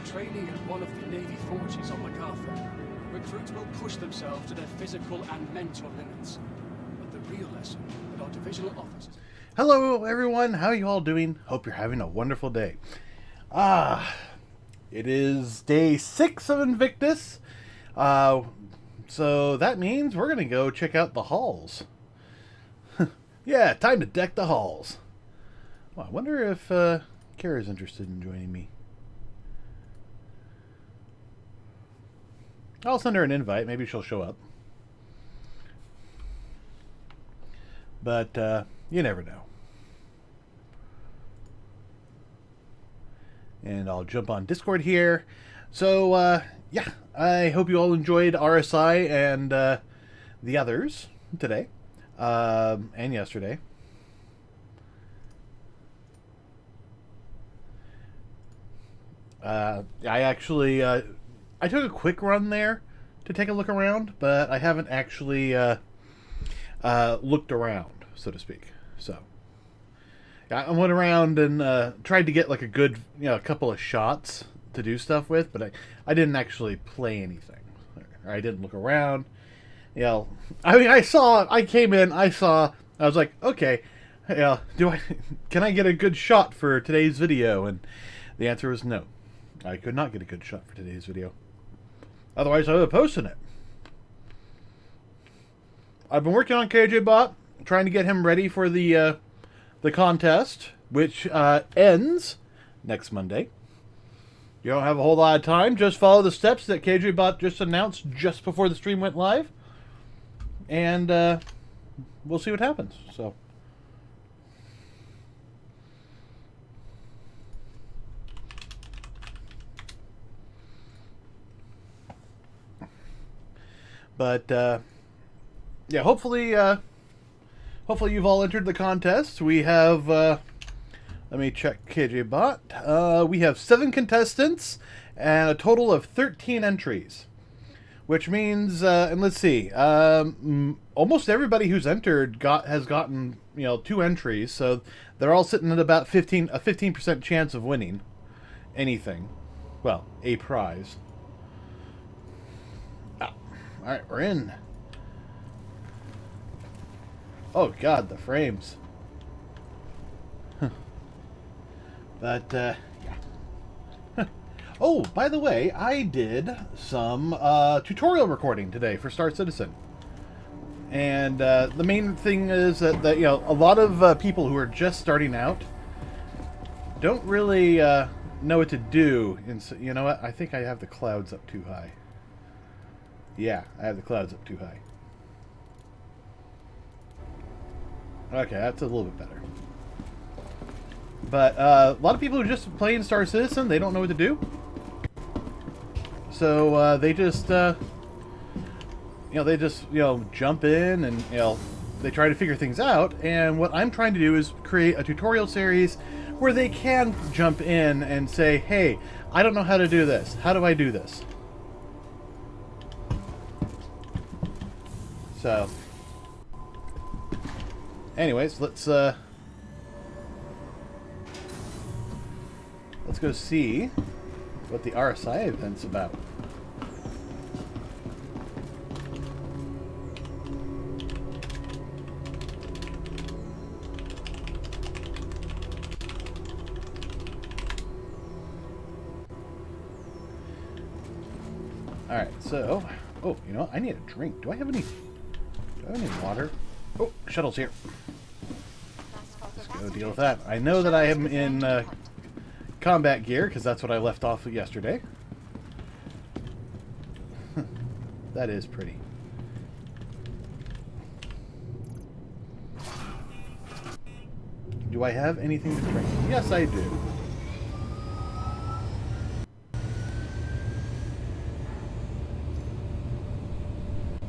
training at one of the Navy forges on MacArthur, recruits will push themselves to their physical and mental limits. But the real lesson that our divisional officers... Hello everyone, how are you all doing? Hope you're having a wonderful day. It is day 6 of Invictus. So that means we're going to go check out the halls. Yeah, time to deck the halls. Well, I wonder if Kara's interested in joining me. I'll send her an invite. Maybe she'll show up. But you never know. And I'll jump on Discord here. So, yeah, I hope you all enjoyed RSI and the others today and yesterday. I actually, I took a quick run there to take a look around, but I haven't actually looked around, so to speak. So I went around and tried to get like a good, a couple of shots to do stuff with, but I didn't actually play anything. Or I didn't look around. I mean, I came in, I was like, okay, can I get a good shot for today's video? And the answer was no. I could not get a good shot for today's video. Otherwise, I would have posted it. I've been working on KJ Bot, trying to get him ready for the contest, which ends next Monday. You don't have a whole lot of time. Just follow the steps that KJ Bot just announced just before the stream went live, and we'll see what happens. So. But yeah, hopefully you've all entered the contest. We have let me check KJ Bot. We have 7 contestants and a total of 13 entries, which means and let's see, almost everybody who's entered has gotten 2 entries, so they're all sitting at about 15% chance of winning anything. Well, a prize. Alright, we're in. Oh god, the frames. But, yeah. Oh, by the way, I did some tutorial recording today for Star Citizen. And the main thing is that a lot of people who are just starting out don't really know what to do. You know what? I think I have the clouds up too high. Yeah, I have the clouds up too high. Okay, that's a little bit better. But a lot of people who are just playing Star Citizen, they don't know what to do. So they just, jump in and they try to figure things out. And what I'm trying to do is create a tutorial series where they can jump in and say, "Hey, I don't know how to do this. How do I do this?" So, anyways, let's go see what the RSI event's about. All right, so, oh, I need a drink. Do I have any water? Oh, shuttle's here. Let's go deal with that. I know that I am in combat gear, because that's what I left off of yesterday. That is pretty. Do I have anything to drink? Yes, I do.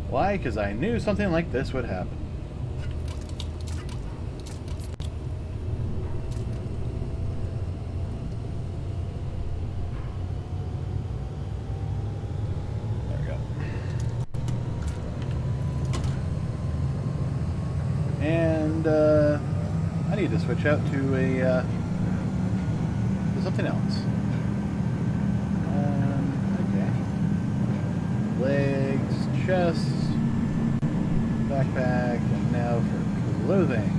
Why? Because I knew something like this would happen. There we go. And I need to switch out to a to something else. legs, chest, backpack, and now for clothing.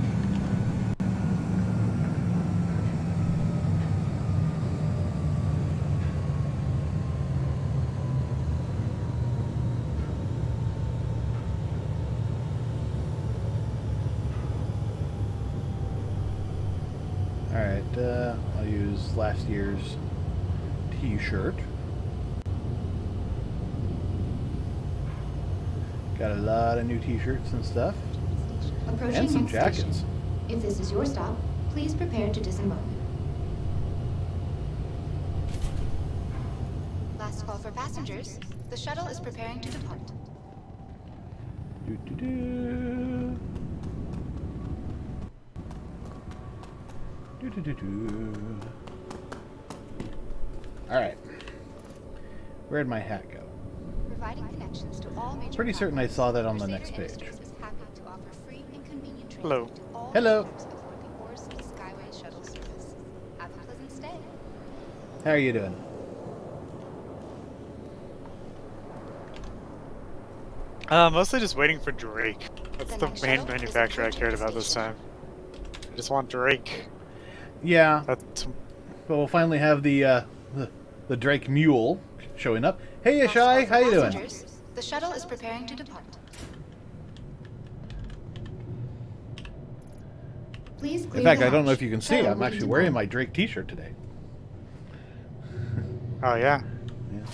Alright, I'll use last year's t-shirt. Got a lot of new t-shirts and stuff. Approaching And some next jackets. station. If this is your stop, please prepare to disembark. Last call for passengers. The shuttle is preparing to depart. Do-do-do. Do-do-do-do. Alright. Where'd my hat go? Providing connections to all major Pretty certain I saw that on the Crusader next page. Industries is happy to offer free and convenient Hello. transit to all Hello. members aboard the Orson Skyway shuttle service. Have a pleasant stay. How are you doing? Mostly just waiting for Drake. That's The the next main shuttle is manufacturer I approaching cared the about this station. time. I just want Drake. Yeah, That's but we'll finally have the Drake Mule showing up. Hey, Last call Ashai, for how you doing? passengers. The shuttle is preparing to depart. Please clear In fact, the I don't know hatch. if you can see, Shuttle I'm will actually depart. wearing my Drake t-shirt today. Oh yeah. Yeah.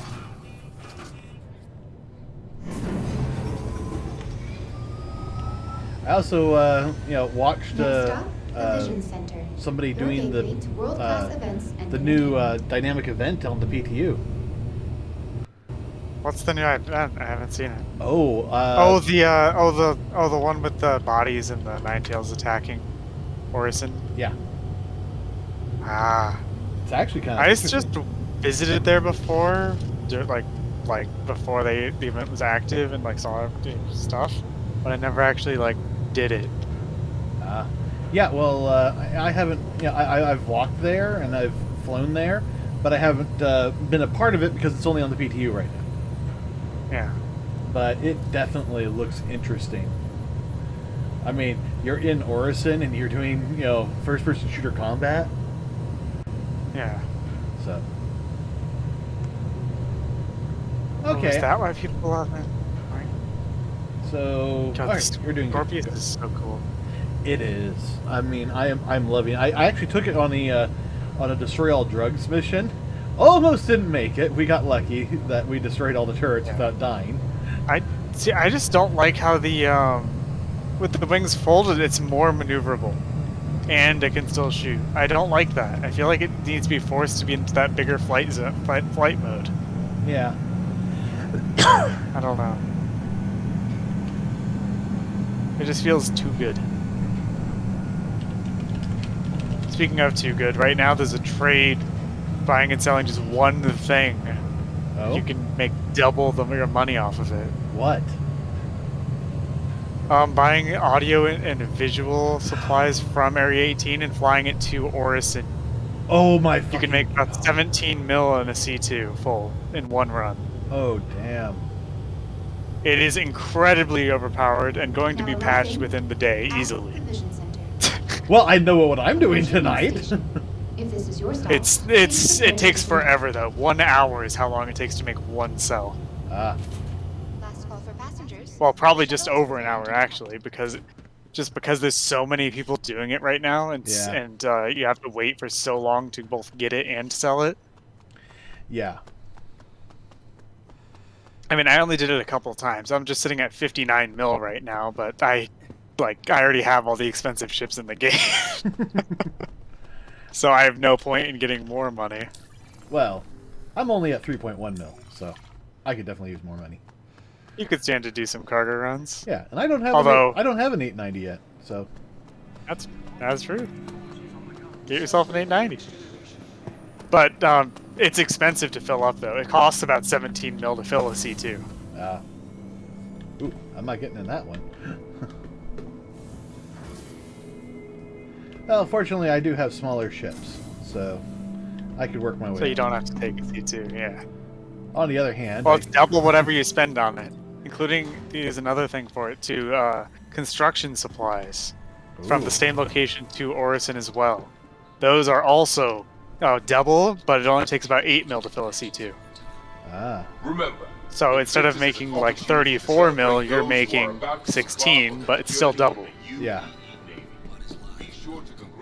I also, watched Next stop, the Vision Center. somebody Your doing gateway to world-class events and the new entertainment. dynamic event on the PTU. What's the new event? I haven't seen it. Oh, The one with the bodies and the Ninetales attacking Orison. yeah, Ah. it's actually kind of. I just visited there before, like before the event was active and like saw stuff, but I never actually like did it. Yeah, well, I haven't. I've walked there and I've flown there, but I haven't been a part of it because it's only on the PTU right now. Yeah. But it definitely looks interesting. I mean, you're in Orison and you're doing, first-person shooter combat. Yeah. So. Oh, Okay. is that why people love it? So, God, alright, you're doing Scorpius good. is so cool. It is. I mean, I'm loving it. I actually took it on a destroy all drugs mission. Almost didn't make it. We got lucky that we destroyed all the turrets without dying. I just don't like how the with the wings folded, it's more maneuverable, and it can still shoot. I don't like that. I feel like it needs to be forced to be into that bigger flight mode. Yeah. I don't know. It just feels too good. Speaking of too good, right now there's a trade buying and selling just one thing. Oh? You can make double your money off of it. What? Buying audio and visual supplies from Area 18 and flying it to Orison. Oh my You can make about 17 mil in a C2 full in one run. Oh, damn. It is incredibly overpowered and going to be Now patched arriving within the day at easily. the Vision Center. Well, I know what I'm doing Approaching tonight. next station. If this is your stop, It please prepare takes to depart. forever though. 1 hour is how long it takes to make one cell. Ah. Last call for passengers. Well, probably just Shuttle is over an preparing hour to depart. actually, because there's so many people doing it right now, and Yeah. you have to wait for so long to both get it and sell it. Yeah. I mean, I only did it a couple of times. I'm just sitting at 59 mil right now, but I already have all the expensive ships in the game, so I have no point in getting more money. Well, I'm only at 3.1 mil, so I could definitely use more money. You could stand to do some cargo runs. Yeah, and I don't have Although- I don't have an 890 yet, so That's true. Get yourself an 890. But it's expensive to fill up though. It costs about 17 mil to fill a C2. ooh, I'm not getting in that one. Well, fortunately, I do have smaller ships, so I could work my way. So you up. don't have to take a C2, yeah. On the other hand, Well, it's double whatever you spend on it, including, here's another thing for it too, construction supplies from the same location to Orison as well. Those are also double, but it only takes about 8 mil to fill a C2. Remember, So instead of making like 34 mil, you're making 16, but it's still double. yeah.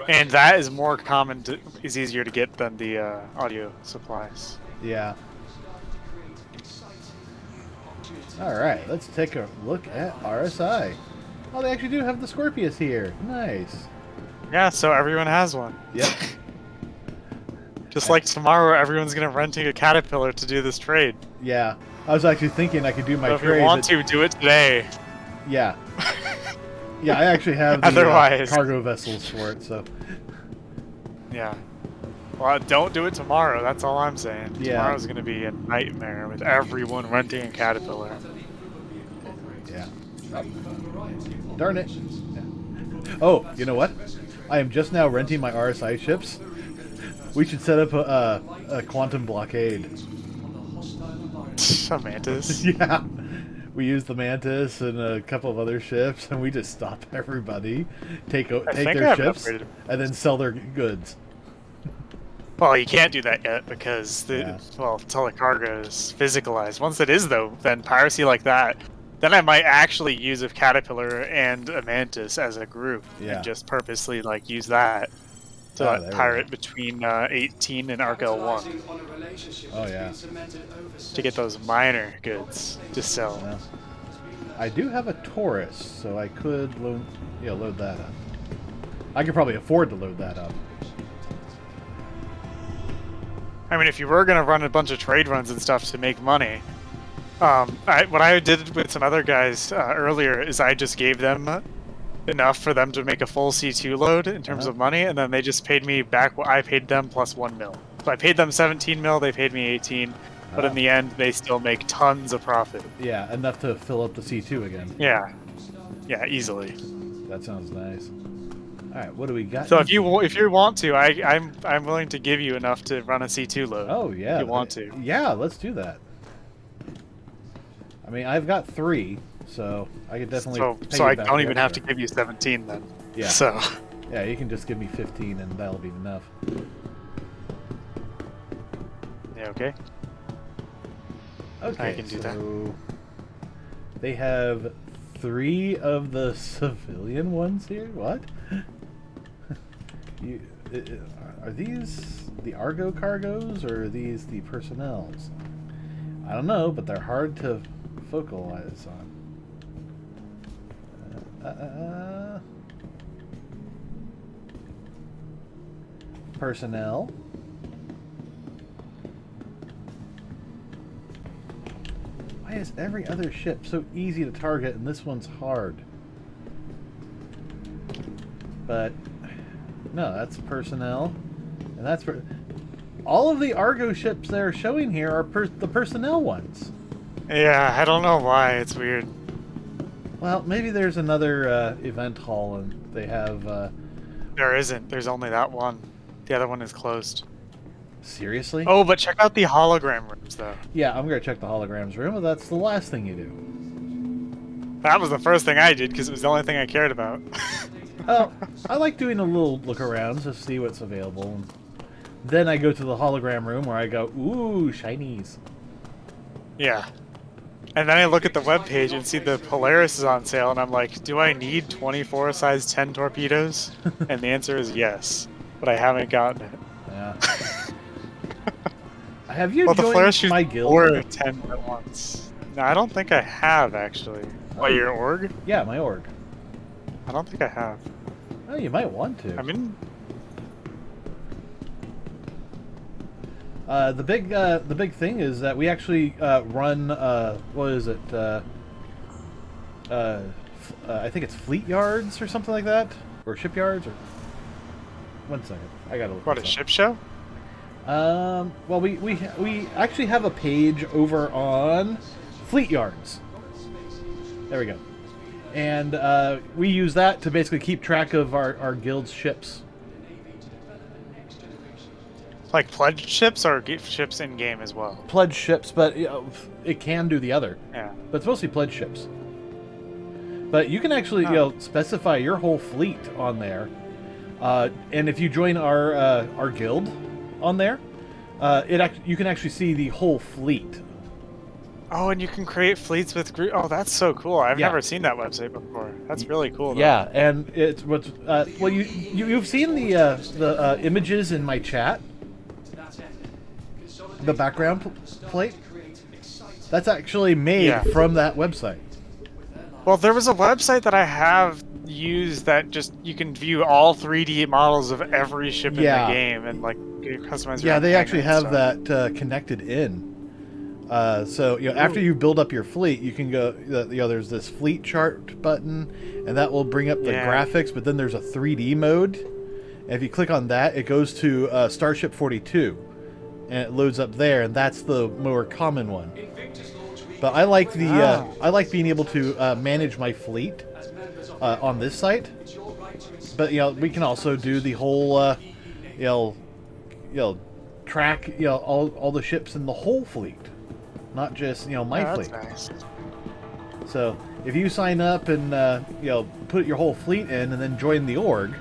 And that is more common, is easier to get than the audio supplies. Yeah. Alright, let's take a look at RSI. Oh, they actually do have the Scorpius here. Nice. Yeah, so everyone has one. Yep. Just like tomorrow, everyone's going to renting a Caterpillar to do this trade. Yeah. I was actually thinking I could do my So if trade. you want to, do it today. Yeah. Yeah, I actually have the Otherwise- cargo vessels for it, so. Yeah. Well, don't do it tomorrow, that's all I'm saying. Yeah. Tomorrow's going to be a nightmare with everyone renting a Caterpillar. Yeah. Darn it. Yeah. Oh, you know what? I am just now renting my RSI ships. We should set up a quantum blockade. A Mantis. Yeah. We use the Mantis and a couple of other ships, and we just stop everybody, take think their I've ships, upgraded. and then sell their goods. Well, you can't do that yet because Yeah. until the cargo is physicalized. Once it is, though, then piracy like that, then I might actually use a Caterpillar and a Mantis as a group Yeah. and just purposely like use that to Oh, there we pirate go. between 18 and Arc L1 Oh, yeah. to get those minor goods to sell. Well, I do have a Taurus, so I could load that up. I could probably afford to load that up. I mean, if you were going to run a bunch of trade runs and stuff to make money, what I did with some other guys earlier is I just gave them enough for them to make a full C2 load in terms of money, and then they just paid me back what I paid them plus 1 mil. So I paid them 17 mil, they paid me 18, but in the end, they still make tons of profit. Yeah, enough to fill up the C2 again. Yeah. Yeah, easily. That sounds nice. All right, what do we got? So if you want to, I'm willing to give you enough to run a C2 load. Oh yeah, If you want to. Yeah, let's do that. I mean, I've got 3, so I could definitely. pay So you I back don't the even have to extra. give you 17 then. Yeah. So Yeah, you can just give me 15, and that'll be enough. yeah, okay. Okay, I can do that. so they have 3 of the civilian ones here. What? Are these the Argo cargoes or are these the personnels? I don't know, but they're hard to focalize on. Personnel. Why is every other ship so easy to target and this one's hard? But no, that's personnel, and that's all of the Argo ships they're showing here are the personnel ones. Yeah, I don't know why. It's weird. Well, maybe there's another event hall and they have. There isn't. There's only that one. The other one is closed. Seriously? Oh, but check out the hologram rooms, though. Yeah, I'm gonna check the holograms room, but that's the last thing you do. That was the first thing I did because it was the only thing I cared about. Oh, I like doing a little look around to see what's available. And then I go to the hologram room where I go, ooh, shinies. Yeah. And then I look at the webpage and see the Polaris is on sale, and I'm like, do I need 24 size 10 torpedoes? And the answer is yes, but I haven't gotten it. Yeah. Have you Well, the Polaris joined shoots my guild? 4 10 at once. No, I don't think I have, actually. What, your org? Yeah, my org. I don't think I have. Oh, you might want to. I mean, the big thing is that we actually run what is it? I think it's fleet yards or something like that, or shipyards. Or 1 second, I gotta look. what, a this up. ship show? Well, we actually have a page over on fleet yards. There we go. And we use that to basically keep track of our guild's ships. Like pledged ships or gift ships in game as well. Pledge ships, but it can do the other. Yeah. But it's mostly pledge ships. But you can actually specify your whole fleet on there, and if you join our guild on there, you can actually see the whole fleet. Oh, and you can create fleets with group. Oh, that's so cool! I've Yeah. never seen that website before. That's really cool. Though. Yeah, and it's what's well, you've seen the images in my chat. The background plate. That's actually made from that website. Well, there was a website that I have used that just you can view all 3D models of every ship in the game and like customize. Yeah, they actually have stuff. that connected in. So after you build up your fleet, you can go. There's this fleet chart button, and that will bring up the graphics. But then there's a 3D mode, and if you click on that, it goes to Starship 42, and it loads up there, and that's the more common one. But I like I like being able to manage my fleet on this site. But we can also do the whole track all the ships in the whole fleet, not just my fleet. Nice. So if you sign up and put your whole fleet in and then join the org,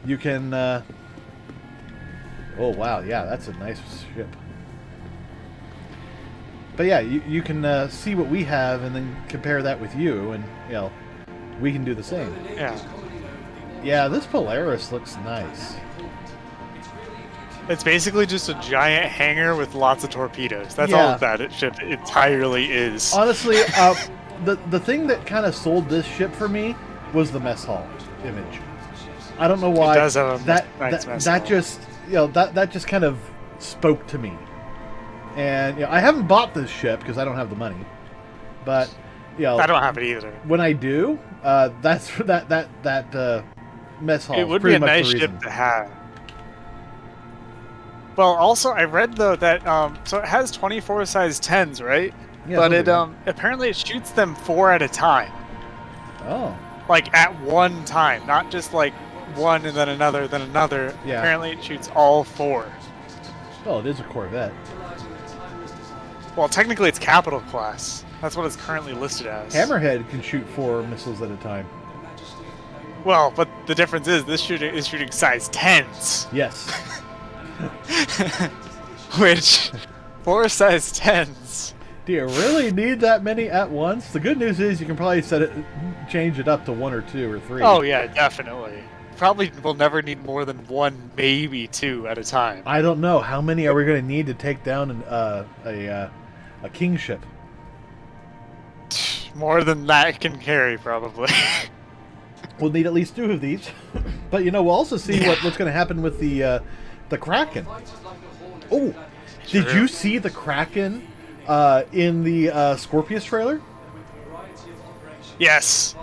you can. Oh wow, yeah, that's a nice ship. But yeah, you can see what we have and then compare that with you, and we can do the same. Yeah. Yeah, this Polaris looks nice. It's basically just a giant hangar with lots of torpedoes. That's all that ship entirely is. Honestly, the thing that kind of sold this ship for me was the mess hall image. I don't know why. It does have a nice mess hall. That just that just kind of spoke to me. And I haven't bought this ship because I don't have the money, but I don't have it either. When I do, that's that mess hall. It would be a nice ship to have. Well, also I read though that so it has 24 size 10s, right? Yeah, but it apparently it shoots them 4 at a time. Oh. Like at one time, not just like one and then another, then another. Yeah. Apparently it shoots all 4. Well, it is a Corvette. Well, technically it's capital class. That's what it's currently listed as. Hammerhead can shoot 4 missiles at a time. Well, but the difference is this is shooting size 10s. Yes. Which 4 size 10s. Do you really need that many at once? The good news is you can probably change it up to 1 or 2 or 3. Oh yeah, definitely. Probably will never need more than 1, maybe 2 at a time. I don't know. How many are we going to need to take down a king ship? More than that can carry, probably. We'll need at least 2 of these. But we'll also see what's going to happen with the Kraken. Oh, did you see the Kraken in the Scorpius trailer? Yes.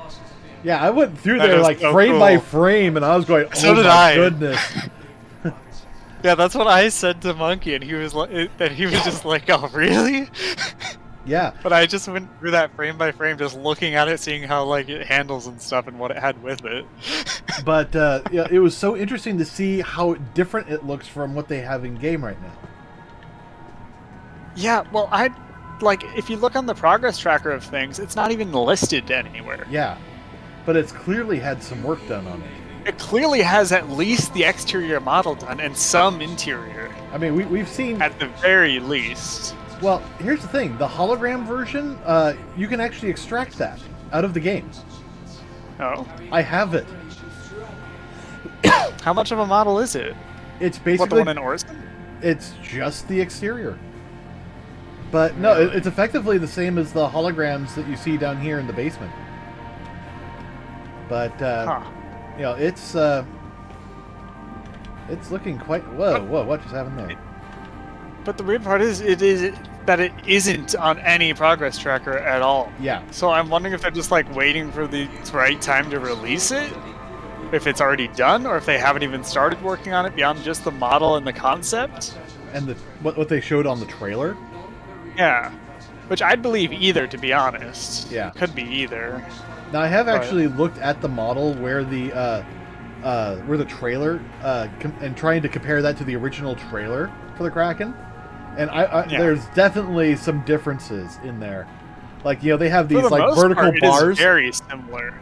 Yeah, I went through That there is like so frame by cool. frame, and I was going, So "Oh did my I. goodness!" Yeah, that's what I said to Monkey, and he was like, just like, "Oh, really?" Yeah. But I just went through that frame by frame, just looking at it, seeing how like it handles and stuff, and what it had with it. But it was so interesting to see how different it looks from what they have in game right now. Yeah, well, if you look on the progress tracker of things, it's not even listed anywhere. Yeah, but it's clearly had some work done on it. It clearly has at least the exterior model done and some interior. I mean, we've seen At the very least. Well, here's the thing: the hologram version, you can actually extract that out of the game. Oh. I have it. How much of a model is it? It's What, basically the one in Orson? it's just the exterior. But no, it's effectively the same as the holograms that you see down here in the basement. But it's looking quite. Whoa! What just happened there? But the weird part is that it isn't on any progress tracker at all. Yeah. So I'm wondering if they're just like waiting for the right time to release it, if it's already done, or if they haven't even started working on it beyond just the model and the concept. And what they showed on the trailer. Yeah. Which I'd believe either, to be honest. Yeah. Could be either. Now I have actually looked at the model where the were the trailer, and trying to compare that to the original trailer for the Kraken, and there's definitely some differences in there. Like, they have these like vertical bars. It is very similar.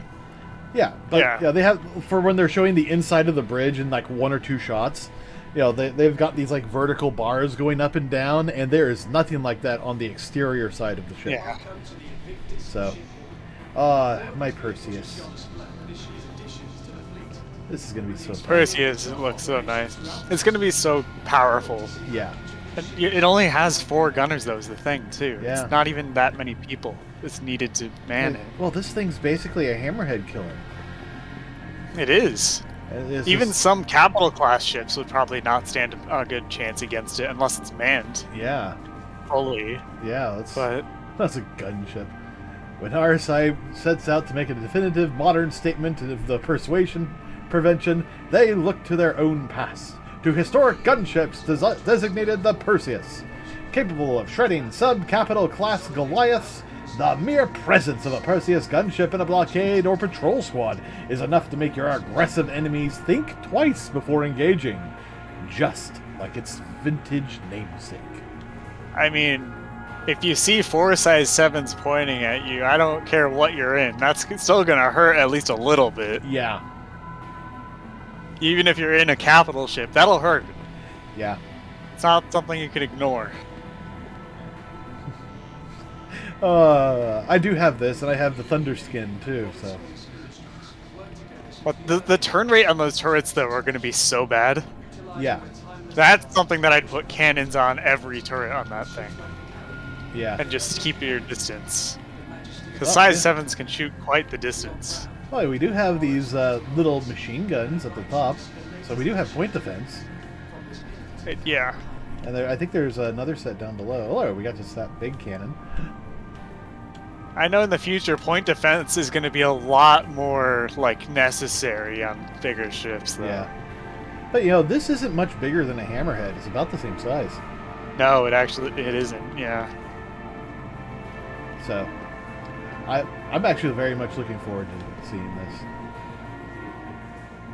Yeah, but they have, for when they're showing the inside of the bridge in like 1 or 2 shots. They've got these like vertical bars going up and down, and there is nothing like that on the exterior side of the ship. Yeah. So, my Perseus. This is gonna be so fun. Perseus looks so nice. It's gonna be so powerful. Yeah. It only has 4 gunners, though, is the thing, too. Yeah. It's not even that many people that's needed to man it. Well, this thing's basically a hammerhead killer. It is. Even some capital class ships would probably not stand a good chance against it unless it's manned. Yeah. Fully. Yeah, that's a gunship. When RSI sets out to make a definitive modern statement of the persuasion prevention, they look to their own past. To historic gunships designated the Perseus. Capable of shredding sub-capital class Goliaths, the mere presence of a Perseus gunship in a blockade or patrol squad is enough to make your aggressive enemies think twice before engaging. Just like its vintage namesake. I mean, if you see 4 size 7s pointing at you, I don't care what you're in. That's still gonna hurt at least a little bit. Yeah. Even if you're in a capital ship, that'll hurt. Yeah. It's not something you can ignore. I do have this, and I have the Thunder Skin too, so. But the turn rate on those turrets, though, are going to be so bad. Yeah. That's something that I'd put cannons on every turret on that thing. Yeah. And just keep your distance. Because size 7s can shoot quite the distance. Well, we do have these little machine guns at the top, so we do have point defense. Yeah. And I think there's another set down below. Oh, we got just that big cannon. I know in the future, point defense is going to be a lot more, like, necessary on bigger ships, though. Yeah. But, this isn't much bigger than a hammerhead. It's about the same size. No, it isn't, yeah. So, I'm actually very much looking forward to seeing this.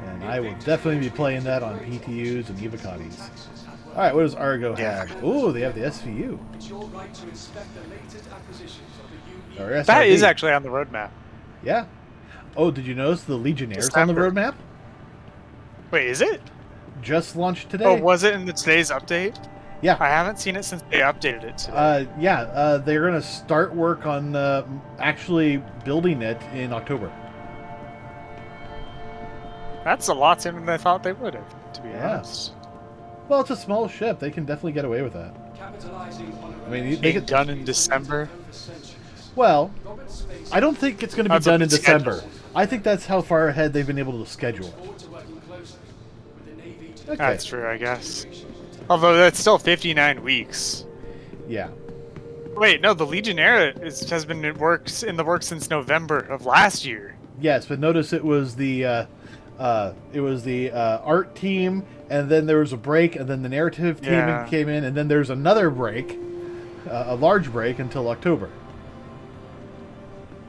And I will definitely be playing that on PTUs and Evocatis. Alright, what does Argo have? Ooh, they have the SVU. Or SRD. That is actually on the roadmap. Yeah. Oh, did you notice the Legionnaires on the roadmap? Wait, is it? Just launched today. Oh, was it in today's update? Yeah. I haven't seen it since they updated it today. They're going to start work on actually building it in October. That's a lot sooner than I thought they would have, to be honest. Well, it's a small ship. They can definitely get away with that. I mean, they get done in December. Well, I don't think it's going to be done in December. I think that's how far ahead they've been able to schedule it. Okay. That's true, I guess. Although that's still 59 weeks. Yeah. Wait, no, the Legionnaire has been in the works since November of last year. Yes, but notice it was the art team, and then there was a break, and then the narrative team came in, and then there's another break, a large break until October.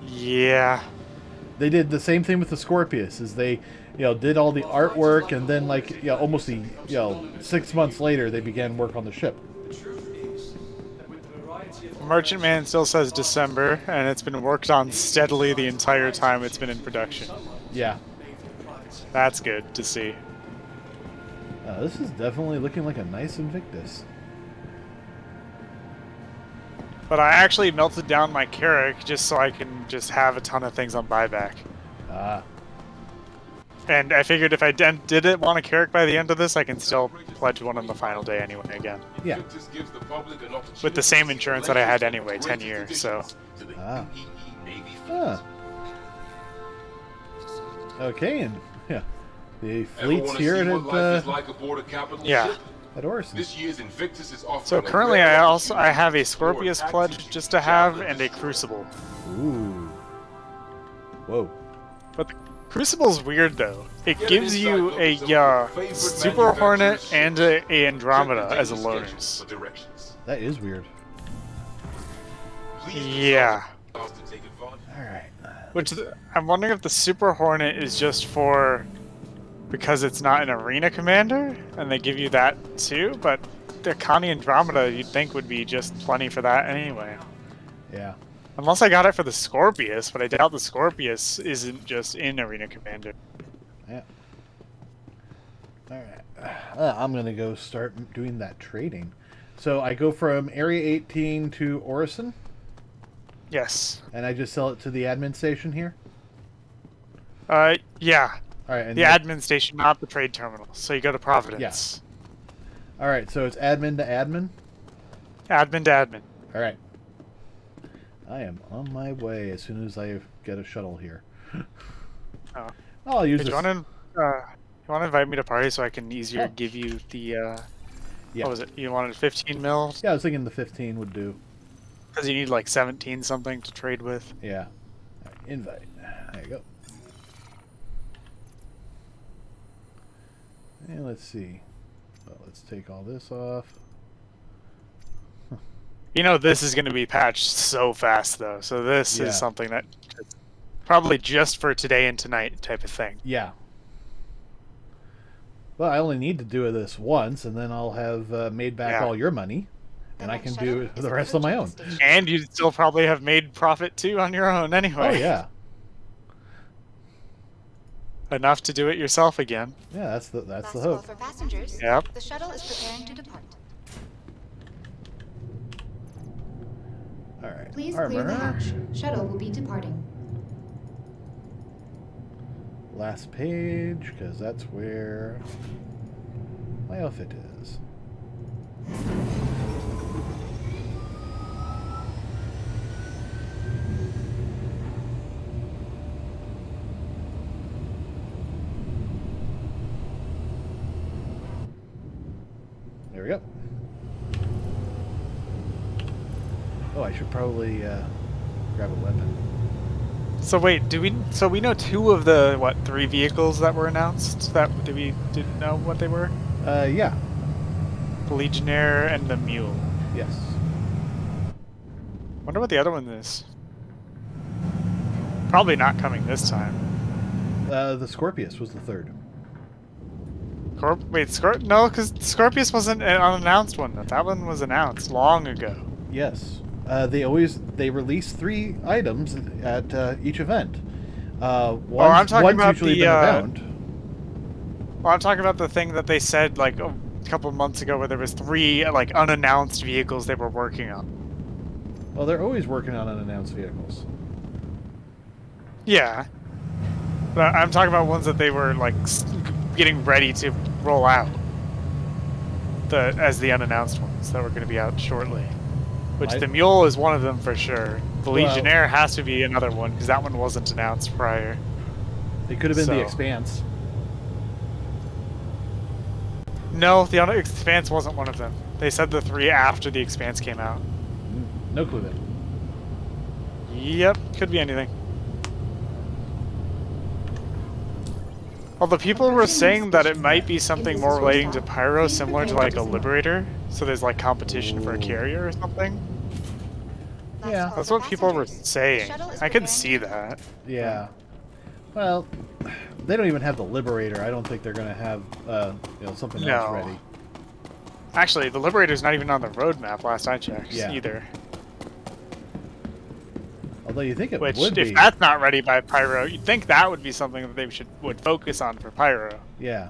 Yeah. They did the same thing with the Scorpius, is they, did all the artwork, and then almost 6 months later they began work on the ship. Merchantman still says December, and it's been worked on steadily the entire time it's been in production. Yeah. That's good to see. This is definitely looking like a nice Invictus. But I actually melted down my Carrack just so I can just have a ton of things on buyback. And I figured if I didn't want a Carrack by the end of this, I can still pledge one on the final day anyway again. Yeah. With the same insurance that I had anyway, 10 years, so. Okay, and the fleet's here at Orson. This year's Invictus is offering so currently I have a Scorpius pledge just to have and a Crucible. Ooh. Whoa. But the Crucible's weird though. It gives you a Super Hornet and a Andromeda as a loaners. That is weird. Yeah. Alright. Which I'm wondering if the Super Hornet is just for because it's not an arena commander, and they give you that too, but the Connie Andromeda you'd think would be just plenty for that anyway. Yeah. Unless I got it for the Scorpius, but I doubt the Scorpius isn't just in arena commander. Yeah. All right. I'm gonna go start doing that trading. So I go from Area 18 to Orison, Yes. and I just sell it to the admin station here. Yeah. All right. And The admin station, not the trade terminal. So you go to Providence. All right. So it's admin to admin. Admin to admin. All right. I am on my way as soon as I get a shuttle here. Oh. I'll use Hey, this. you want to invite me to party so I can easier Oh. give you the, Yeah. what was it? You wanted 15 mil? Yeah, I was thinking the 15 would do. Because you need like 17 something to trade with. Yeah. All right, invite. There you go. And let's see. Well, let's take all this off. You know this is going to be patched so fast though, so this Yeah. is something that probably just for today and tonight type of thing. Yeah. Well, I only need to do this once, and then I'll have made back Yeah. all your money, and I can do the rest on my own. And you'd still probably have made profit too on your own anyway. Oh, yeah. Enough to do it yourself again. Yeah, that's the Last call hope. for passengers. Yep. The shuttle is preparing to depart. All right. Please clear the Armor. hatch. Shuttle will be departing. Last page, because that's where my outfit is. There we go. Oh, I should probably grab a weapon. So wait, so we know 2 of the 3 vehicles that were announced that we didn't know what they were? Yeah. The Legionnaire and the Mule. Yes. Wonder what the other one is. Probably not coming this time. The Scorpius was the third. No, because Scorpius wasn't an unannounced one. That one was announced long ago. Yes. They release 3 items at each event. I'm talking one's about usually the, been around. Well, I'm talking about the thing that they said like a couple of months ago where there was 3 like unannounced vehicles they were working on. Well, they're always working on unannounced vehicles. Yeah. But I'm talking about ones that they were like getting ready to roll out. As the unannounced ones that were going to be out shortly. Which the Mule is one of them for sure. The Legionnaire has to be another one because that one wasn't announced prior. It could have been the Expanse. No, the Expanse wasn't one of them. They said the 3 after the Expanse came out. No clue then. Yep, could be anything. Although people were saying that it might be something more relating to Pyro, similar to like a Liberator. So there's like competition for a carrier or something. Yeah. That's what people were saying. I could see that. Yeah. Well, they don't even have the Liberator. I don't think they're going to have something else ready. Actually, the Liberator's not even on the roadmap last I checked either. Although you think it Which, would be. if that's not ready by Pyro, you'd think that would be something that they would focus on for Pyro. Yeah.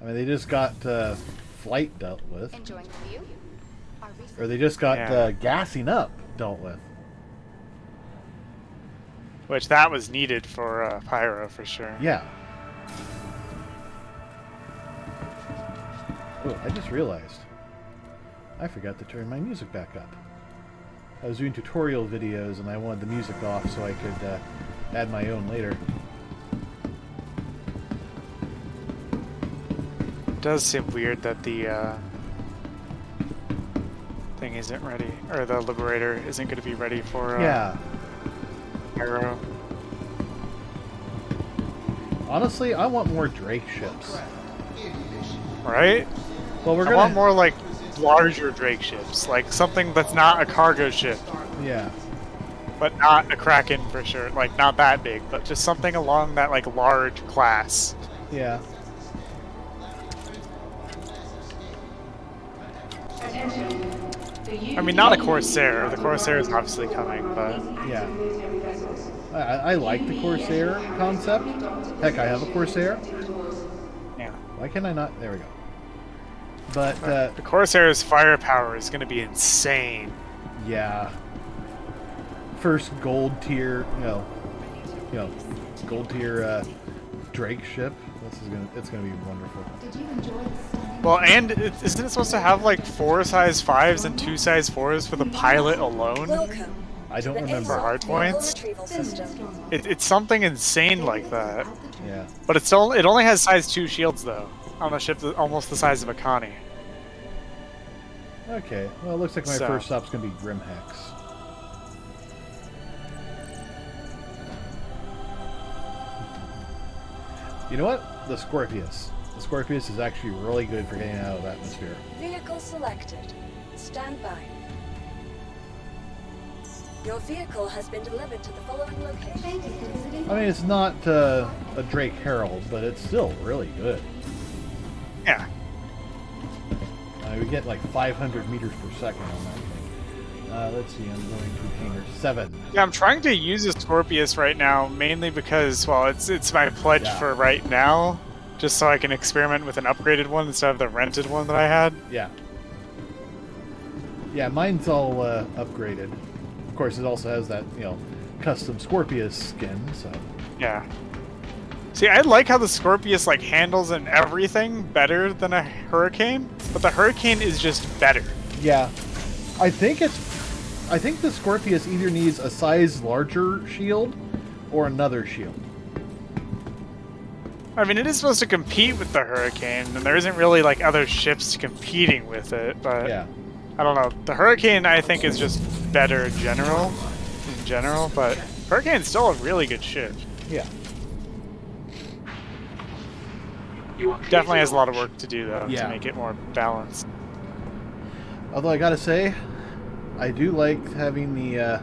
I mean, they just got flight dealt with. Enjoying the view? Or they just got gassing up dealt with. Which that was needed for Pyro for sure. Yeah. Oh, I just realized. I forgot to turn my music back up. I was doing tutorial videos and I wanted the music off so I could add my own later. It does seem weird that the thing isn't ready, or the Liberator isn't going to be ready for Pyro. Honestly, I want more Drake ships. Right? Well, I want more like larger Drake ships, like something that's not a cargo ship. Yeah. But not a Kraken for sure, like not that big, but just something along that like large class. Yeah. I mean, not a Corsair. The Corsair is obviously coming, but Yeah. I like the Corsair concept. Heck, I have a Corsair. yeah. Why can I not? There we go. But, The Corsair's firepower is going to be insane. yeah. First gold tier, gold tier Drake ship. It's gonna be wonderful. Well, and isn't it supposed to have like 4 size 5s and 2 size 4s for the pilot alone? Welcome. I don't to the remember. Aesop hard points? Retrieval system. It's something insane like that. Yeah. But it only has size 2 shields though on a ship that's almost the size of a Connie. Okay. Well, it looks like my So- first stop's gonna be Grimhex. You know what? The Scorpius. The Scorpius is actually really good for getting out of the atmosphere. Vehicle selected. Stand by. Your vehicle has been delivered to the following location. I mean, it's not a Drake Herald, but it's still really good. Yeah. We get like 500 meters per second on that thing. Let's see, I'm going to hangar 7. Yeah, I'm trying to use a Scorpius right now, mainly because, well, it's my pledge Yeah. for right now, just so I can experiment with an upgraded one instead of the rented one that I had. Yeah. Yeah, mine's all upgraded. Of course, it also has that, custom Scorpius skin, so... Yeah. See, I like how the Scorpius like handles and everything better than a Hurricane, but the Hurricane is just better. Yeah. I think the Scorpius either needs a size larger shield or another shield. I mean, it is supposed to compete with the Hurricane, and there isn't really like other ships competing with it, but Yeah. I don't know. The Hurricane, I think, is just better in general, but Hurricane's still a really good ship. Yeah. Definitely has a lot of work to do, though, Yeah. to make it more balanced. Although I gotta say, I do like having the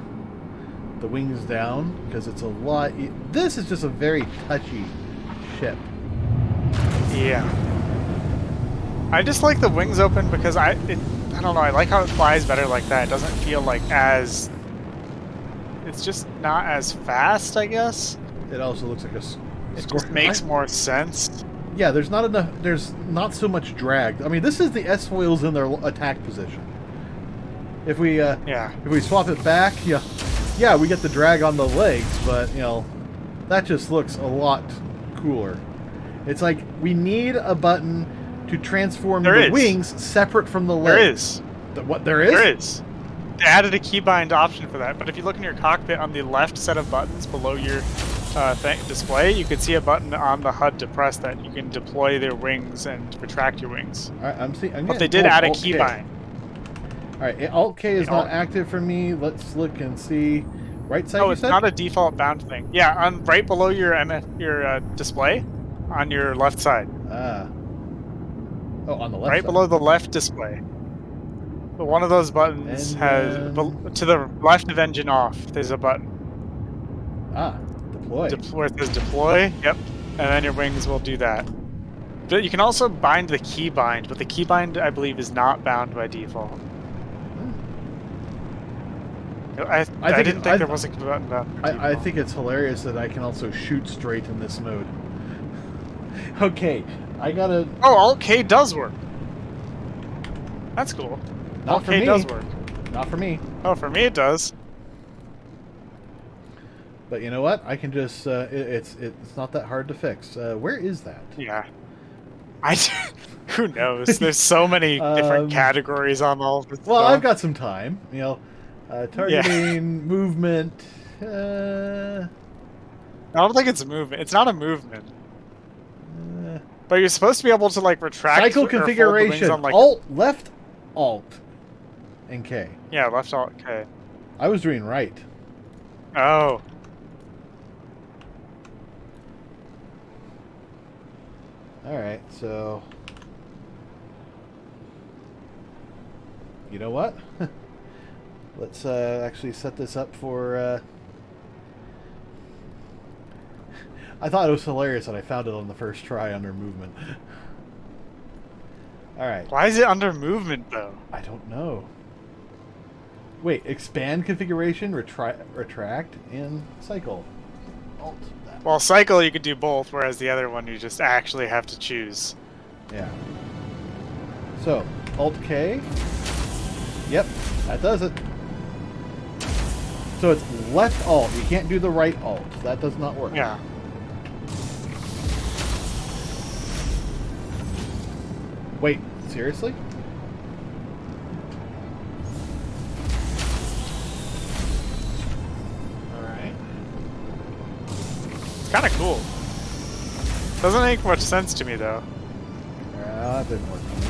wings down, because it's a lot... This is just a very touchy ship. Yeah. I just like the wings open because I don't know, I like how it flies better like that. It doesn't feel like as... It's just not as fast, I guess. It also looks like a... It just makes more sense. Yeah, there's not so much drag. I mean, this is the S-foils in their attack position. If we if we swap it back, yeah, we get the drag on the legs, but that just looks a lot cooler. It's like we need a button to transform the wings separate from the legs. There is. What there is? There is. They added a keybind option for that, but if you look in your cockpit on the left set of buttons below your display, you can see a button on the HUD to press that you can deploy their wings and retract your wings. All right, But they did add a keybind. All right, Alt K is not active for me. Let's look and see. Right side. No, you it's said? not a default bound thing. Yeah, on right below your display, on your left side. Oh, on the left. Right side. below the left display. But one of those buttons And has then- to the left of engine off. There's a button. Deploy. Where it says deploy. Yep. And then your wings will do that. But you can also bind the keybind, but the keybind I believe is not bound by default. I didn't think there was a button bound. I think it's hilarious that I can also shoot straight in this mode. Okay, I gotta. Oh, Alt K does work. That's cool. Not Alt for K me. does work. Not for me. Oh, for me it does. But you know what? I can just. It's not that hard to fix. Where is that? Yeah. Who knows? There's so many different categories on all of this Well, stuff. I've got some time. Targeting, movement. I don't think it's a movement. It's not a movement. But you're supposed to be able to like retract Cycle or fold the wings configuration. on, like, Alt, left, Alt, and K. Yeah, left Alt K. I was doing right. Oh. All right, so you know what? Let's actually set this up for. I thought it was hilarious that I found it on the first try under movement. All right. Why is it under movement though? I don't know. Wait, expand configuration, retract, and cycle. Alt that. Well, cycle you could do both, whereas the other one you just actually have to choose. Yeah. So, Alt K. Yep, that does it. So it's left Alt. You can't do the right Alt. That does not work. Yeah. Wait, seriously? Alright. It's kind of cool. Doesn't make much sense to me though. That didn't work for me.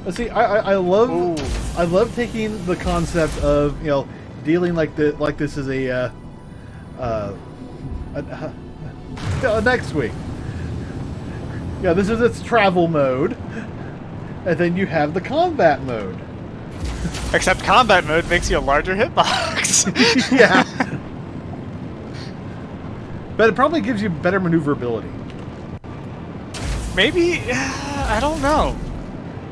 But see, I love taking the concept of, you know, dealing like this is a next week. Yeah, this is its travel mode, and then you have the combat mode. Except combat mode makes you a larger hitbox. Yeah. But it probably gives you better maneuverability. Maybe, I don't know.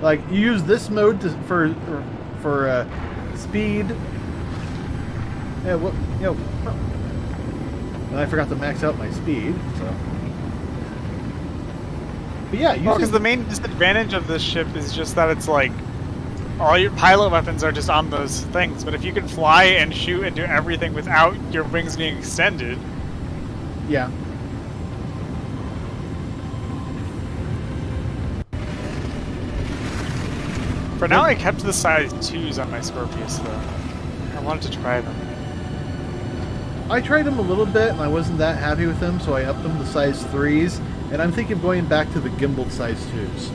Like, you use this mode for speed. Yeah, well, you know. And I forgot to max out my speed, so. But yeah, Well, because the main disadvantage of this ship is just that it's like, all your pilot weapons are just on those things, but if you can fly and shoot and do everything without your wings being extended... Yeah. For now, I kept the size 2s on my Scorpius, though. I wanted to try them. I tried them a little bit, and I wasn't that happy with them, so I upped them to size 3s, and I'm thinking of going back to the gimbaled size 2s.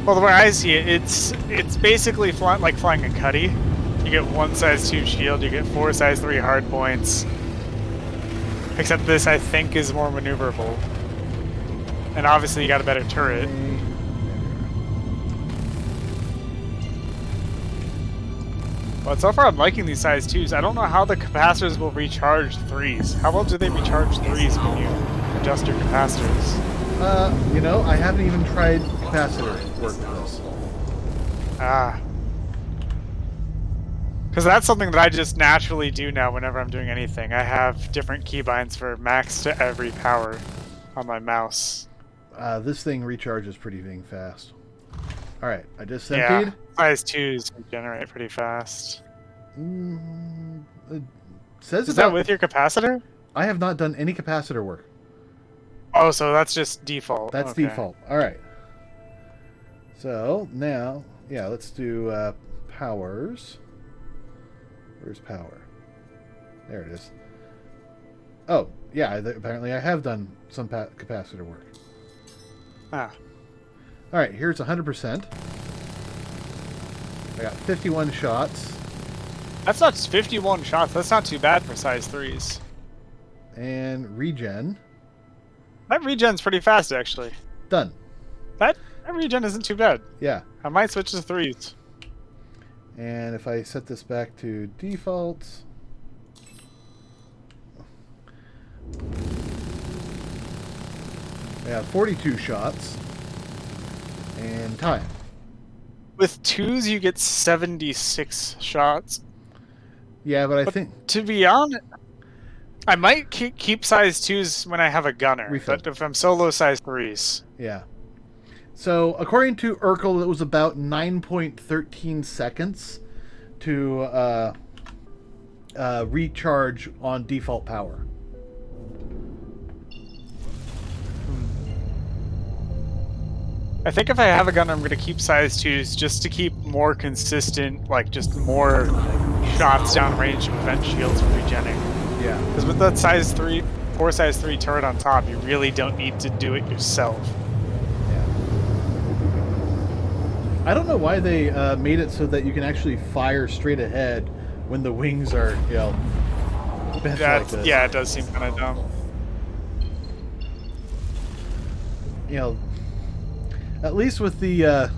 Well, the way I see it, it's basically like flying a Cuddy. You get 1 size 2 shield, you get 4 size 3 hard points. Except this, I think, is more maneuverable. And obviously you got a better turret. But so far I'm liking these size 2s. I don't know how the capacitors will recharge 3s. How well do they recharge 3s when you adjust your capacitors? You know, I haven't even tried capacitor work with this. Ah. Because that's something that I just naturally do now whenever I'm doing anything. I have different keybinds for max to every power on my mouse. This thing recharges pretty dang fast. Alright, I just Yeah, emptied. size 2s regenerate pretty fast. It says Is that with your capacitor? I have not done any capacitor work. Oh, so that's just default. That's Okay. default. Alright. So, now, yeah, let's do powers. Where's power? There it is. Oh, yeah, apparently I have done some capacitor work. Ah. Alright, here's 100%. I got 51 shots. That's not 51 shots. That's not too bad for size 3s. And regen. That regen's pretty fast, actually. Done. That regen isn't too bad. Yeah. I might switch to 3s. And if I set this back to default... I have 42 shots. And time. With 2s, you get 76 shots. Yeah, but I But think... to be honest, I might keep size 2s when I have a gunner, Refill. but if I'm solo, size 3s. Yeah. So, according to Urkel, it was about 9.13 seconds to recharge on default power. I think if I have a gunner, I'm going to keep size 2s just to keep more consistent, like just more shots downrange to prevent shields from regenning. Yeah. Because with that size 3, 4 size 3 turret on top, you really don't need to do it yourself. Yeah. I don't know why they made it so that you can actually fire straight ahead when the wings are, you know, bent like this. Yeah, it does seem kind of dumb. You know, at least with the anvil,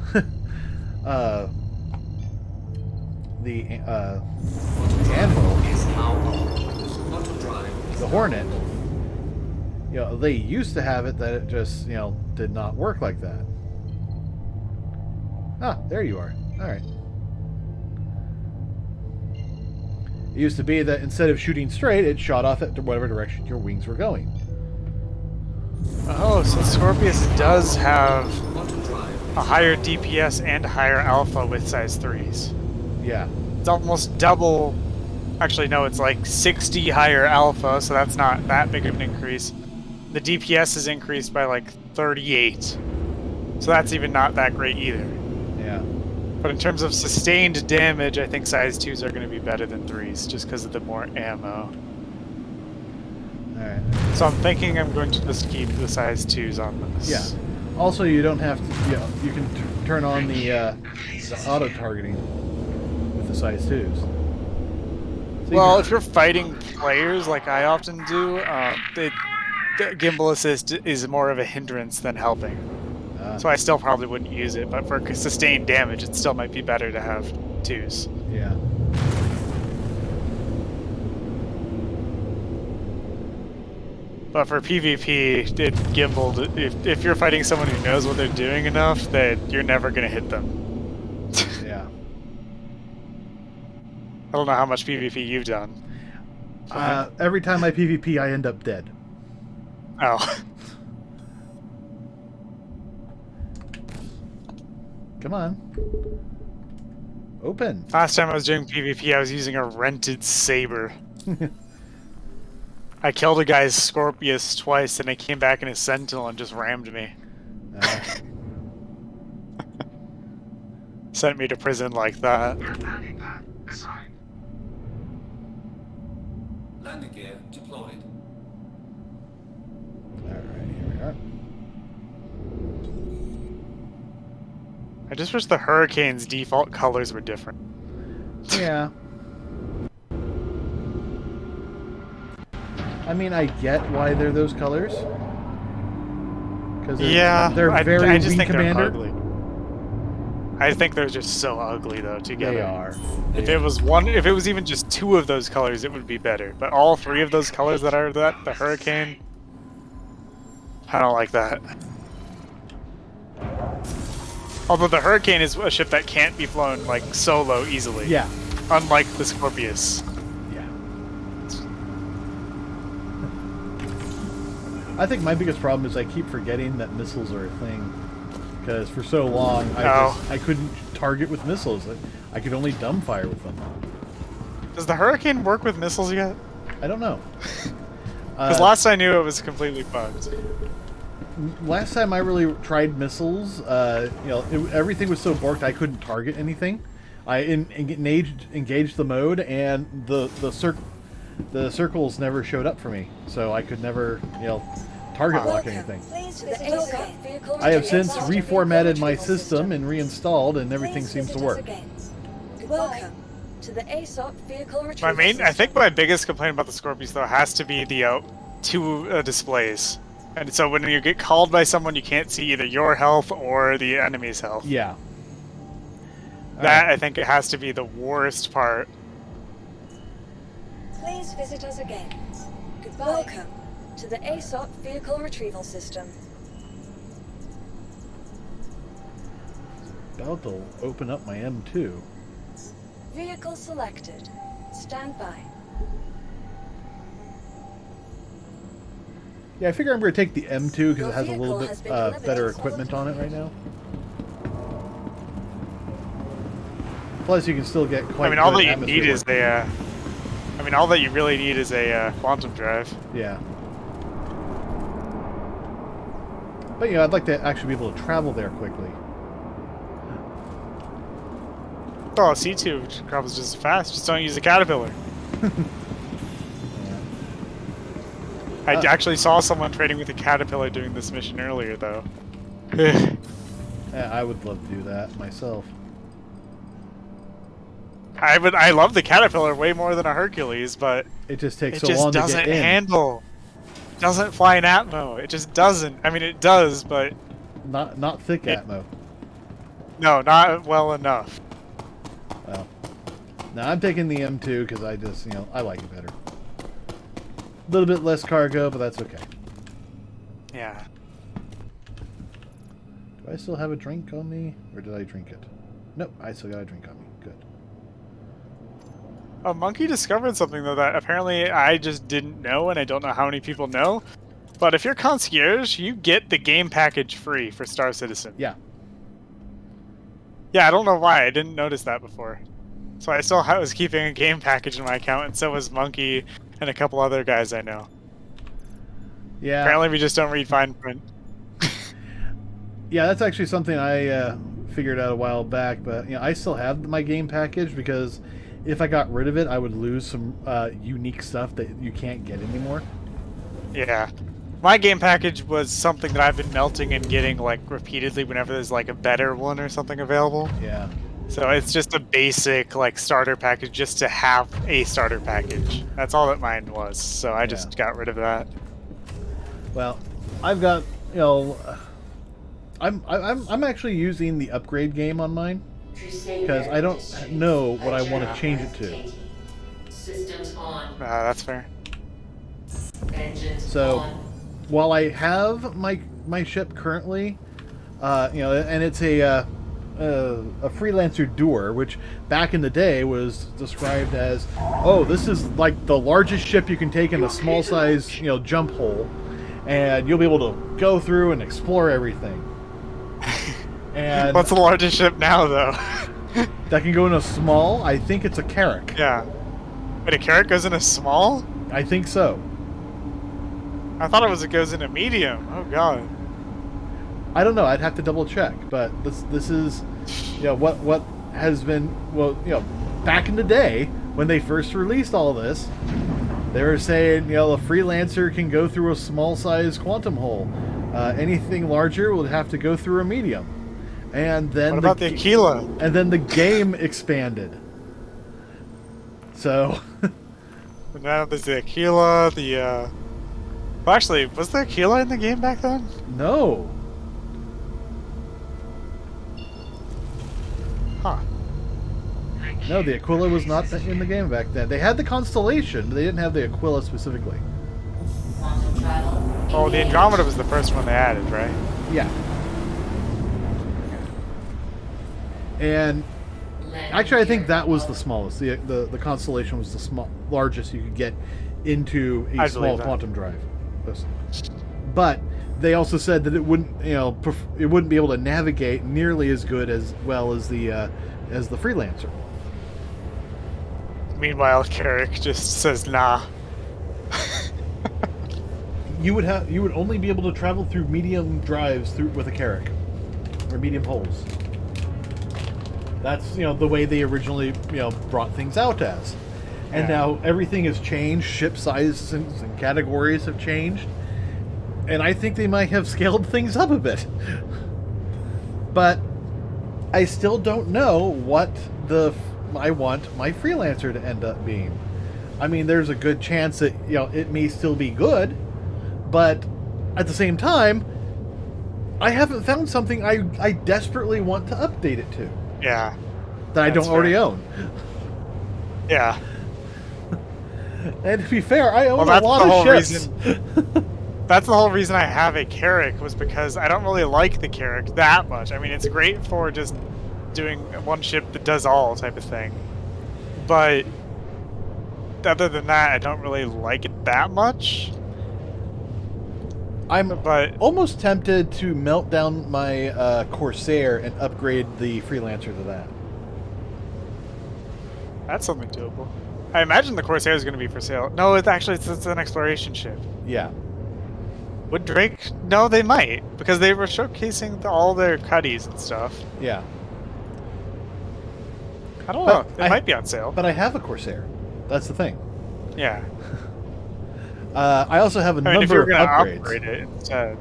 the Hornet, you You know, they used to have it that it just, you know, did not work like that. Ah, there you are. Alright. It used to be that instead of shooting straight, it shot off at whatever direction your wings were going. Oh, so Scorpius does have a higher DPS and a higher alpha with size 3s. Yeah. It's almost double. Actually, no, it's like 60 higher alpha, so that's not that big of an increase. The DPS is increased by like 38. So that's even not that great either. Yeah. But in terms of sustained damage, I think size 2s are going to be better than 3s, just because of the more ammo. Alright. So I'm thinking I'm going to just keep the size 2s on this. Yeah. Also, you don't have to, you know, you can turn on the auto-targeting with the size 2s. So Well, if you're fighting players like I often do, the gimbal assist is more of a hindrance than helping. So I still probably wouldn't use it, but for sustained damage, it still might be better to have 2s. Yeah. But for PvP, it gimbaled. If you're fighting someone who knows what they're doing enough, that you're never gonna hit them. Yeah. I don't know how much PvP you've done. Every time I PvP, I end up dead. Oh. Come on. Open. Last time I was doing PvP, I was using a rented saber. I killed a guy's Scorpius twice, and I came back in his Sentinel and just rammed me. Sent me to prison like that. Landing gear deployed. Alright, here we are. I just wish the Hurricane's default colors were different. Yeah. I mean, I get why they're those colors. Because they're very I just Wing think Commander. they're ugly. I think they're just so ugly though together. They are. If it was even just 2 of those colors, it would be better. But all 3 of those colors that are the Hurricane, I don't like that. Although the Hurricane is a ship that can't be flown like solo easily. Yeah. Unlike the Scorpius. Yeah. I think my biggest problem is I keep forgetting that missiles are a thing. Because for so long, I couldn't target with missiles. I could only dumbfire with them. Does the Hurricane work with missiles yet? I don't know. Because last I knew, it was completely bugged. Last time I really tried missiles, you know, everything was so borked I couldn't target anything. I engaged the mode, and the circles never showed up for me, so I could never, you know, target lock anything. I have since reformatted my system and reinstalled, and everything seems to work. Welcome to the Aesop vehicle retrieval I think my biggest complaint about the Scorpius though has to be the 2 displays. And so when you get called by someone, you can't see either your health or the enemy's health. Yeah. That, I think, it has to be the worst part. Please visit us again. Goodbye. Welcome to the Aesop vehicle retrieval system. About to open up my M2. Vehicle selected. Stand by. Yeah, I figure I'm going to take the M2 because it has a little Your bit vehicle has been better delivered to equipment on it Scorpius. right now. Plus, you can still get quite. I mean, all good that you atmosphere need is work. all that you really need is a quantum drive. Yeah. But, you know, I'd like to actually be able to travel there quickly. Oh, C2 travels just as fast. Just don't use the Caterpillar. I actually saw someone trading with a Caterpillar doing this mission earlier, though. Yeah, I would love to do that myself. I love the Caterpillar way more than a Hercules, but It just takes it so just long to doesn't get in. handle. It doesn't fly in Atmo. It just doesn't. I mean, it does, but Not thick Atmo. no, not well enough. Well, now I'm taking the M2 because I just, you know, I like it better. A little bit less cargo, but that's okay. Yeah. Do I still have a drink on me? Or did I drink it? Nope, I still got a drink on me. Good. A monkey discovered something, though, that apparently I just didn't know, and I don't know how many people know. But if you're concierge, you get the game package free for Star Citizen. Yeah. Yeah, I don't know why. I didn't notice that before. So I still was keeping a game package in my account, and so was Monkey and a couple other guys I know. Yeah. Apparently we just don't read fine print. Yeah, that's actually something I figured out a while back, but I still have my game package because if I got rid of it, I would lose some unique stuff that you can't get anymore. Yeah. My game package was something that I've been melting and getting like repeatedly whenever there's like a better one or something available. Yeah. So it's just a basic like starter package just to have a starter package. That's all that mine was. So I just got rid of that. Well, I've got, I'm actually using the upgrade game on mine because I don't know what I want to change it to. Systems on. That's fair. Engines So, on. while I have my ship currently, and it's a freelancer doer, which back in the day was described as, oh, this is like the largest ship you can take in a small size jump hole, and you'll be able to go through and explore everything. And what's the largest ship now, though? that can go in a small. I think it's a Carrack. Yeah. Wait, a Carrack goes in a small? I think so. I thought it goes in a medium. Oh god. I don't know. I'd have to double check. But this is, what has been back in the day when they first released all this, they were saying a freelancer can go through a small size quantum hole. Anything larger would have to go through a medium. And then what about the Aquila? And then the game expanded. So. Now there's the Aquila. Well, actually, was the Aquila in the game back then? No. Huh. No, the Aquila was not in the game back then. They had the Constellation, but they didn't have the Aquila specifically. Quantum travel. Oh, the Andromeda was the first one they added, right? Yeah. And actually, I think that was the smallest. The Constellation was the largest you could get into a small quantum drive. But they also said that it wouldn't, it wouldn't be able to navigate nearly as good as well as the freelancer. Meanwhile, Carrack just says nah. You would only be able to travel through medium drives with a Carrack, or medium holes. That's the way they originally brought things out as. And now everything has changed. Ship sizes and categories have changed. And I think they might have scaled things up a bit. But I still don't know what I want my freelancer to end up being. I mean, there's a good chance that it may still be good, but at the same time, I haven't found something I desperately want to update it to. Yeah. That I don't already own. Yeah. And to be fair, I own Well, a lot of ships. That's the whole reason I have a Carrack, was because I don't really like the Carrack that much. I mean, it's great for just doing one ship that does all type of thing. But other than that, I don't really like it that much. I'm almost tempted to melt down my Corsair and upgrade the Freelancer to that. That's something doable. I imagine the Corsair is going to be for sale. No, it's an exploration ship. Yeah. Would Drake? No, they might, because they were showcasing all their cuddies and stuff. Yeah. I don't know. It might be on sale. But I have a Corsair. That's the thing. Yeah. I also have a number if you were of gonna upgrades. Upgrade it instead.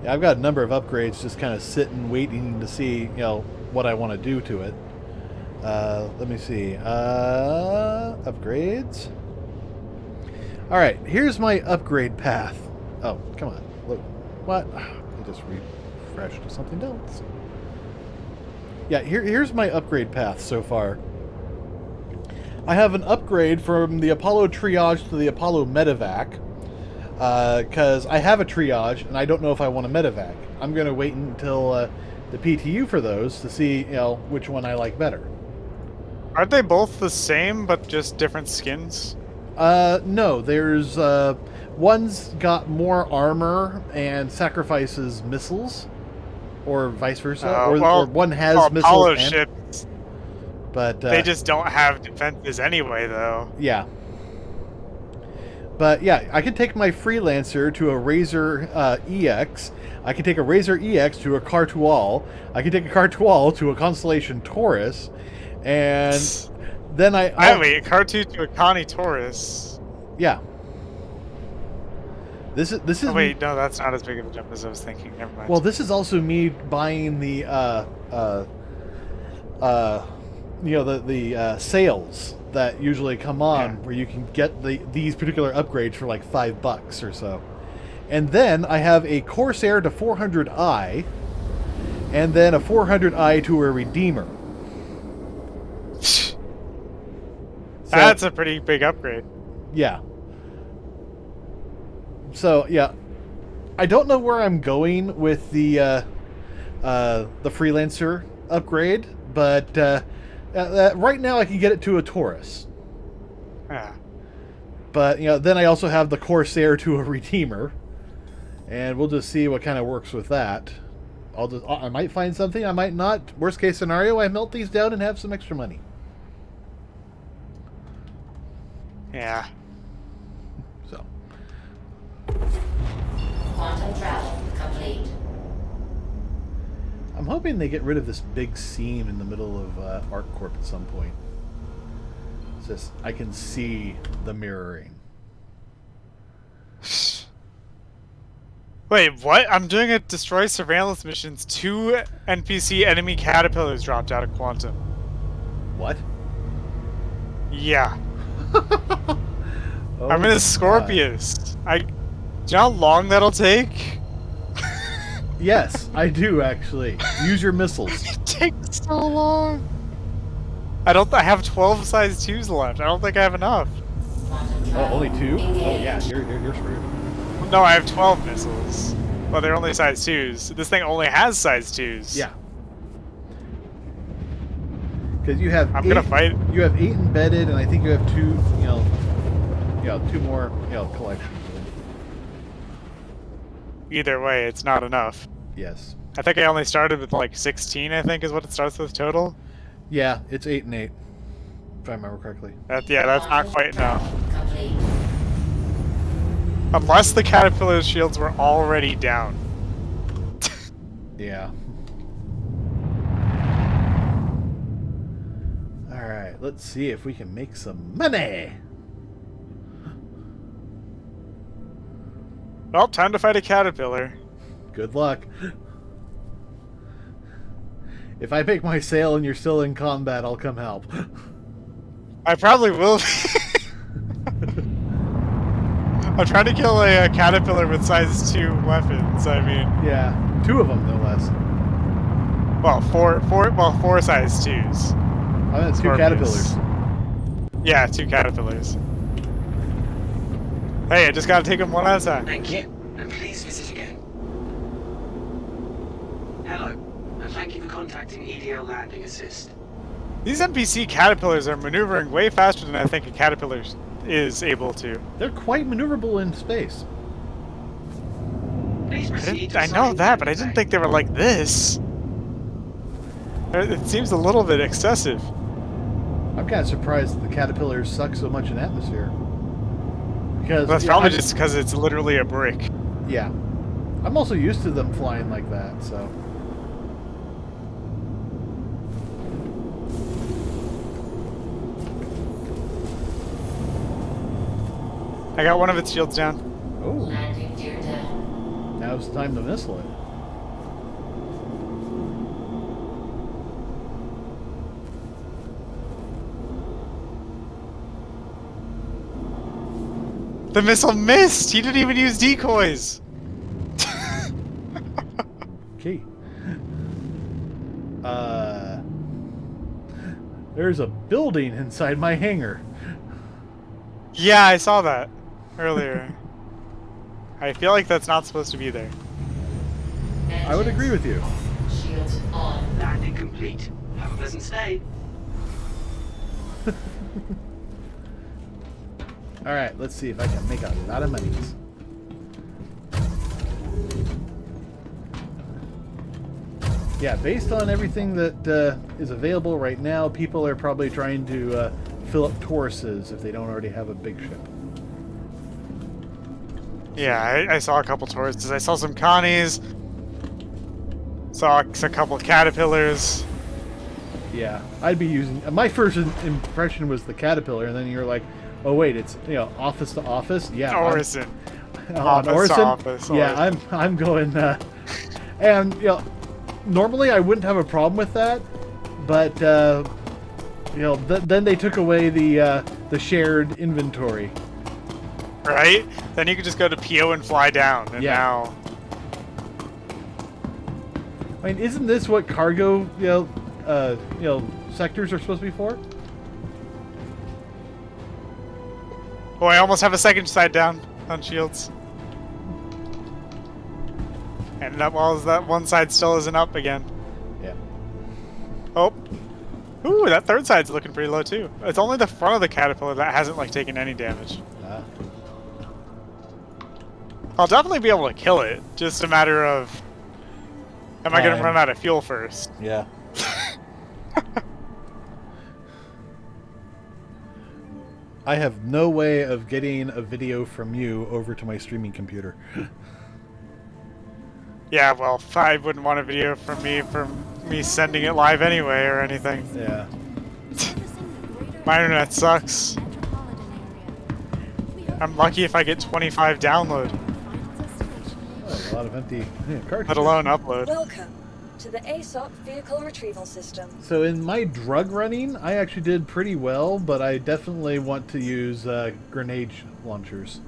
Yeah, I've got a number of upgrades just kind of sitting, waiting to see, what I want to do to it. Let me see. Upgrades. All right, here's my upgrade path. Oh, come on. Look. What? I just refreshed to something else. Yeah, here's my upgrade path so far. I have an upgrade from the Apollo Triage to the Apollo Medevac. because I have a triage and I don't know if I want a medevac. I'm going to wait until the PTU for those to see which one I like better. Aren't they both the same but just different skins? No, there's one's got more armor and sacrifices missiles, or vice versa, or one has missiles. Apollo and, ships, but they just don't have defenses anyway, though. Yeah. But yeah, I could take my Freelancer to a Razor EX. I could take a Razor EX to a Cartual. I could take a Cartual to a Constellation Taurus, and then wait, a Cartu to a Connie Taurus. Yeah. This is. Oh, wait, no, that's not as big of a jump as I was thinking. Never mind. Well, this is also me buying the the sales that usually come on, where you can get these particular upgrades for like $5 or so. And then I have a Corsair to 400i, and then a 400i to a Redeemer. That's a pretty big upgrade. Yeah. So yeah, I don't know where I'm going with the Freelancer upgrade, but right now I can get it to a Taurus. Yeah. But then I also have the Corsair to a Redeemer, and we'll just see what kind of works with that. I might find something, I might not. Worst case scenario, I melt these down and have some extra money. Yeah. So. Quantum travel complete. I'm hoping they get rid of this big seam in the middle of ArcCorp at some point. It's just, I can see the mirroring. Wait, what? I'm doing a destroy surveillance missions. 2 NPC enemy caterpillars dropped out of Quantum. What? Yeah. Oh, I'm in a Scorpius. Do you know how long that'll take? Yes, I do actually. Use your missiles. It takes so long. I have 12 size 2s left. I don't think I have enough. Oh, only 2? Oh yeah, you're screwed. No, I have 12 missiles. Well, they're only size 2s. This thing only has size 2s. Yeah. Because you have I'm gonna fight. You have 8 embedded, and I think you have 2. 2 more. Collections. Either way, it's not enough. Yes. I think I only started with like 16. I think is what it starts with total. Yeah, it's 8 and 8, if I remember correctly. That's not quite enough. Unless the caterpillar shields were already down. Yeah. Alright, let's see if we can make some money! Well, time to fight a caterpillar. Good luck. If I make my sale and you're still in combat, I'll come help. I probably will. I'm trying to kill a caterpillar with size 2 weapons. I mean, Yeah, 2 of them, no less. well, four size 2s. I meant 2 Scorpius. caterpillars. Yeah, 2 caterpillars. Hey, I just gotta take them one at a time. Thank you, and please visit again. Hello, and thank you for contacting EDL Landing Assist. These NPC caterpillars are maneuvering way faster than I think a caterpillar is able to. They're quite maneuverable in space. Please proceed to I know site that, but I didn't think they were like this. It seems a little bit excessive. I'm kind of surprised that the caterpillars suck so much in atmosphere. Because That's probably just because it's literally a brick. Yeah. I'm also used to them flying like that, so. I got one of its shields down. Oh, Landing gear down. now it's time to missile it. The missile missed! He didn't even use decoys! Key. There's a building inside my hangar. Yeah, I saw that earlier. I feel like that's not supposed to be there. I would agree with you. Shields on. Landing complete. Have a pleasant stay. Alright, let's see if I can make a lot of monies. Yeah, based on everything that is available right now, people are probably trying to fill up Tauruses if they don't already have a big ship. Yeah, I saw a couple Tauruses. I saw some Connies. Saw a couple Caterpillars. Yeah, I'd be using... My first impression was the Caterpillar, and then you're like, oh wait, it's, you know, office to office? Yeah. Orison. Orison? To office. Yeah, I'm going... and, you know, normally I wouldn't have a problem with that, but, you know, then they took away the shared inventory. Right? Then you could just go to PO and fly down, and now... I mean, isn't this what cargo, you know, sectors are supposed to be for? Oh, I almost have a second side down on shields. And that was that one side still isn't up again. Yeah. Oh. Ooh, that third side's looking pretty low too. It's only the front of the Caterpillar that hasn't like taken any damage. I'll definitely be able to kill it. Just a matter of, am I going to run out of fuel first? Yeah. I have no way of getting a video from you over to my streaming computer. Yeah, well, I wouldn't want a video from me sending it live anyway or anything. Yeah. My internet sucks. I'm lucky if I get 25 download. Oh, a lot of empty cartridges. Let alone upload. Welcome to the Aesop Vehicle Retrieval System. So in my drug running, I actually did pretty well, but I definitely want to use grenade launchers.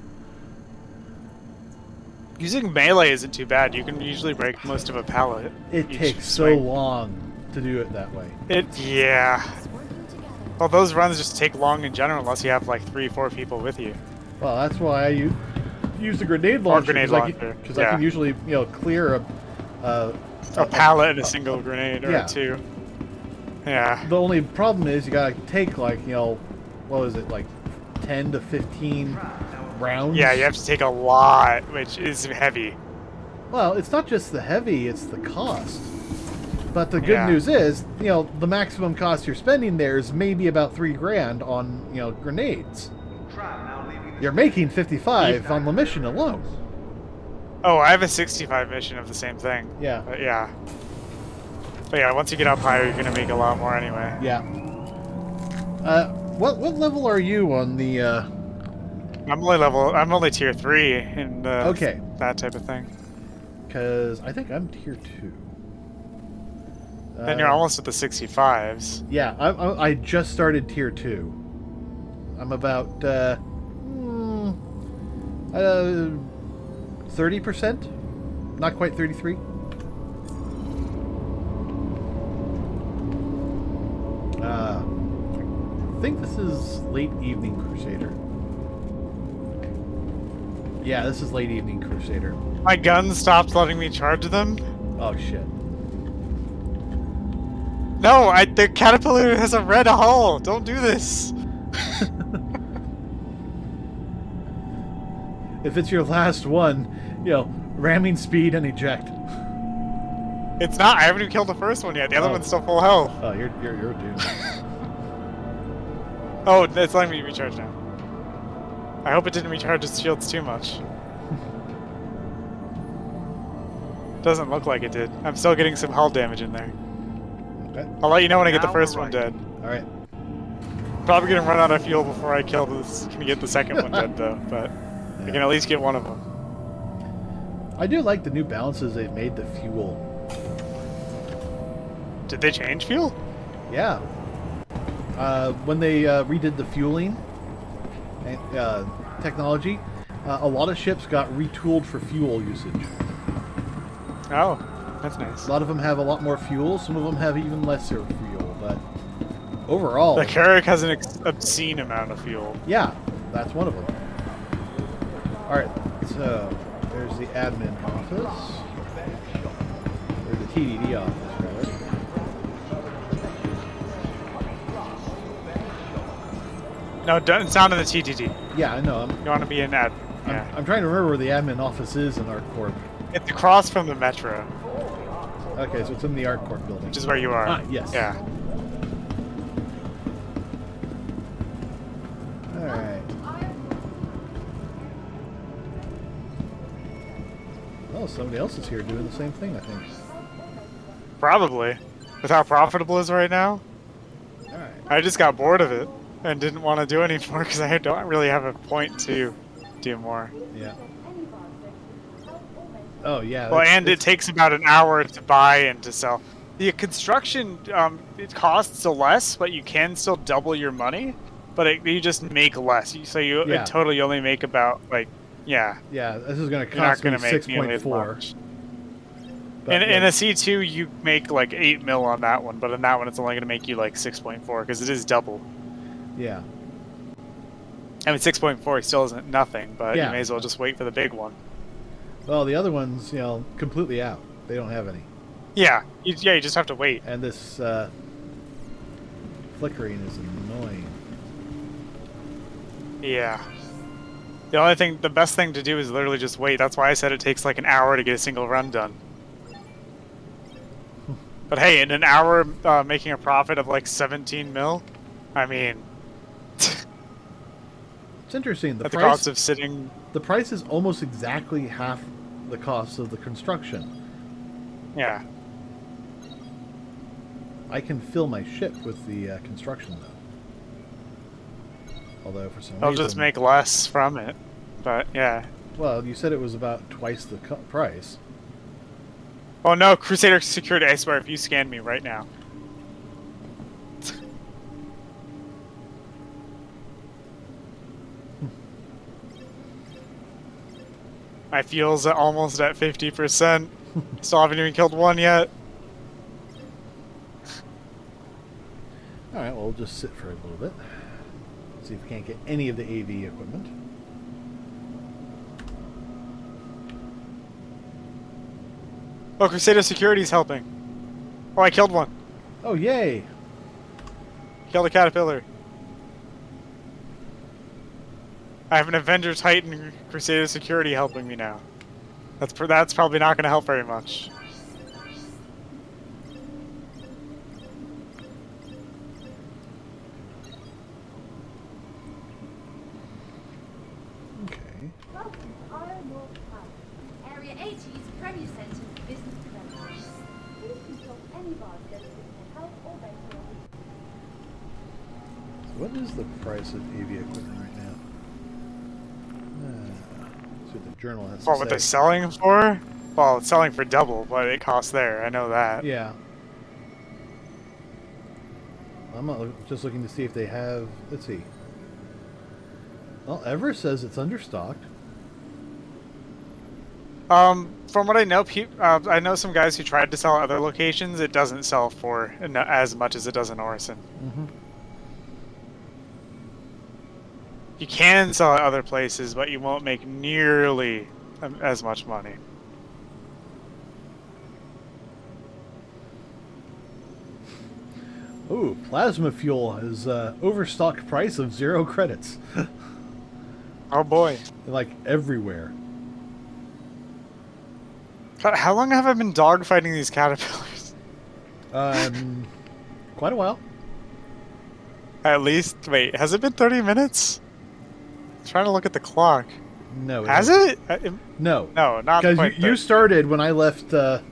Using melee isn't too bad. You can usually break most of a pallet. It takes so long to do it that way. Yeah. Well, those runs just take long in general unless you have like 3-4 people with you. Well, that's why I use the grenade launcher. Because I can usually, you know, clear a pallet and a single grenade or two. Yeah. The only problem is you gotta take like, you know, what was it, like 10 to 15 rounds? Yeah, you have to take a lot, which is heavy. Well, it's not just the heavy, it's the cost. But the good news is, you know, the maximum cost you're spending there is maybe about $3,000 on, you know, grenades. You're making 55 on the mission alone. Oh, I have a 65 mission of the same thing. Yeah. But yeah, once you get up higher, you're gonna make a lot more anyway. Yeah. What level are you on the? I'm only tier 3 in that type of thing. Because I think I'm tier 2. Then you're almost at the 65s. Yeah, I just started tier 2. I'm about 30%, not quite 33. I think this is Late Evening Crusader. Yeah, this is Late Evening Crusader. My gun stopped letting me charge them. Oh shit. No, the Caterpillar has a red hull. Don't do this. If it's your last one, you know, ramming speed and eject. It's not. I haven't even killed the first one yet. The other one's still full health. Oh, you're doomed. Oh, it's letting me recharge now. I hope it didn't recharge its shields too much. Doesn't look like it did. I'm still getting some hull damage in there. Okay. I'll let you know when I get the first one dead. All right. Probably gonna run out of fuel before I kill this. Can get the second one dead though, but I can at least get one of them. I do like the new balances they've made to fuel. Did they change fuel? Yeah. When they redid the fueling technology, a lot of ships got retooled for fuel usage. Oh, that's nice. A lot of them have a lot more fuel. Some of them have even lesser fuel, but overall... The Carrack has an obscene amount of fuel. Yeah, that's one of them. Alright, so... There's the admin office. Or the TDD office, rather. No, it's down in the TTD. Yeah, I know. You want to be in that. Yeah. I'm trying to remember where the admin office is in ArcCorp. It's across from the Metro, Okay, so it's in the ArcCorp building. which is where you are. Ah, yes. Yeah. Alright. Oh, somebody else is here doing the same thing, I think. Probably. With how profitable it is right now. Alright. I just got bored of it and didn't want to do anymore because I don't really have a point to do more. Yeah. Oh, yeah. Well, and it takes about an hour to buy and to sell. The construction, it costs less, but you can still double your money, but you just make less. So you Yeah. in total you only make about yeah. Yeah, this is going to You're not cost me going to make nearly as 6.4. much. But In a C2, you make like 8 mil on that one, but in that one, it's only going to make you like 6.4 because it is double. Yeah. I mean, 6.4 still isn't nothing, but Yeah. you may as well just wait for the big one. Well, the other one's, completely out. They don't have any. Yeah, you just have to wait. And this flickering is annoying. Yeah. The best thing to do is literally just wait. That's why I said it takes like an hour to get a single run done. But hey, in an hour making a profit of like 17 mil, I mean, It's interesting. at the cost of sitting. The price is almost exactly half the cost of the construction. Yeah. I can fill my ship with the construction, though. Although, for some I'll reason... just make less from it. But yeah. Well, you said it was about twice the price. Oh no, Crusader Security, I swear, if you scan me right now. My fuel's almost at 50%. Still haven't even killed one yet. Alright, well, we'll just sit for a little bit. See if we can't get any of the AV equipment. Oh, Crusader Security's helping. Oh, I killed one. Oh, yay! Killed a caterpillar. I have an Avenger Titan Crusader Security helping me now. That's probably not going to help very much. Okay. Area 80 is Premier Centre for Business Development. Please consult any of our services for help or better. So what is the price of AV equipment right now? Let's see what the journal has to What say. they're selling for? Well, it's selling for double what it costs there. I know that. Yeah. I'm not just looking to see if they have... Let's see. Well, Everest says it's understocked. From what I know, I know some guys who tried to sell at other locations. It doesn't sell for as much as it does in Orison. Mm-hmm. You can sell at other places, but you won't make nearly as much money. Ooh, plasma fuel has overstock price of 0 credits. Oh boy. Like everywhere. God, how long have I been dogfighting these caterpillars? Quite a while. At least, wait, has it been 30 minutes? I'm trying to look at the clock. No. Has it? No. No, not Because quite. you started when I left, left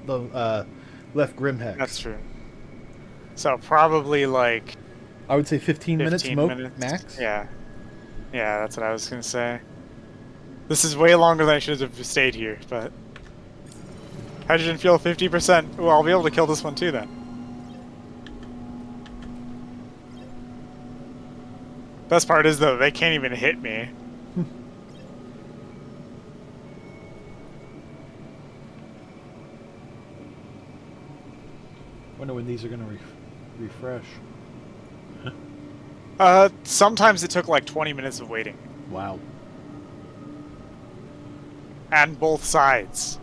Grimhex. That's true. So probably like I would say 15 minutes, 15 minutes max. Yeah. Yeah, that's what I was going to say. This is way longer than I should have stayed here, but... Hydrogen fuel 50%. Well, I'll be able to kill this one too then. Best part is though, they can't even hit me. Wonder when these are going to refresh. Sometimes it took like 20 minutes of waiting. Wow. and both sides.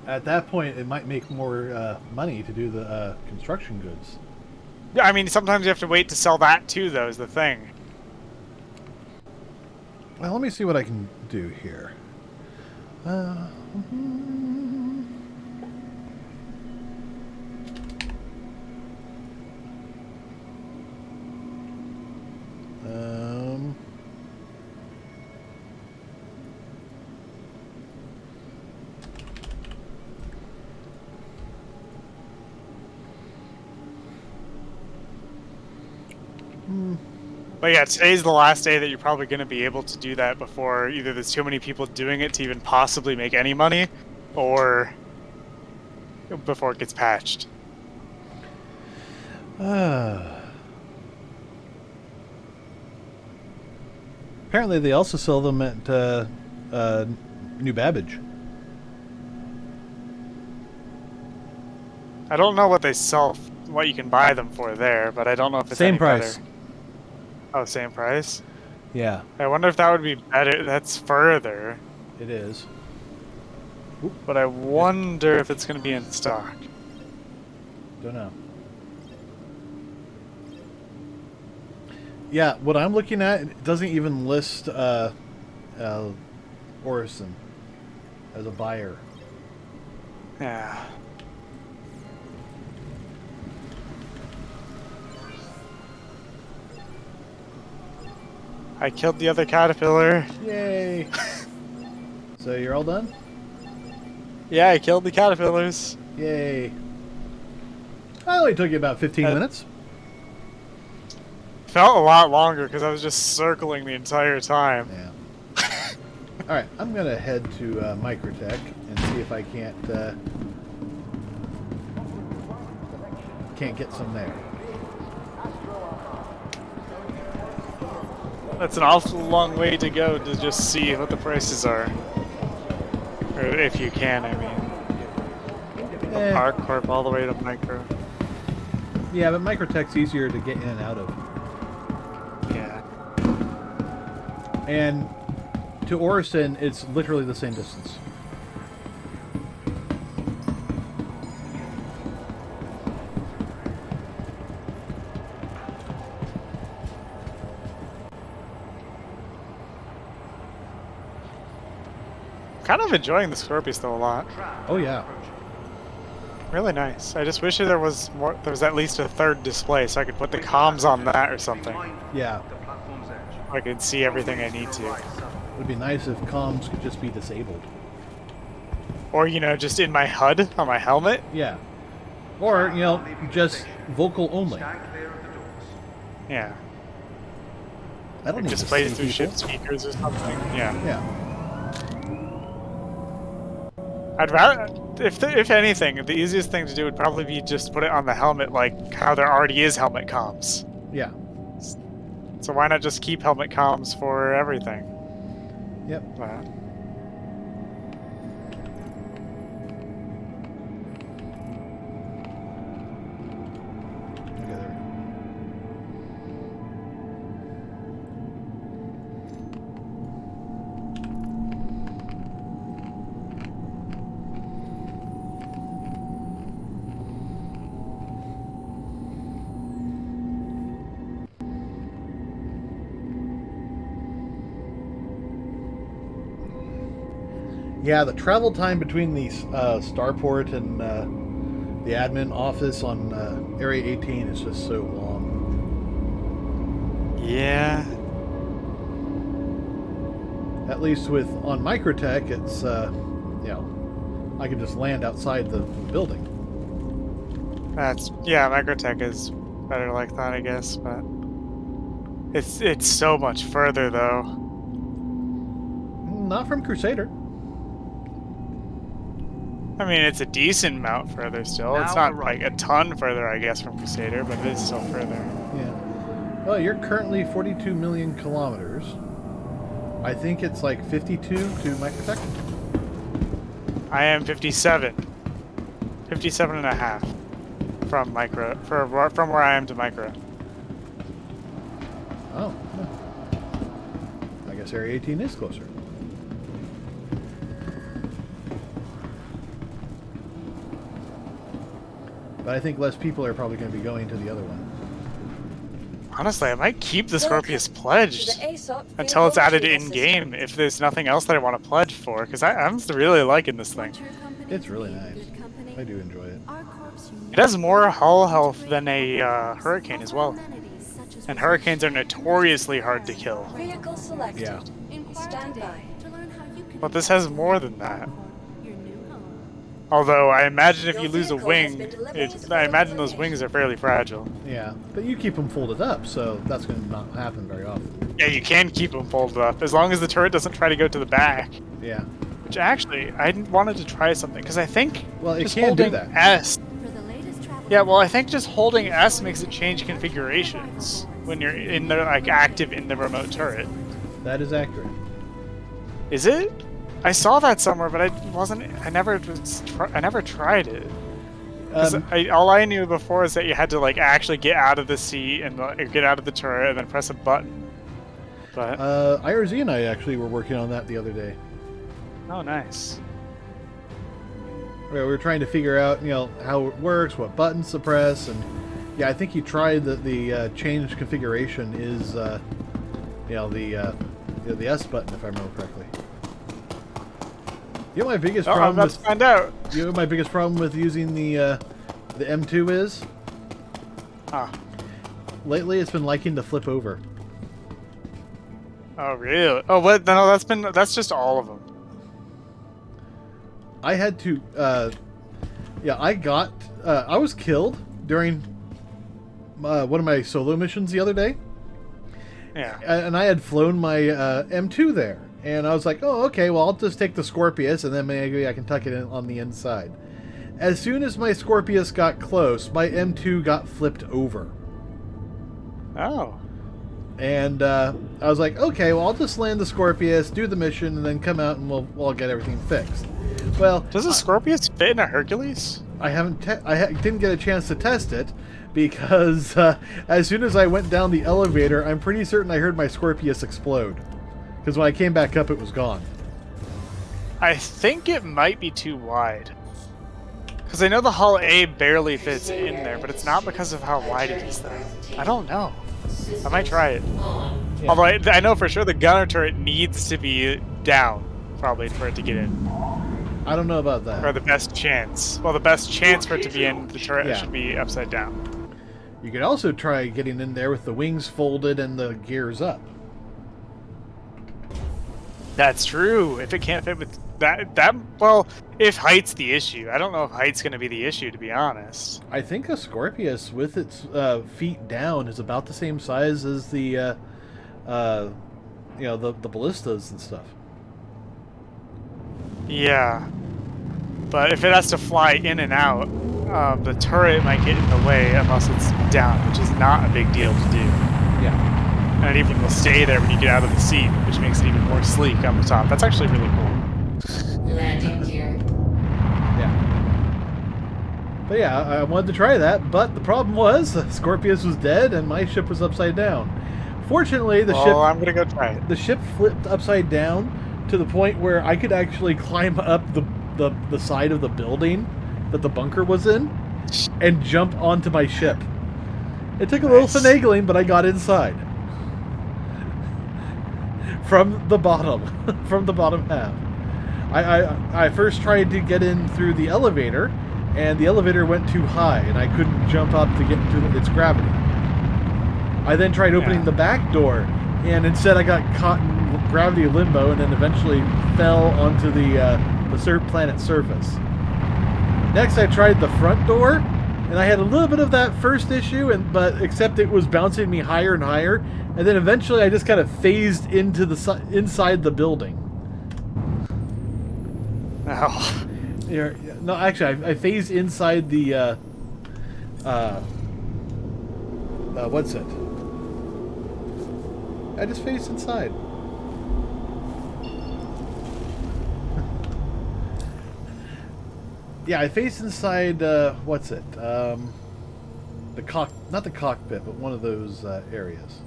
At that point, it might make more money to do the construction goods. Yeah, I mean, sometimes you have to wait to sell that too, though, is the thing. Well, let me see what I can do here. But yeah, today's the last day that you're probably going to be able to do that before either there's too many people doing it to even possibly make any money, or before it gets patched. Apparently, they also sell them at New Babbage. I don't know what they sell, what you can buy them for there, but I don't know if it's Same any price. better. Oh, same price? Yeah, I wonder if that would be better. That's further. it is. But I wonder if it's going to be in stock. Don't know. Yeah, what I'm looking at, it doesn't even list Orison as a buyer. Yeah. I killed the other caterpillar. Yay! So you're all done? Yeah, I killed the caterpillars. Yay! That only took you about 15 minutes. Felt a lot longer because I was just circling the entire time. Yeah. Alright, I'm gonna head to Microtech and see if I can't get some there. That's an awful long way to go to just see what the prices are. Or if you can, I mean. Eh. Park Corp all the way to Micro. Yeah, but Microtech's easier to get in and out of. Yeah. And to Orison, it's literally the same distance. Kind of enjoying the Scorpius though a lot. Oh yeah. Really nice. I just wish there was more. There was at least a third display so I could put the comms on that or something. Yeah. I could see everything I need to. It would be nice if comms could just be disabled. Or, you know, just in my HUD on my helmet. Yeah. Or, you know, just vocal only. Yeah. I don't need Just to play see through people. ship speakers or something. Yeah. Yeah. I'd rather, if anything, the easiest thing to do would probably be just put it on the helmet, like how there already is helmet comms. Yeah. So why not just keep helmet comms for everything? Yep. Okay, there we go. Yeah, the travel time between the starport and the admin office on Area 18 is just so long. Yeah. At least on Microtech, it's you know, I can just land outside the building. Yeah, Microtech is better like that, I guess, but it's so much further though. Not from Crusader. I mean, it's a decent amount further still. It's not like a ton further, I guess, from Crusader, but it is still further. Yeah. Well, you're currently 42 million kilometers. I think it's like 52 to Microtech. I am 57. 57 and a half from Micro, from where I am to Micro. Oh. I guess Area 18 is closer. But I think less people are probably going to be going to the other one. Honestly, I might keep the Scorpius pledged The Aesop until it's added Retrieval in-game system. if there's nothing else that I want to pledge for, because I'm really liking this thing. It's really nice. I do enjoy it. It has more hull health than a Hurricane as well. And Hurricanes are notoriously hard to kill. Vehicle selected. Yeah. Stand by. But this has more than that. Although I imagine if you lose a wing, I imagine those wings are fairly fragile. Yeah, but you keep them folded up, so that's going to not happen very often. Yeah, you can keep them folded up as long as the turret doesn't try to go to the back. Yeah. Which actually, I wanted to try something because I think Well, it just can do holding that. S. Yeah, well, I think just holding S makes it change configurations when you're in the active in the remote turret. That is accurate. Is it? I saw that somewhere, but I never tried it. 'Cause all I knew before is that you had to actually get out of the seat and get out of the turret and then press a button. But IRZ and I actually were working on that the other day. oh, nice. We were trying to figure out, how it works, what buttons to press, and yeah, I think you tried the change configuration is, the S button, if I remember correctly. You know my biggest problem. I'm about to find out. You know what my biggest problem with using the M2 is? Ah. Lately, it's been liking to flip over. Oh really? Oh, what? No, that's just all of them. I had to. I was killed during one of my solo missions the other day. Yeah. And I had flown my M2 there. And I was like, oh, okay, well, I'll just take the Scorpius, and then maybe I can tuck it in on the inside. As soon as my Scorpius got close, my M2 got flipped over. Oh. And I was like, okay, well, I'll just land the Scorpius, do the mission, and then come out and we'll get everything fixed. Well, does a Scorpius fit in a Hercules? I didn't get a chance to test it because as soon as I went down the elevator, I'm pretty certain I heard my Scorpius explode. Because when I came back up, it was gone. I think it might be too wide. Because I know the hull A barely fits in there, but it's not because of how wide it is, though. I don't know. I might try it. Yeah. Although I know for sure the gunner turret needs to be down, probably, for it to get in. I don't know about that. Or the best chance. Well, the best chance for it to be in, the turret should be upside down. You could also try getting in there with the wings folded and the gears up. That's true. If it can't fit with well, if height's the issue. I don't know if height's going to be the issue, to be honest. I think a Scorpius with its feet down is about the same size as the ballistas and stuff. Yeah. But if it has to fly in and out, the turret might get in the way unless it's down, which is not a big deal to do. Yeah. And it even will stay there when you get out of the seat, which makes it even more sleek on the top. That's actually really cool. Landing gear. Yeah. But yeah, I wanted to try that, but the problem was Scorpius was dead and my ship was upside down. Fortunately, I'm gonna go try it. The ship flipped upside down to the point where I could actually climb up the side of the building that the bunker was in and jump onto my ship. It took a little finagling, but I got inside. From the bottom half. I first tried to get in through the elevator, and the elevator went too high, and I couldn't jump up to get into its gravity. I then tried opening the back door, and instead I got caught in gravity limbo, and then eventually fell onto the planet's surface. Next, I tried the front door, and I had a little bit of that first issue, but except it was bouncing me higher and higher. And then eventually I just kind of phased into inside the building. Oh. No, actually, I phased inside the, what's it? I just phased inside. Yeah, I phased inside, what's it? Not the cockpit, but one of those areas.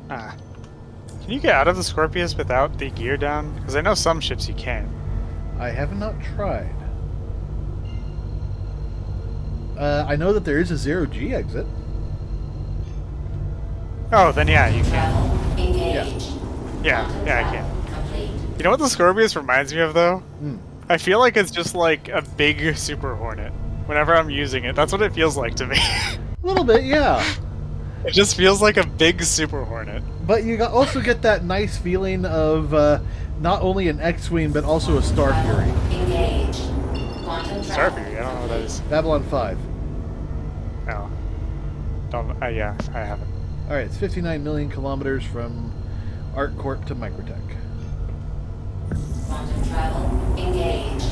Ah. Can you get out of the Scorpius without the gear down? Because I know some ships you can. I have not tried. I know that there is a 0G exit. Oh, then yeah, you can. Travel engaged. Yeah, Quantum yeah, I travel can. complete. You know what the Scorpius reminds me of, though? Hmm. I feel like it's just like a big Super Hornet. Whenever I'm using it, that's what it feels like to me. A little bit, yeah. It just feels like a big Super Hornet. But you also get that nice feeling of not only an X-Wing, but also a Star Fury. Engaged. Quantum Star travel. Fury, I don't know what that is. Babylon 5. Oh. Don't, yeah, I haven't. Alright, it's 59 million kilometers from ArcCorp to Microtech. Quantum travel engaged.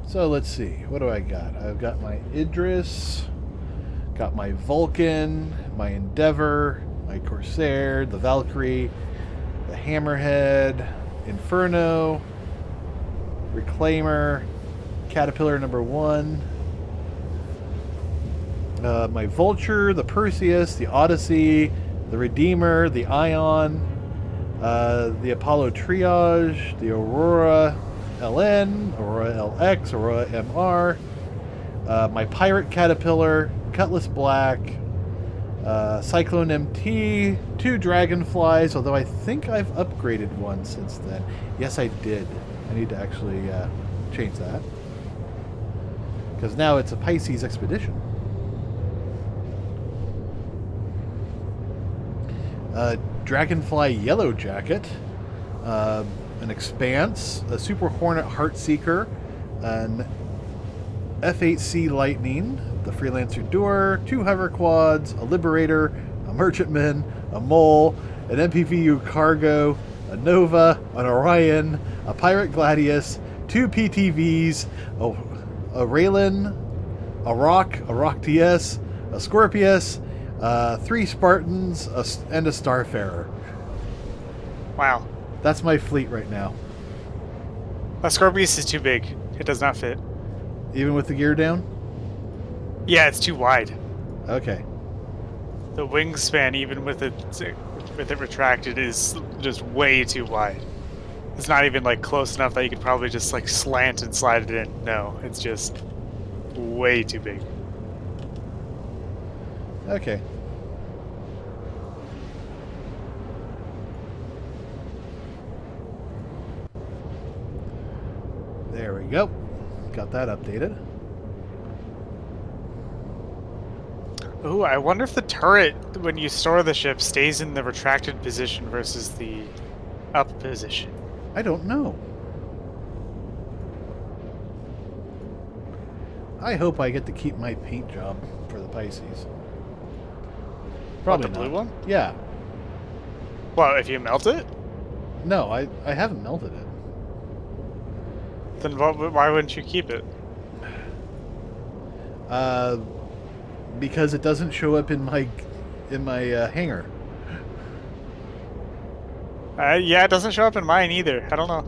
So let's see, what do I got? I've got my Idris, got my Vulcan, my Endeavor, my Corsair, the Valkyrie, the Hammerhead, Inferno, Reclaimer, Caterpillar number 1, my Vulture, the Perseus, the Odyssey, the Redeemer, the Ion, the Apollo Triage, the Aurora LN, Aurora LX, Aurora MR, my Pirate Caterpillar, Cutlass Black, Cyclone MT, 2 Dragonflies, although I think I've upgraded one since then. Yes, I did. I need to actually change that. Because now it's a Pisces Expedition. Dragonfly Yellow Jacket, an Expanse, a Super Hornet Heartseeker, an F8C Lightning, the Freelancer Doer, 2 Hover Quads, a Liberator, a Merchantman, a Mole, an MPVU Cargo, a Nova, an Orion, a Pirate Gladius, 2 PTVs, a Raylan, a Rock TS, a Scorpius, 3 Spartans, and a Starfarer. Wow. That's my fleet right now. A Scorpius is too big. It does not fit. Even with the gear down? Yeah, it's too wide. Okay. The wingspan, even with it retracted, is just way too wide. It's not even like close enough that you could probably just like slant and slide it in. No, it's just way too big. Okay. There we go. Got that updated. Ooh, I wonder if the turret, when you store the ship, stays in the retracted position versus the up position. I don't know. I hope I get to keep my paint job for the Pisces. Probably What, the blue not. one? Yeah. Well, if you melt it, No, I haven't melted it. then why wouldn't you keep it? Because it doesn't show up in my hangar. Yeah, it doesn't show up in mine either. I don't know.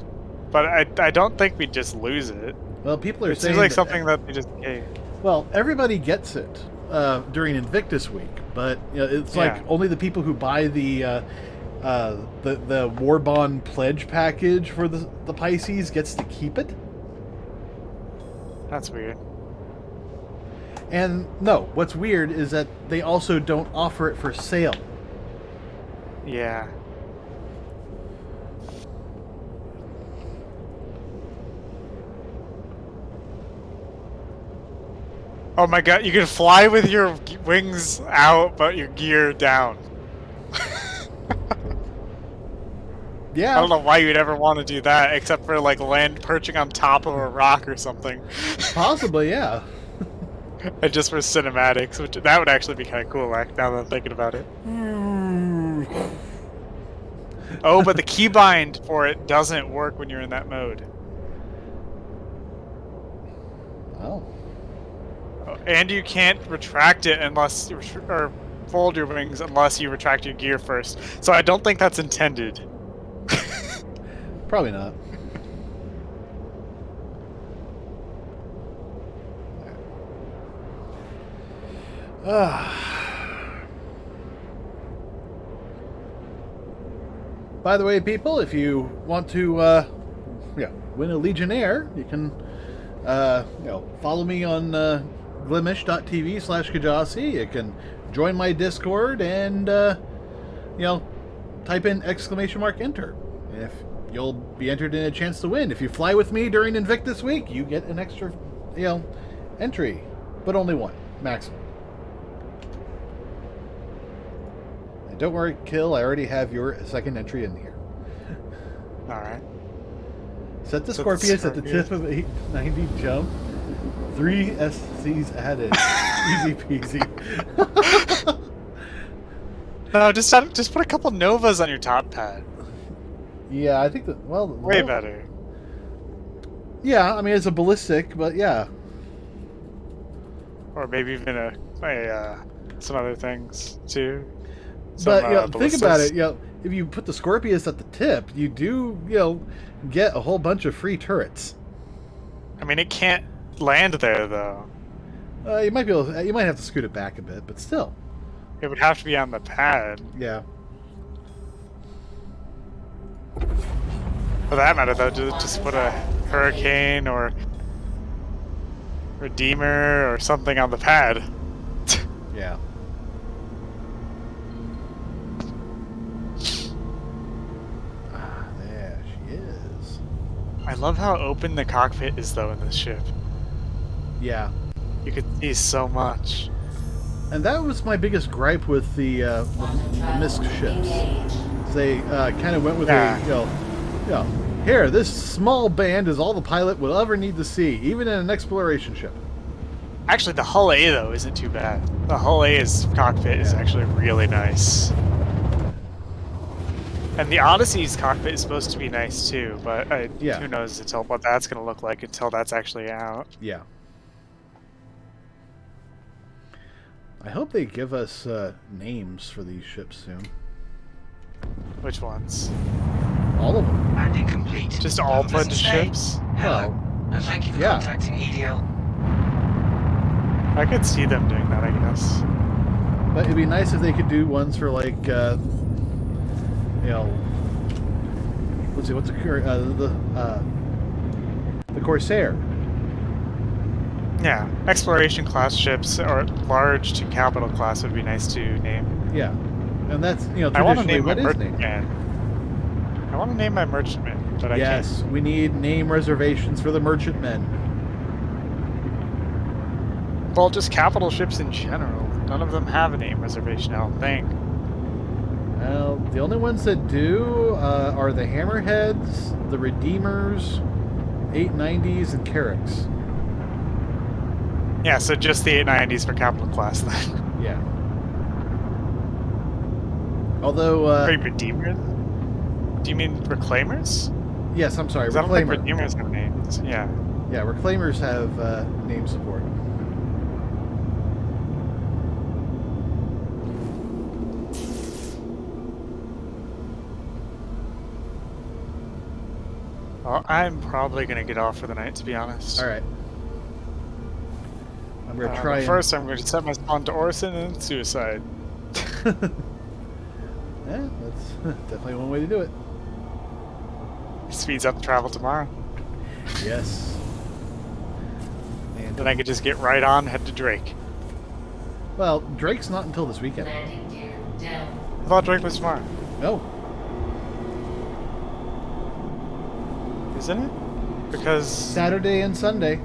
But I don't think we'd just lose it. Well, people are It saying seems like that- something that they just gave. Well, everybody gets it during Invictus Week, but you know, it's like Yeah. only the people who buy the War Bond pledge package for the Pisces gets to keep it. That's weird. And no, what's weird is that they also don't offer it for sale. Yeah. Oh my god, you can fly with your wings out, but your gear down. Yeah. I don't know why you'd ever want to do that, except for like perching on top of a rock or something. Possibly, yeah. And just for cinematics, which that would actually be kind of cool. Now that I'm thinking about it. Oh, but the keybind for it doesn't work when you're in that mode. Oh. And you can't retract it unless or fold your wings unless you retract your gear first. So I don't think that's intended. Probably not. By the way, people, if you want to win a Legionnaire, you can follow me on glimish.tv/Kjasi. You can join my Discord and type in !enter. If you'll be entered in a chance to win. If you fly with me during Invictus week, you get an extra entry, but only one maximum. And don't worry, Kill, I already have your second entry in here. Alright. Set the Scorpius at the tip of 890 jump. 3 SCs added. Easy peasy. No, just put a couple Novas on your top pad. Yeah, I think that, well... Way better. Yeah, I mean, it's a ballistic, but yeah. Or maybe even some other things, too. But, think about it, if you put the Scorpius at the tip, you do, get a whole bunch of free turrets. I mean, it can't land there, though. You might have to scoot it back a bit, but still. It would have to be on the pad. Yeah. For that matter, though, just put a Hurricane or Redeemer or something on the pad. Yeah. There she is. I love how open the cockpit is, though, in this ship. Yeah. You could see so much. And that was my biggest gripe with the MISC ships. They kind of went with here, this small band is all the pilot will ever need to see, even in an exploration ship. Actually, the Hull A, though, isn't too bad. The Hull A's cockpit is actually really nice. And the Odyssey's cockpit is supposed to be nice, too, but who knows what that's going to look like until that's actually out. Yeah. I hope they give us names for these ships soon. Which ones? All of them. Landing complete. Just all pledged ships? Hello. And thank you for contacting EDL. I could see them doing that, I guess. But it'd be nice if they could do ones for like, let's see, what's the Corsair. Yeah, exploration class ships or large to capital class would be nice to name. Yeah, and that's I want to name my merchantman. I want to name my merchantman, but I can't. Yes, we need name reservations for the merchantmen. Well, just capital ships in general. None of them have a name reservation, I don't think. Well, the only ones that do are the Hammerheads, the Redeemers, 890s, and Carracks. Yeah, so just the 890s for capital class then. Yeah. Although... Wait, Redeemers? Do you mean Reclaimers? Yes, I'm sorry, Reclaimer. I don't think Reclaimers have names, yeah. Yeah, Reclaimers have name support. Well, I'm probably going to get off for the night, to be honest. Alright. I'm going to try First, I'm going to set my spawn to Orison and Suicide. Yeah, that's definitely one way to do it. Speeds up travel tomorrow. Yes. And then I could just get right on, head to Drake. Well, Drake's not until this weekend. Landing gear down. I thought Drake was tomorrow. No. Isn't it? Because... Saturday and Sunday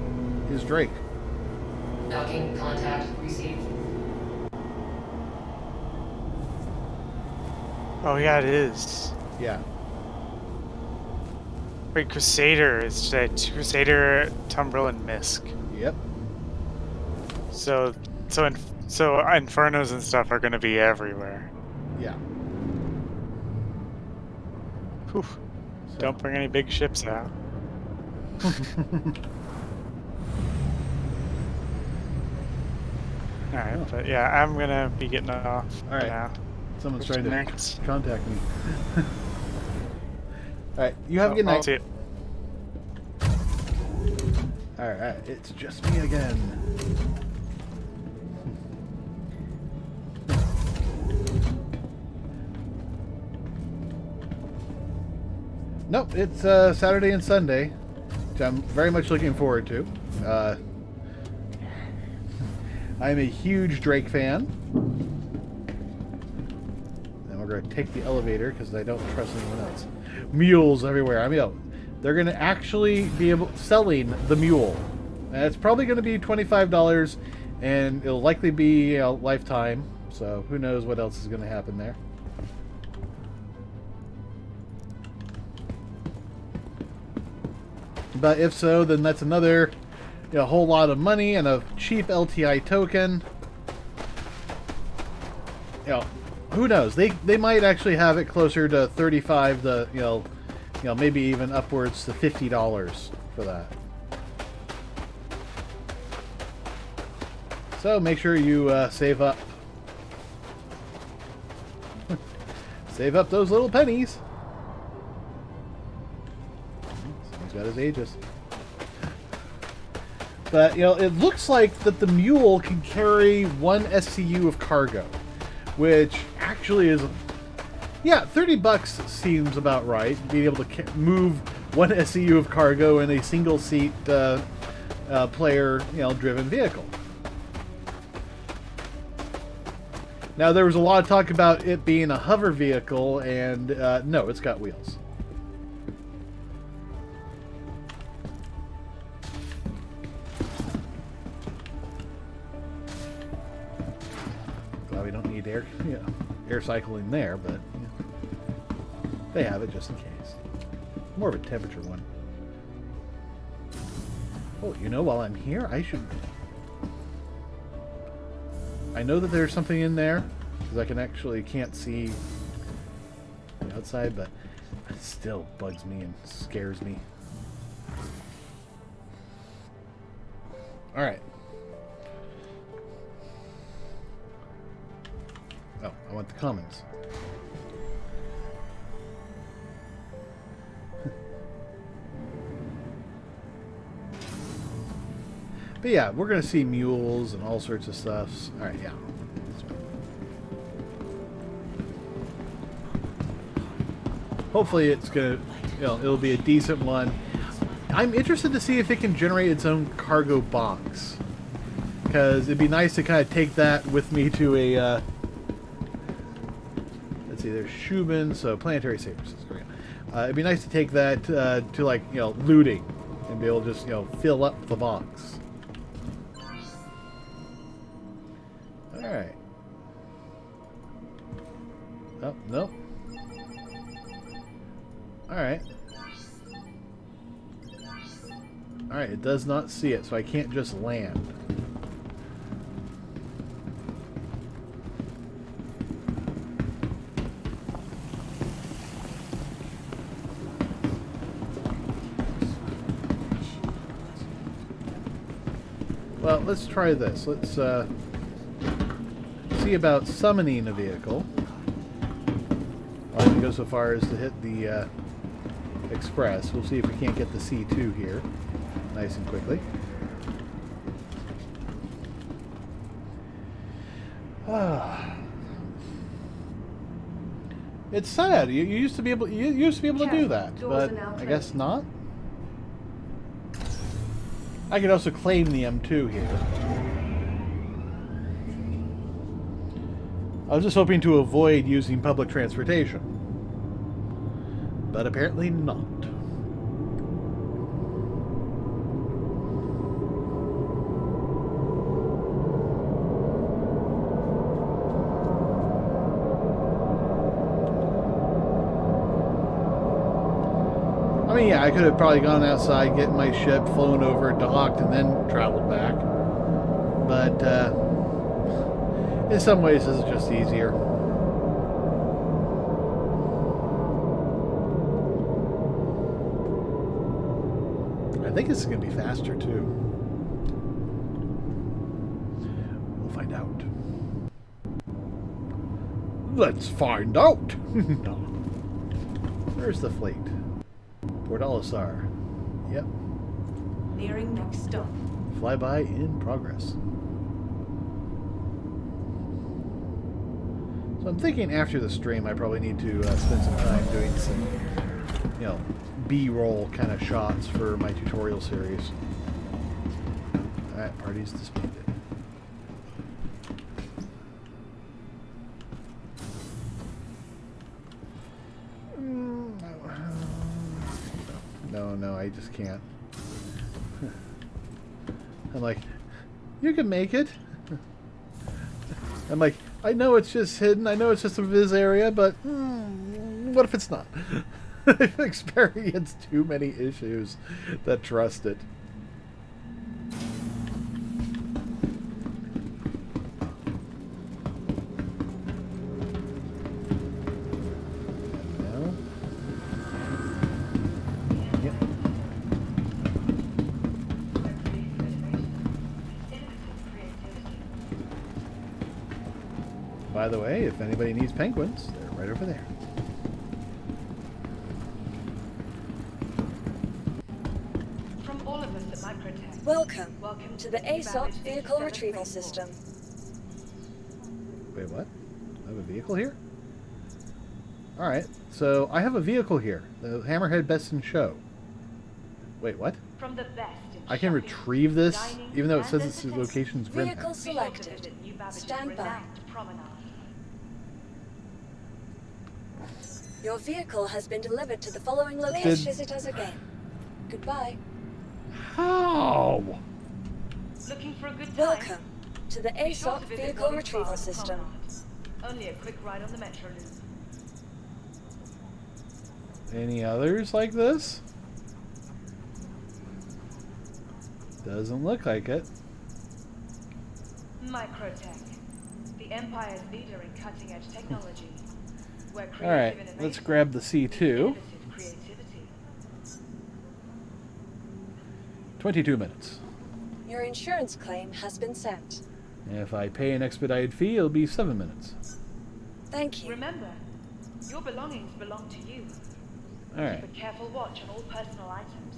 is Drake. Docking contact received. Oh yeah, it is. Yeah. Wait, Crusader is today. Crusader, Tumbril, and Misk. Yep. So Infernos and stuff are going to be everywhere. Yeah. Whew. Don't bring any big ships out. Alright, but yeah, I'm gonna be getting off. Alright. Now. Someone's trying to contact me. Alright, you have a good night. See it. Alright, it's just me again. Nope, it's Saturday and Sunday, which I'm very much looking forward to. I'm a huge Drake fan. And we're going to take the elevator because I don't trust anyone else. Mules everywhere. I mean, they're going to actually be selling the mule. And it's probably going to be $25, and it'll likely be a lifetime. So who knows what else is going to happen there. But if so, then that's another whole lot of money and a cheap LTI token. Who knows? They might actually have it closer to 35 to maybe even upwards to $50 for that. So make sure you save up. Save up those little pennies. He's got his Aegis. But, it looks like that the mule can carry 1 SCU of cargo, which actually is, yeah, $30 seems about right. Being able to move 1 SCU of cargo in a single seat player, driven vehicle. Now, there was a lot of talk about it being a hover vehicle, and no, it's got wheels. Glad we don't need air cycling there, but they have it just in case. More of a temperature one. Oh, while I'm here, I know that there's something in there, because I can't see the outside, but it still bugs me and scares me. Alright. Oh, I want the commons. But yeah, we're going to see mules and all sorts of stuff. Alright, yeah. Hopefully it's going to, it'll be a decent one. I'm interested to see if it can generate its own cargo box. Because it'd be nice to kind of take that with me to a, let's see, there's Shubin, so Planetary Sabers. It'd be nice to take that to, like, looting. And be able to just, fill up the box. Alright. Oh, nope. Alright. Alright, it does not see it, so I can't just land. Well, let's try this. Let's see about summoning a vehicle. I can go so far as to hit the Express. We'll see if we can't get the C2 here nice and quickly. It's sad. You used to be able to do that, but I guess not. I could also claim the M2 here. I was just hoping to avoid using public transportation. But apparently not. I mean, yeah, I could have probably gone outside, get my ship, flown over, docked, and then traveled back. But, in some ways, this is just easier. I think this is going to be faster, too. We'll find out. Let's find out! No. Where's the fleet? Port Olisar. Yep. Nearing next stop. Flyby in progress. So I'm thinking after the stream I probably need to spend some time doing some you know, B-roll kind of shots for my tutorial series. Alright, party's disbanded. No, I just can't. I'm like, you can make it. I'm like, I know it's just hidden, I know it's just a viz area, but what if it's not? I've experienced too many issues that trust it. By the way, if anybody needs penguins, they're right over there. From all of us at Microtech. Welcome to the Aesop Vehicle Retrieval System. Wait, what? I have a vehicle here? Alright, so I have a vehicle here. The Hammerhead Best in Show. Wait, what? From the best in I can shopping, retrieve this, dining, even though it says and its location's Grimhead. Vehicle selected. Stand by. Promenade. Your vehicle has been delivered to the following location. Please visit us again. Goodbye. How? Looking for a good time? Welcome to the Be sure Aesop to visit Vehicle Bobby's Retrieval Bar and System. Promenade. Only a quick ride on the Metro Loop. Any others like this? Doesn't look like it. Microtech, the Empire's leader in cutting-edge technology. Where creative Alright, innovation let's grab the C2. innovative creativity. 22 minutes. Your insurance claim has been sent. If I pay an expedited fee, it'll be 7 minutes. Thank you. Remember, your belongings belong to you. Alright. Keep a careful watch on all personal items.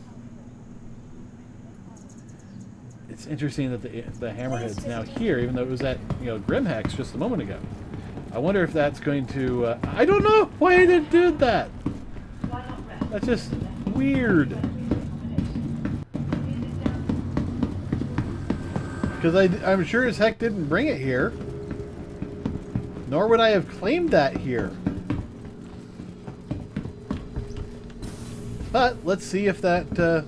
It's interesting that the Hammerhead's now here, even though it was at, Grimhex just a moment ago. I wonder if that's going to... I don't know why I didn't do that! Why not rest? That's just weird. Because I'm sure as heck didn't bring it here. Nor would I have claimed that here. But, let's see if that...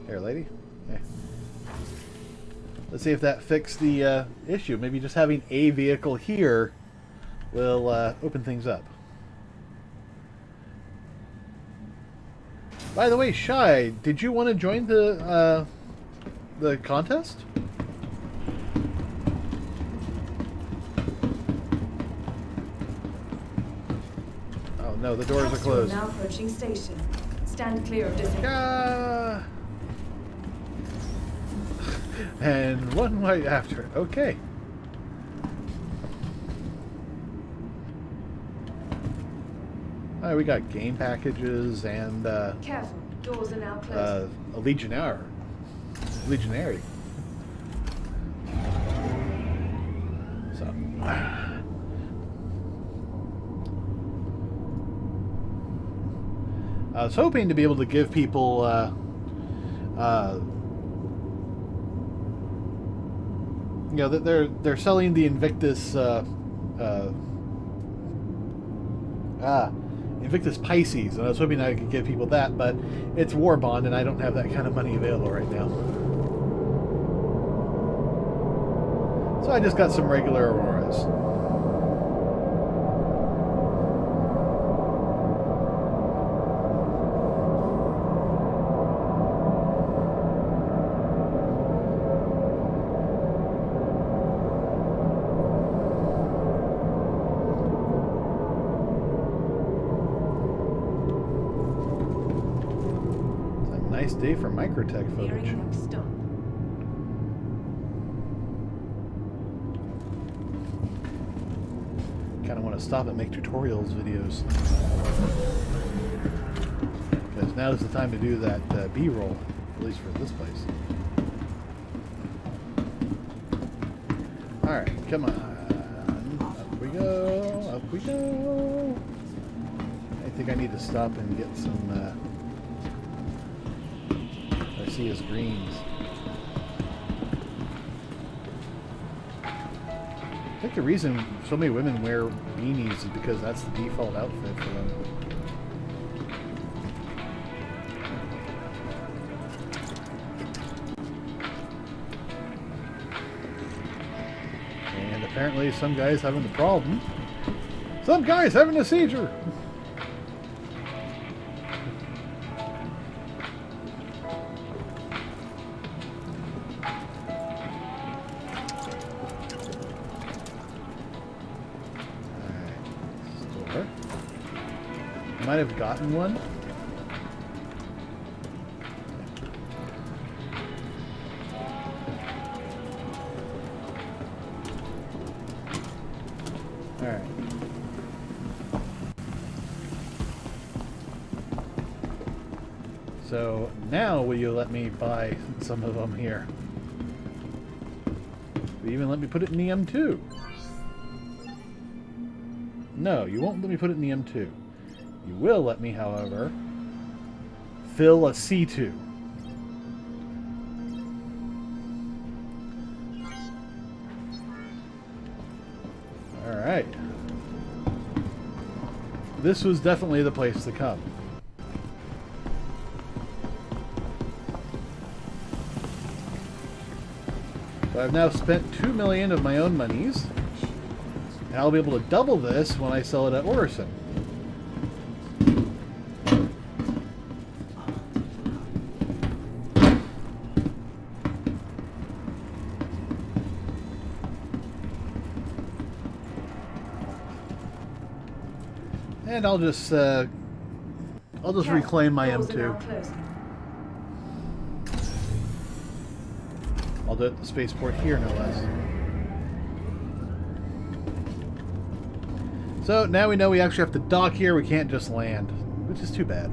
Here, lady. Let's see if that fixed the issue. Maybe just having a vehicle here will open things up. By the way, Shy, did you want to join the contest? Oh no, the doors are closed. Now approaching station. Stand clear of this. And one right after. Okay. Alright, we got game packages and Careful, doors are now closed. a legionary. So I was hoping to be able to give people they're selling the Invictus Invictus Pisces, and I was hoping I could give people that, but it's War Bond, and I don't have that kind of money available right now. So I just got some regular Auroras. Nice day for Microtech footage. Kind of want to stop and make tutorials videos. Because now is the time to do that B-roll, at least for this place. Alright, come on. Up we go, up we go. think I need to stop and get some, I see his greens. I think the reason so many women wear beanies is because that's the default outfit for them. And apparently some guy's having the problem. Some guy's having a seizure! Might have gotten one. All right. So now will you let me buy some of them here? You even let me put it in the M2. No, you won't let me put it in the M2. You will let me, however, fill a C2. Alright. This was definitely the place to come. So I've now spent $2 million of my own monies, and I'll be able to double this when I sell it at Orison. And I'll just reclaim my M2. I'll do it at the spaceport here, no less. So now we know we actually have to dock here. We can't just land, which is too bad.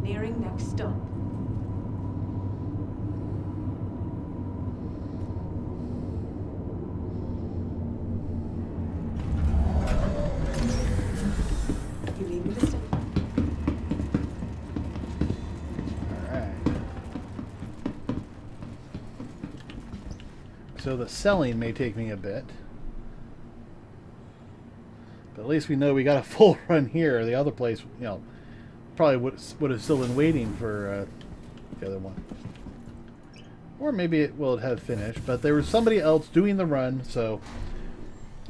Nearing next stop. You leave me the step. Alright. So the selling may take me a bit. But at least we know we got a full run here. The other place, you know, probably would have still been waiting for the other one. Or maybe it will have finished, but there was somebody else doing the run, so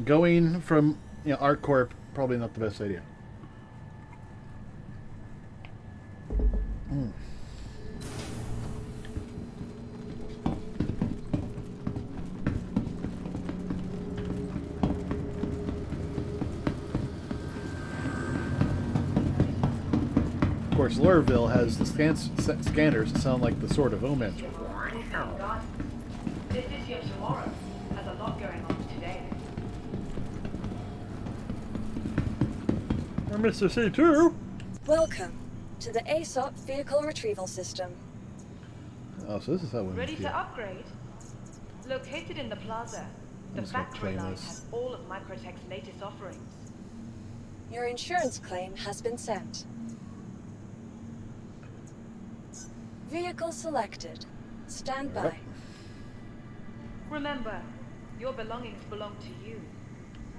going from, you know, ArcCorp, probably not the best idea. Of course, Lurville has the scanners that sound like the Sword of Omen. This is your tomorrow. Has a lot going on today. Or Mr. C2. Welcome to the Aesop Vehicle Retrieval System. Oh, so this is how we Ready to upgrade? Located in the plaza, the factory line has all of Microtech's latest offerings. Your insurance claim has been sent. Vehicle selected. Stand by. Remember, your belongings belong to you.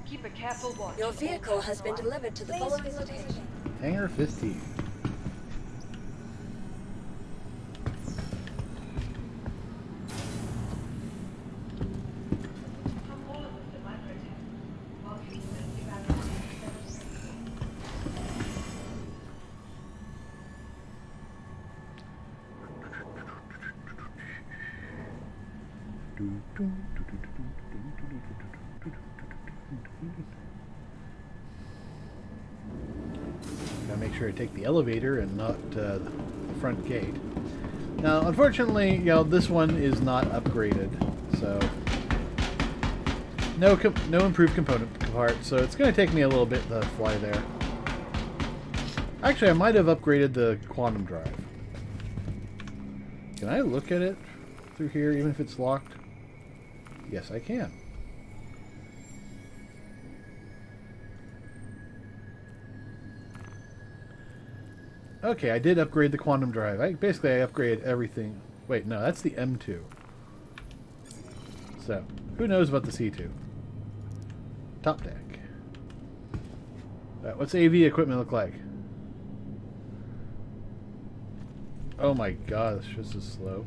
Keep a careful watch. Your vehicle has been delivered to the following location. Hangar 50. From all of us at Microtech, welcome to the new Gotta make sure I take the elevator and not the front gate. Now, unfortunately, you know, this one is not upgraded, so no improved component part. So it's gonna take me a little bit to fly there. Actually, I might have upgraded the quantum drive. Can I look at it through here, even if it's locked? Yes, I can. Okay, I did upgrade the quantum drive. I upgraded everything. Wait, no, that's the M2. So, who knows about the C2? Top deck. What's AV equipment look like? Oh my god, this is slow.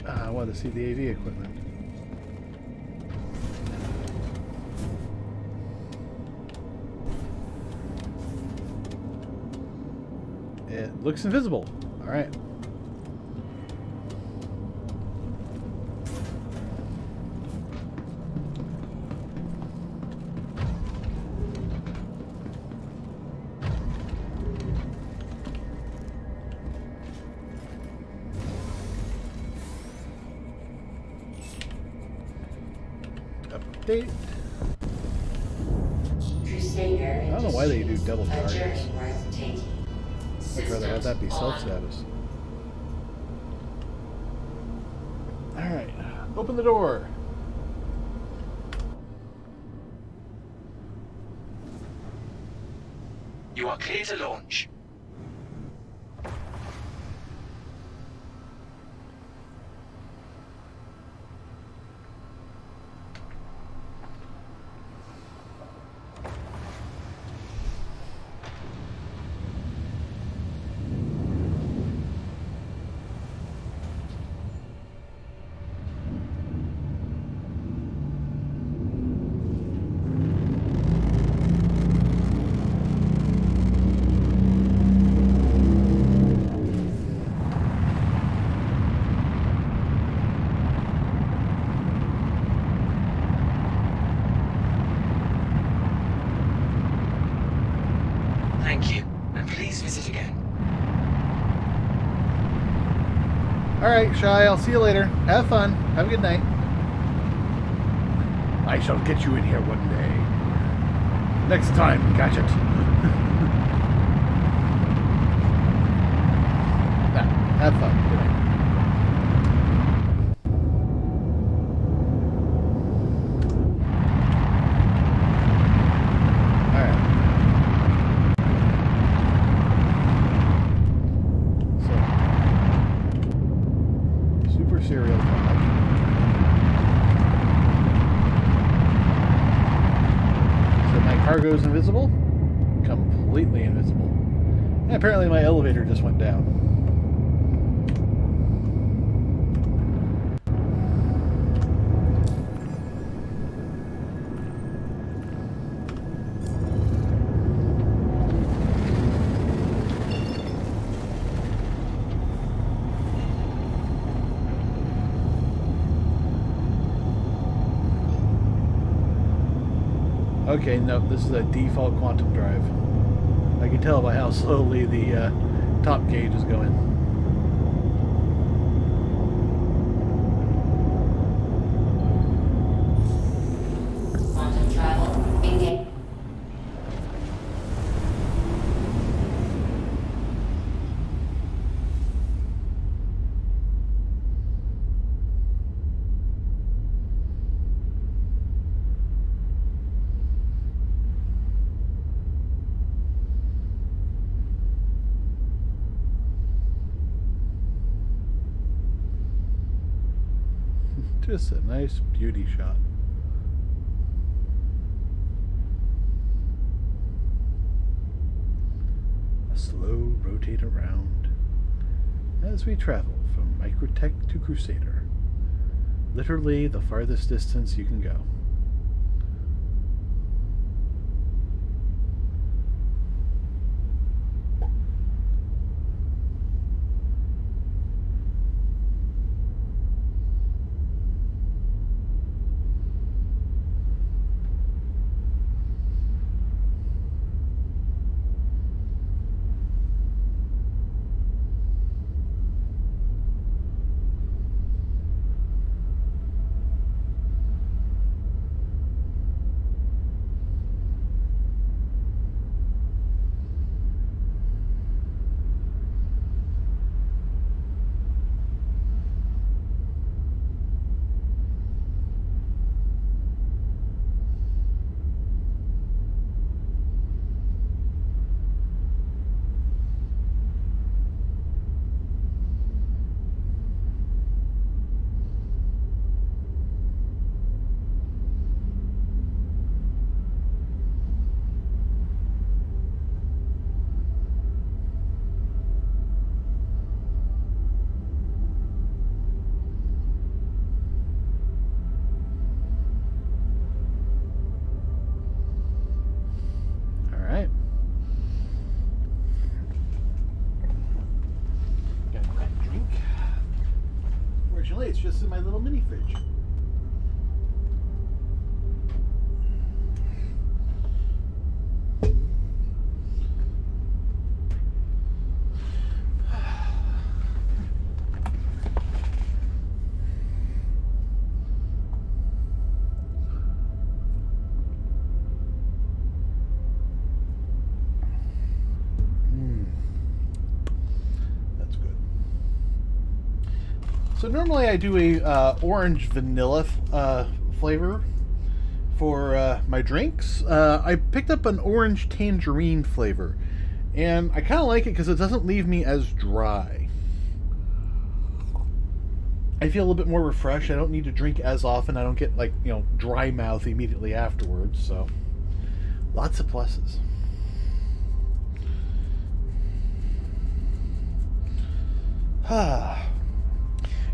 I want to see the AV equipment. It looks invisible. Alright. Update. I don't know why they do double targets. I'd rather have that be self-status. Alright, open the door. You are clear to launch. Thank you, and please visit again. Alright, Shy, I'll see you later. Have fun. Have a good night. I shall get you in here one day. Next time, Gadget. Have fun. Good night. Cargo's invisible? Completely invisible. And apparently my elevator just went down. Okay, no, this is a default quantum drive. I can tell by how slowly the top gauge is going. Quantum travel engaged. Just a nice beauty shot. A slow rotate around as we travel from Microtech to Crusader. Literally the farthest distance you can go. Apparently, it's just in my little mini fridge. So normally I do a orange vanilla flavor for my drinks. I picked up an orange tangerine flavor, and I kind of like it because it doesn't leave me as dry. I feel a little bit more refreshed. I don't need to drink as often. I don't get like, you know, dry mouth immediately afterwards. So lots of pluses.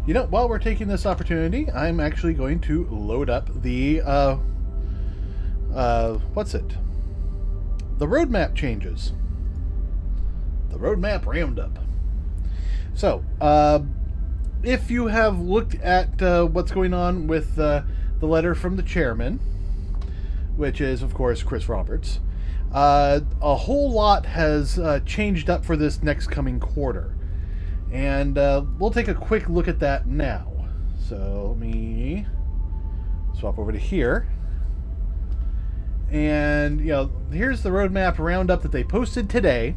You know, while we're taking this opportunity, I'm actually going to load up the, what's it? The roadmap changes. The roadmap roundup. So, if you have looked at what's going on with the letter from the chairman, which is, of course, Chris Roberts, a whole lot has changed up for this next coming quarter. And we'll take a quick look at that now. So let me swap over to here. And, you know, here's the roadmap roundup that they posted today.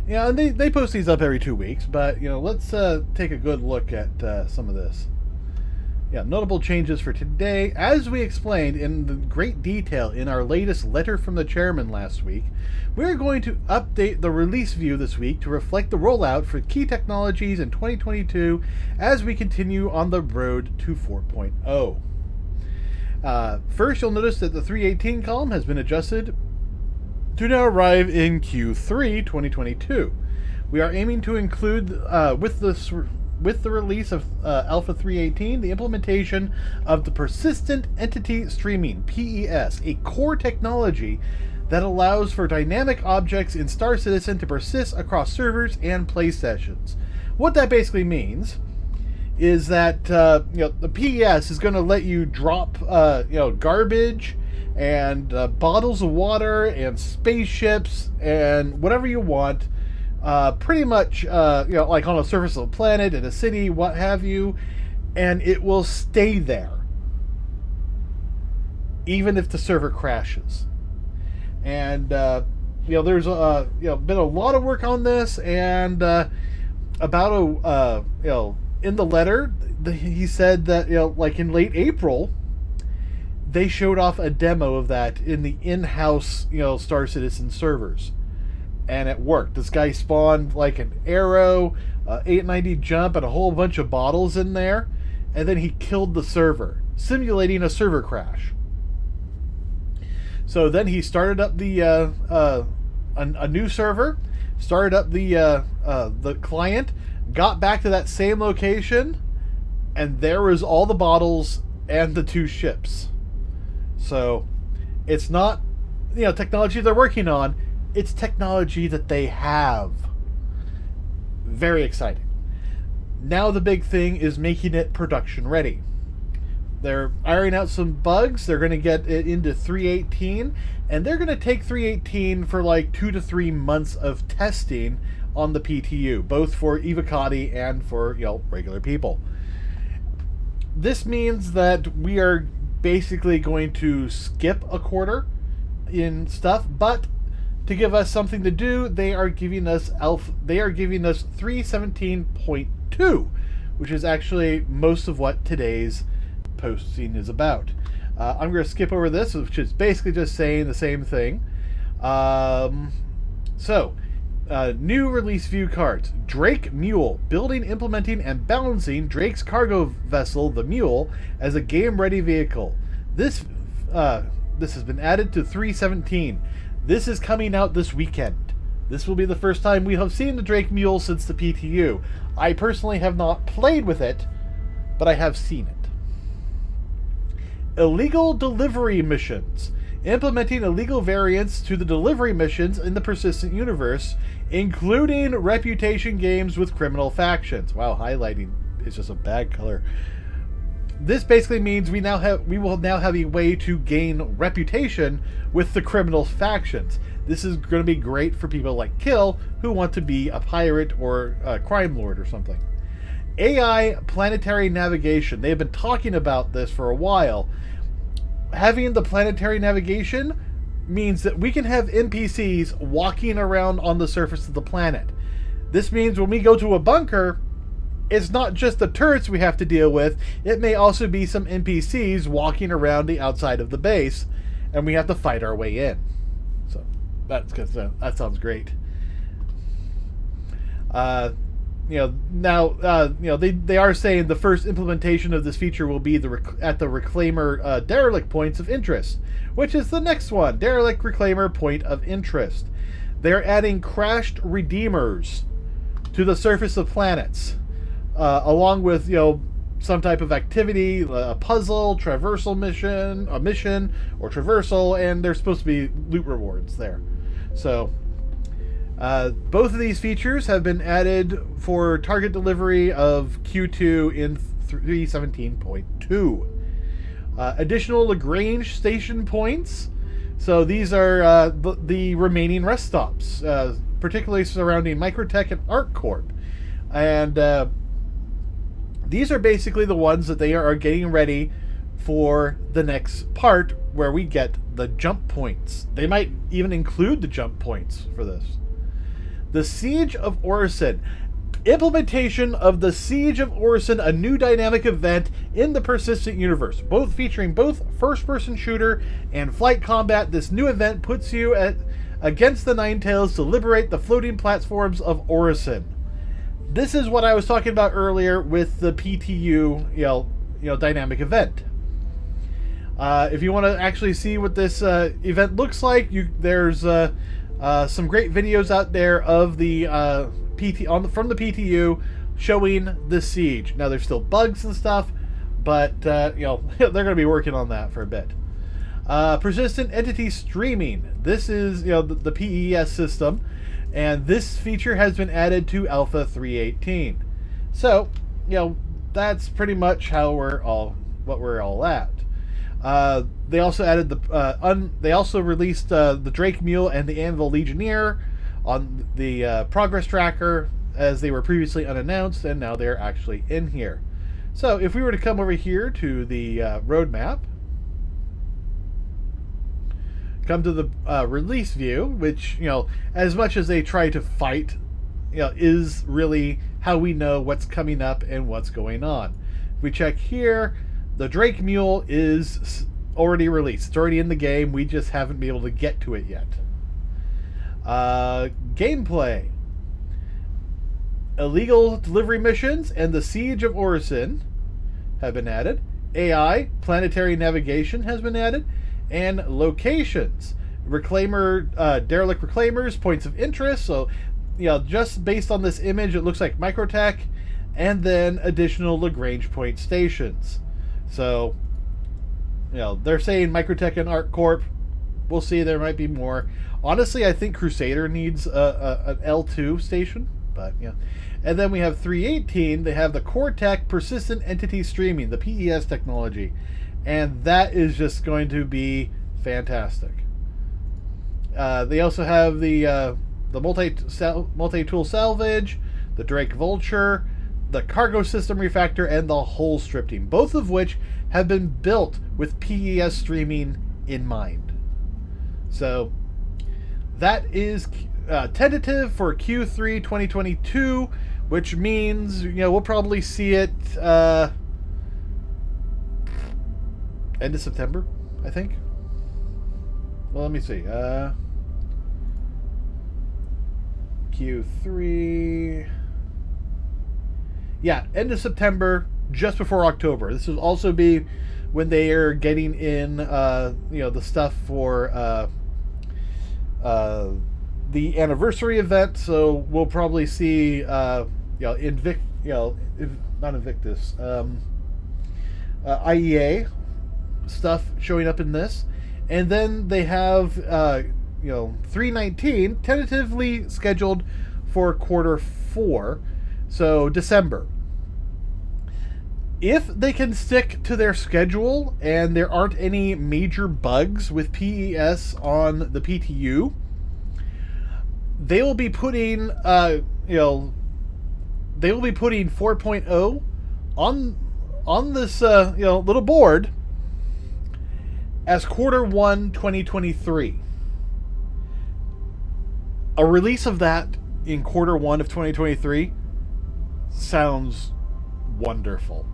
Yeah, and they post these up every 2 weeks, but, you know, let's take a good look at some of this. Yeah, notable changes for today. As we explained in the great detail in our latest letter from the chairman last week, we're going to update the release view this week to reflect the rollout for key technologies in 2022 as we continue on the road to 4.0. First, you'll notice that the 318 column has been adjusted to now arrive in Q3 2022. We are aiming to include, with the release of Alpha 318, the implementation of the Persistent Entity Streaming, PES, a core technology that allows for dynamic objects in Star Citizen to persist across servers and play sessions. What that basically means is that you know, the PES is going to let you drop you know, garbage and bottles of water and spaceships and whatever you want, pretty much you know, like on a surface of a planet, in a city, what have you, and it will stay there even if the server crashes. And you know, there's you know, been a lot of work on this, and about a you know, in the letter he said that, you know, like in late April they showed off a demo of that in the in-house, you know, Star Citizen servers, and it worked. This guy spawned like an arrow, 890 jump, and a whole bunch of bottles in there, and then he killed the server, simulating a server crash. So then he started up the a new server, started up the client, got back to that same location, and there was all the bottles and the 2 ships. So it's not, you know, technology they're working on, it's technology that they have. Very exciting. Now the big thing is making it production ready. They're ironing out some bugs. They're going to get it into 318, and they're going to take 318 for like 2 to 3 months of testing on the PTU, both for Evocati and for, you know, regular people. This means that we are basically going to skip a quarter in stuff, but to give us something to do, they are giving us 317.2, which is actually most of what today's posting is about. I'm going to skip over this, which is basically just saying the same thing. New release view cards. Drake Mule. Building, implementing, and balancing Drake's cargo vessel, the Mule, as a game-ready vehicle. This has been added to 317. This is coming out this weekend. This will be the first time we have seen the Drake Mule since the PTU. I personally have not played with it, but I have seen it. Illegal delivery missions. Implementing illegal variants to the delivery missions in the Persistent universe, including reputation games with criminal factions. Wow, highlighting it's just a bad color. This basically means we will now have a way to gain reputation with the criminal factions. This is going to be great for people like Kill who want to be a pirate or a crime lord or something. AI planetary navigation. They've been talking about this for a while. Having the planetary navigation means that we can have NPCs walking around on the surface of the planet. This means when we go to a bunker, it's not just the turrets we have to deal with. It may also be some NPCs walking around the outside of the base, and we have to fight our way in. So that sounds great. They are saying the first implementation of this feature will be at the Reclaimer derelict points of interest, which is the next one, derelict Reclaimer point of interest. They're adding crashed redeemers to the surface of planets, along with some type of activity, a puzzle, traversal mission, a mission or traversal, and there's supposed to be loot rewards there. So both of these features have been added for target delivery of Q2 in 3.17.2. Additional Lagrange station points. So these are the remaining rest stops, particularly surrounding Microtech and ArcCorp. And these are basically the ones that they are getting ready for the next part where we get the jump points. They might even include the jump points for this. The Siege of Orison. Implementation of the Siege of Orison, a new dynamic event in the Persistent universe, featuring both first-person shooter and flight combat. This new event puts you against the Ninetales to liberate the floating platforms of Orison. This is what I was talking about earlier with the PTU, dynamic event. If you want to actually see what this event looks like, there's some great videos out there of the from the PTU showing the siege. Now there's still bugs and stuff, but they're going to be working on that for a bit. Persistent entity streaming. This is the PES system, and this feature has been added to Alpha 3.18. So that's pretty much how we're all at. They also added they also released the Drake Mule and the Anvil Legionnaire on the progress tracker, as they were previously unannounced, and now they're actually in here. So if we were to come over here to the roadmap, come to the release view, which as much as they try to fight, is really how we know what's coming up and what's going on. If we check here, the Drake Mule is already released. It's already in the game. We just haven't been able to get to it yet. Gameplay. Illegal delivery missions and the Siege of Orison have been added. AI, planetary navigation has been added. And locations. Reclaimer, derelict reclaimers, points of interest. So, just based on this image, it looks like Microtech. And then additional Lagrange point stations. So, they're saying Microtech and ArcCorp. We'll see. There might be more. Honestly, I think Crusader needs an L2 station. But, And then we have 3.18. They have the Cortec Persistent Entity Streaming, the PES technology. And that is just going to be fantastic. They also have the multi-tool salvage, the Drake Vulture, the cargo system refactor, and the hull scripting, both of which have been built with PES streaming in mind. So that is tentative for Q3 2022, which means we'll probably see it end of September, I think. Well, let me see. Q3. Yeah, end of September, just before October. This will also be when they are getting in, the stuff for the anniversary event. So we'll probably see, not Invictus, IEA stuff showing up in this, and then they have 3.19 tentatively scheduled for Q4, so December. If they can stick to their schedule and there aren't any major bugs with PES on the PTU, they will be putting, they will be putting 4.0 on this, little board as Q1 2023. A release of that in Q1 of 2023 sounds wonderful.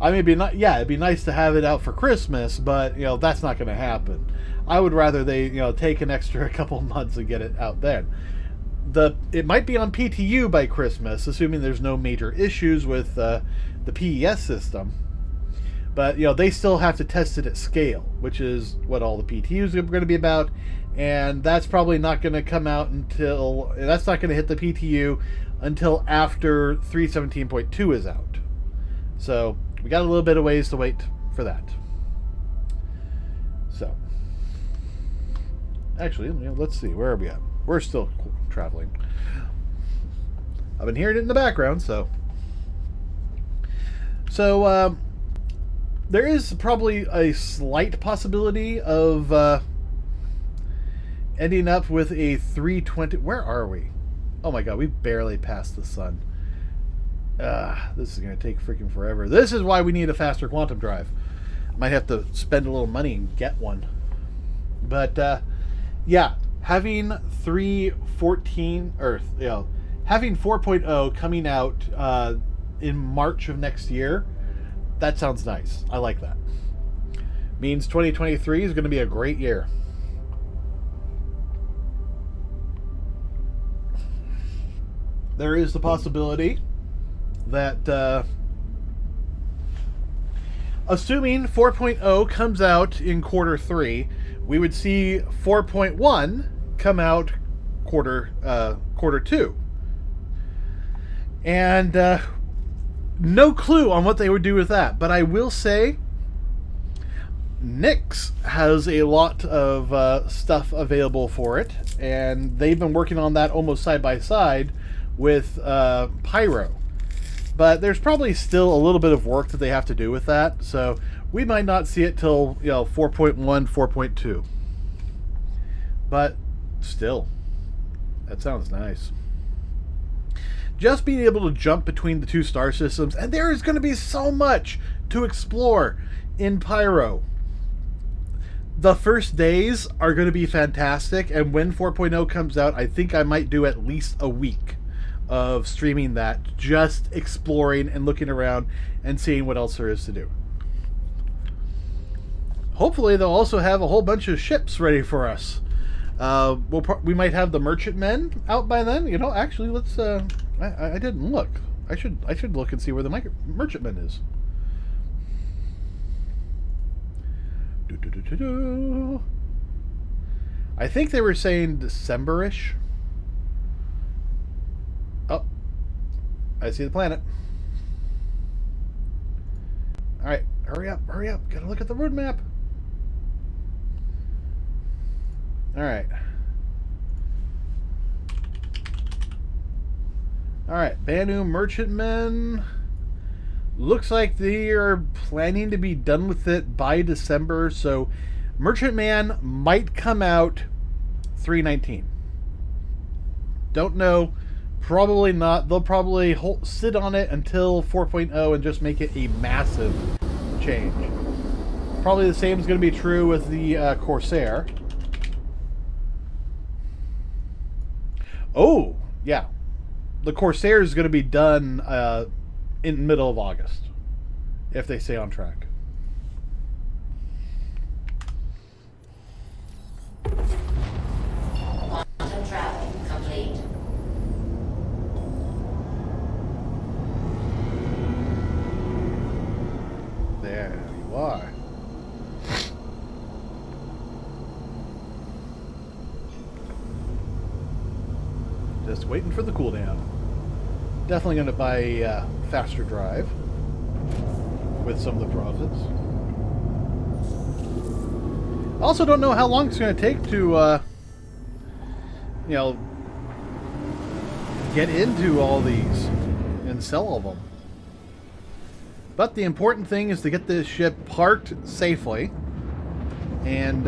I mean, it'd be nice to have it out for Christmas, but that's not going to happen. I would rather they take an extra couple months and get it out then. It might be on PTU by Christmas, assuming there's no major issues with the PES system. But they still have to test it at scale, which is what all the PTUs are going to be about, and that's probably not going to come out until that's not going to hit the PTU until after 3.17.2 is out. So we got a little bit of ways to wait for that. So, actually, let's see, where are we at? We're still traveling. I've been hearing it in the background, so there is probably a slight possibility of ending up with a 320. Where are we? Oh my god, we barely passed the sun. This is going to take freaking forever. This is why we need a faster quantum drive. Might have to spend a little money and get one. But, yeah, having 3.14, or, having 4.0 coming out in March of next year, that sounds nice. I like that. Means 2023 is going to be a great year. There is the possibility that assuming 4.0 comes out in Q3, we would see 4.1 come out Q2. And no clue on what they would do with that. But I will say Nyx has a lot of stuff available for it, and they've been working on that almost side by side with Pyro. But there's probably still a little bit of work that they have to do with that, so we might not see it till 4.1, 4.2. But still, that sounds nice. Just being able to jump between the two star systems, and there is going to be so much to explore in Pyro. The first days are going to be fantastic, and when 4.0 comes out, I think I might do at least a week of streaming that, just exploring and looking around and seeing what else there is to do. Hopefully they'll also have a whole bunch of ships ready for us. We might have the merchantmen out by then. Actually, let's I didn't look. I should look and see where the merchantman is. I think they were saying December-ish. Oh, I see the planet. Alright, hurry up. Gotta look at the road map. Alright. Alright, Banu Merchantmen. Looks like they are planning to be done with it by December, so Merchantman might come out 3/19. Don't know. Probably not. They'll probably sit on it until 4.0 and just make it a massive change. Probably the same is going to be true with the Corsair. Oh, yeah. The Corsair is going to be done in the middle of August, if they stay on track. Quantum travel complete. There you are. Just waiting for the cooldown. Definitely going to buy a faster drive with some of the profits. Also don't know how long it's going to take to, get into all these and sell all of them. But the important thing is to get this ship parked safely. And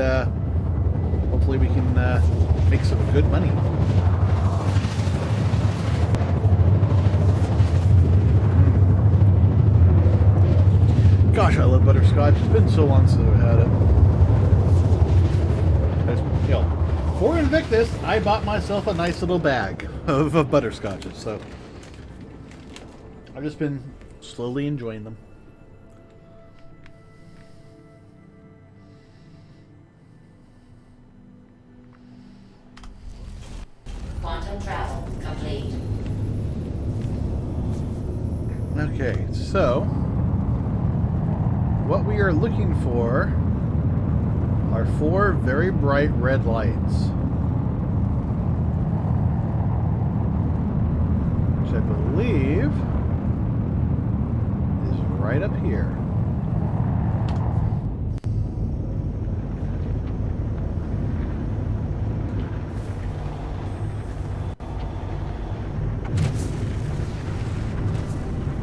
hopefully we can make some good money. Gosh, I love butterscotch. It's been so long since I've had it. You know, for Invictus, I bought myself a nice little bag of butterscotches, so I've just been slowly enjoying them. Quantum travel complete. Okay, so what we are looking for are 4 very bright red lights, which I believe is right up here.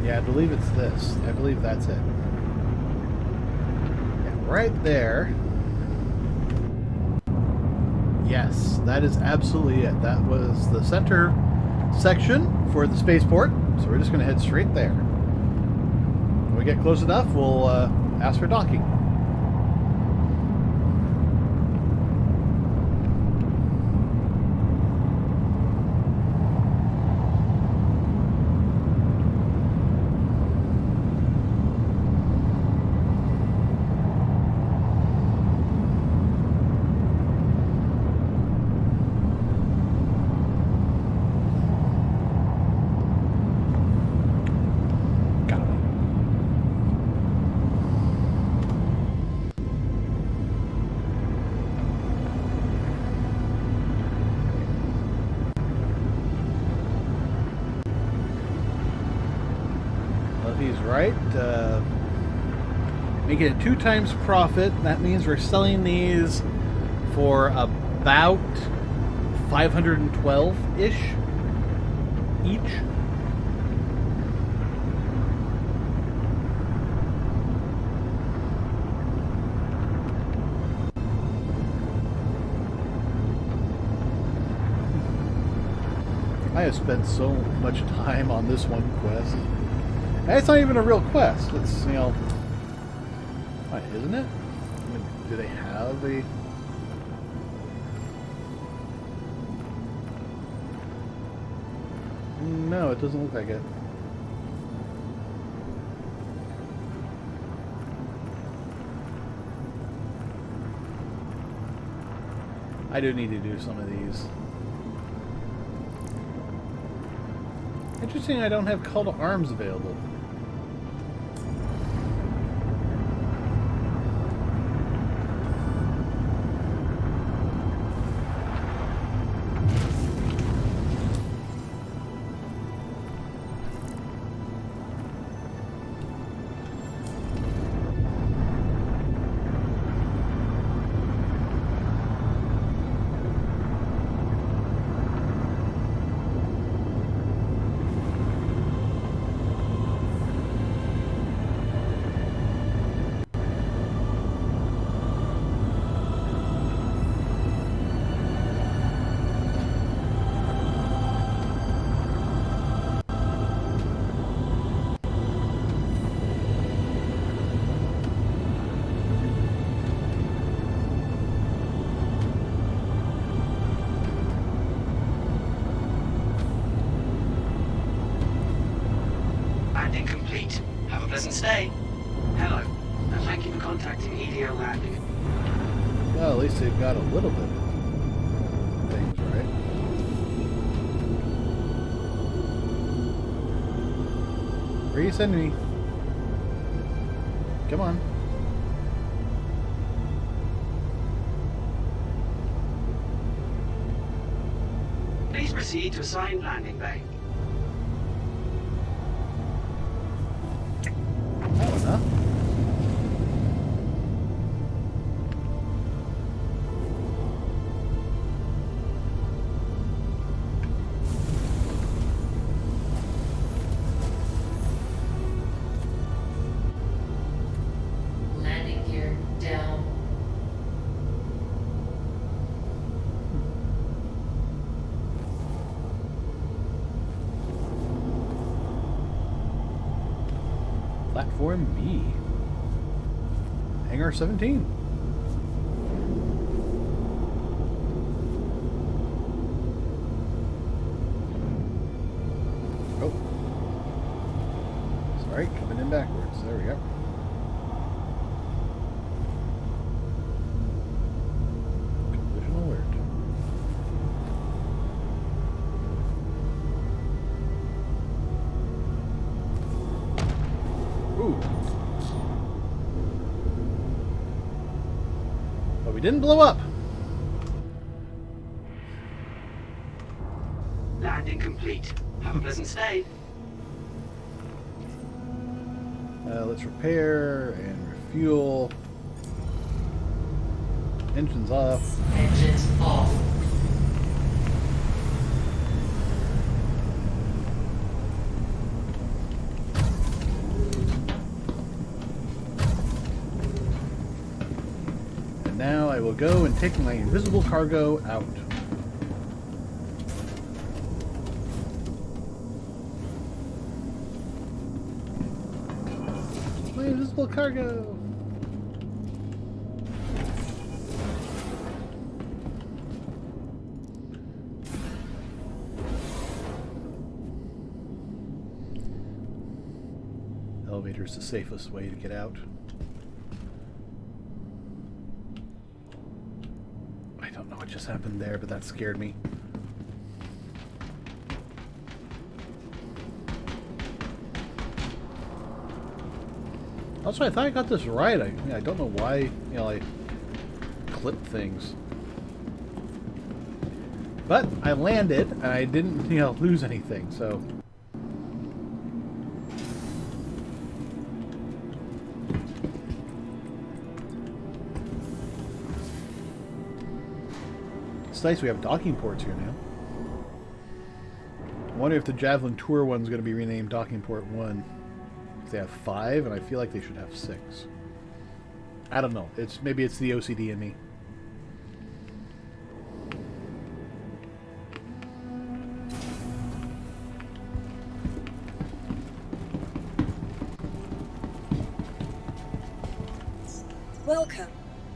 Yeah, I believe it's this. I believe that's it. Yeah, right there. Yes, that is absolutely it. That was the center section for the spaceport. So we're just going to head straight there. When we get close enough, we'll ask for docking. Right, making it 2 times profit. That means we're selling these for about 512-ish each. I have spent so much time on this one quest. And it's not even a real quest. It's, you know... What, isn't it? I mean, do they have a... No, it doesn't look like it. I do need to do some of these. Interesting, I don't have call to arms available. Landing complete. Have a pleasant stay. Hello, and thank you for contacting EDO Landing. Well, at least they've got a little bit of things, right? Where are you sending me? Come on. Please proceed to assigned landing bay. That one, huh? Platform B. Hangar 17. Oh. Sorry, coming in backwards. There we go. Collision alert. Ooh. But we didn't blow up. Landing complete. Have a pleasant stay. Let's repair and refuel. Engines off. Engines off. And now I will go and take my invisible cargo out. My invisible cargo! Elevator is the safest way to get out. I don't know what just happened there, but that scared me. Also, I thought I got this right. I don't know why, I clip things. But I landed, and I didn't, lose anything, so... It's nice we have docking ports here now. I wonder if the Javelin Tour one's going to be renamed Docking Port 1. They have 5, and I feel like they should have 6. I don't know. Maybe it's the OCD in me. Welcome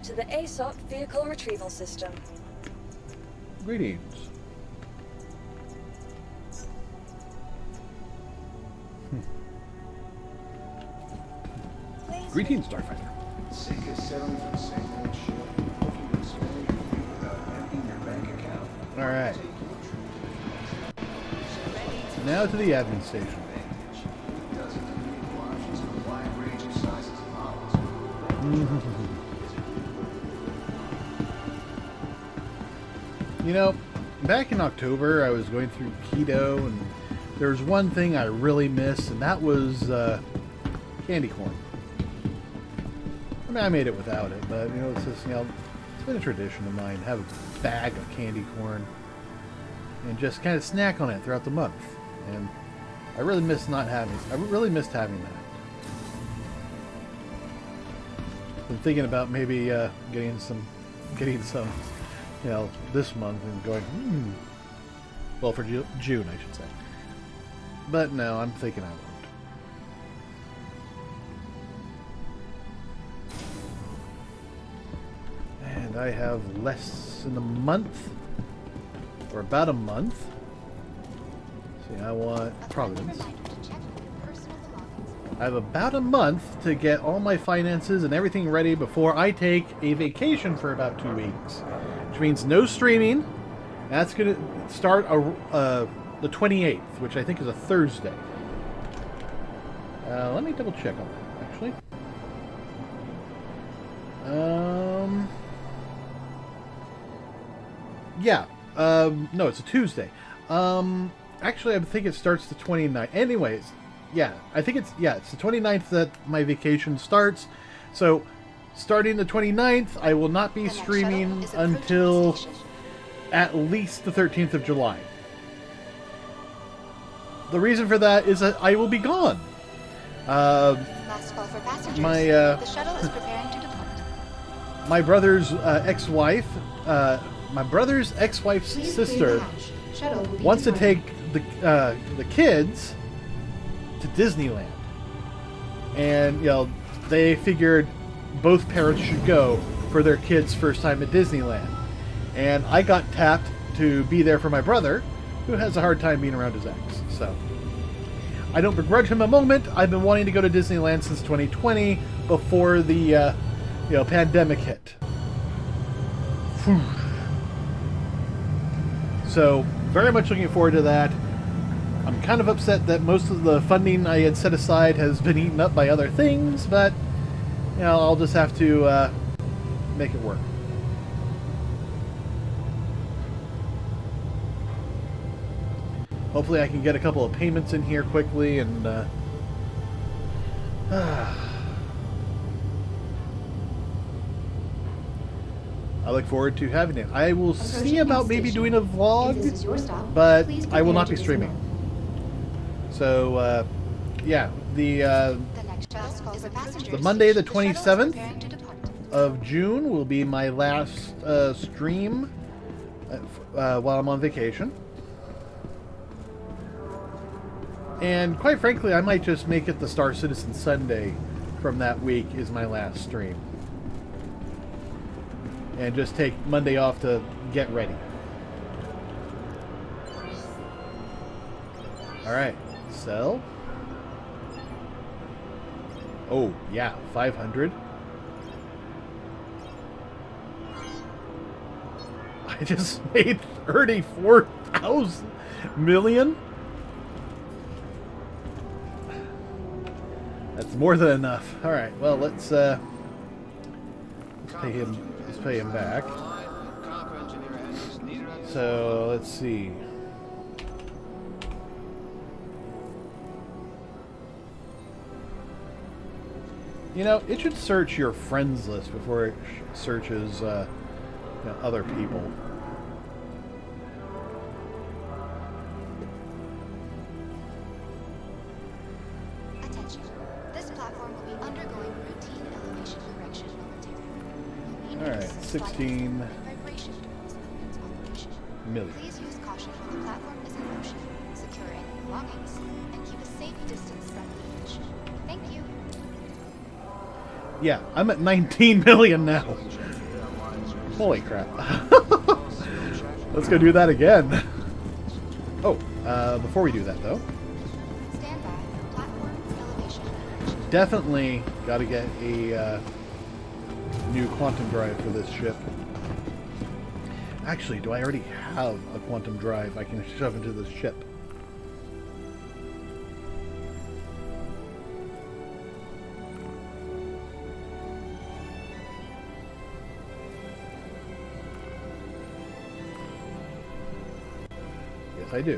to the Aesop Vehicle Retrieval System. Greetings. Greetings, Starfighter. Seek a settlement for the same old shit. Hope you can spend your fee without emptying your bank account. Alright. Now to the admin station. Back in October, I was going through keto, and there was one thing I really missed, and that was candy corn. I mean, I made it without it, but it's just it's been a tradition of mine to have a bag of candy corn and just kind of snack on it throughout the month. And I really missed having that. Been thinking about maybe getting some, this month and going, well, for June, I should say. But no, I'm thinking I won't. And I have less than a month, or about a month. See, I want Providence. I have about a month to get all my finances and everything ready before I take a vacation for about 2 weeks. Which means no streaming. That's going to start the 28th, which I think is a Thursday. Let me double check on that, actually. Yeah. No, it's a Tuesday. Actually, I think it starts the 29th. Anyways, yeah, I think it's the 29th that my vacation starts. So, starting the 29th, I will not be streaming until at least the 13th of July. The reason for that is that I will be gone. Last call for passengers. The shuttle is preparing to depart. My brother's ex-wife, sister, wants to take the kids to Disneyland. and they figured both parents should go for their kids' first time at Disneyland. And I got tapped to be there for my brother, who has a hard time being around his ex. So I don't begrudge him a moment. I've been wanting to go to Disneyland since 2020, before the pandemic hit. Whew. So very much looking forward to that. I'm kind of upset that most of the funding I had set aside has been eaten up by other things, but I'll just have to make it work. Hopefully I can get a couple of payments in here quickly, and I look forward to having it. I will see about maybe doing a vlog, but I will not be streaming. So, yeah, the Monday the 27th of June will be my last stream while I'm on vacation. And quite frankly, I might just make it the Star Citizen Sunday from that week is my last stream. And just take Monday off to get ready. Alright, sell. Oh, yeah, 500. I just made 34,000 million. That's more than enough. All right. Well, let's pay him. Let's pay him back. So let's see. It should search your friends list before it searches other people. Alright, 16 million. Please use caution while the platform is in motion. Secure any belongings and keep a safe distance from the edge. Thank you. Yeah, I'm at 19 million now. Holy crap. Let's go do that again. Oh, before we do that though. Stand by for platform elevation. Definitely got to get a new quantum drive for this ship. Actually, do I already have a quantum drive I can shove into this ship? Yes, I do.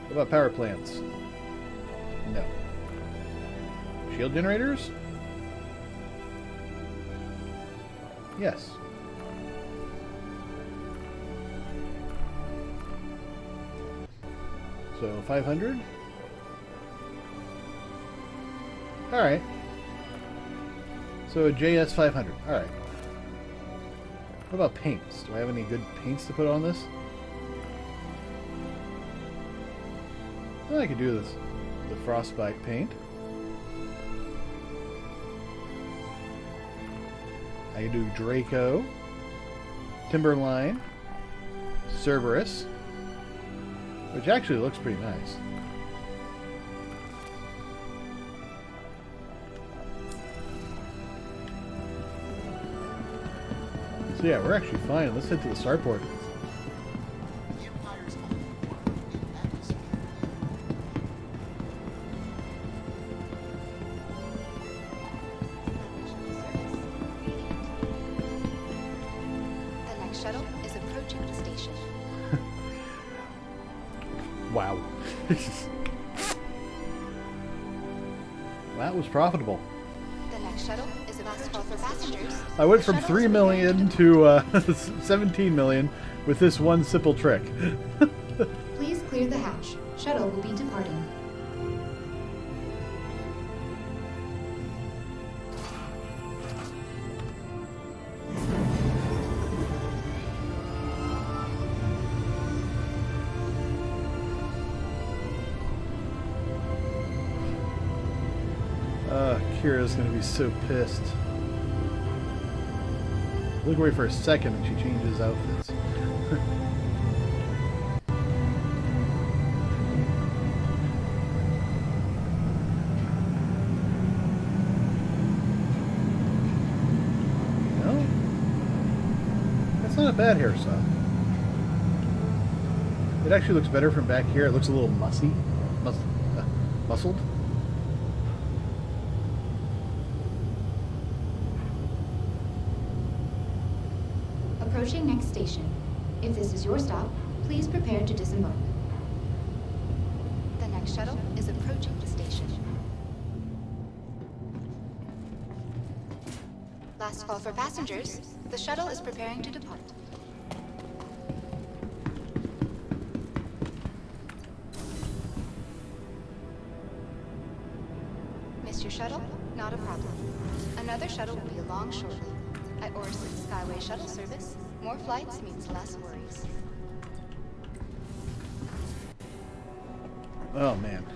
What about power plants? No. Shield generators? Yes. So 500. All right. So a JS 500. All right. What about paints? Do I have any good paints to put on this? Well, I could do this. The frostbite paint. I can do Draco, Timberline, Cerberus, which actually looks pretty nice. So yeah, we're actually fine. Let's head to the starport. Wow. That was profitable. The next shuttle is a last call for passengers. I went from 3 million to 17 million with this one simple trick. Please clear the hatch. Shuttle will be departing. Kira's gonna be so pissed. Look away for a second and she changes outfits. No? That's not a bad hairstyle. It actually looks better from back here. It looks a little muscled. Approaching next station. If this is your stop, please prepare to disembark. The next shuttle is approaching the station. Last call for passengers. The shuttle is preparing to depart. Missed your shuttle? Not a problem. Another shuttle will be along shortly. At Orison Skyway Shuttle Service, more flights means less worries. Oh man.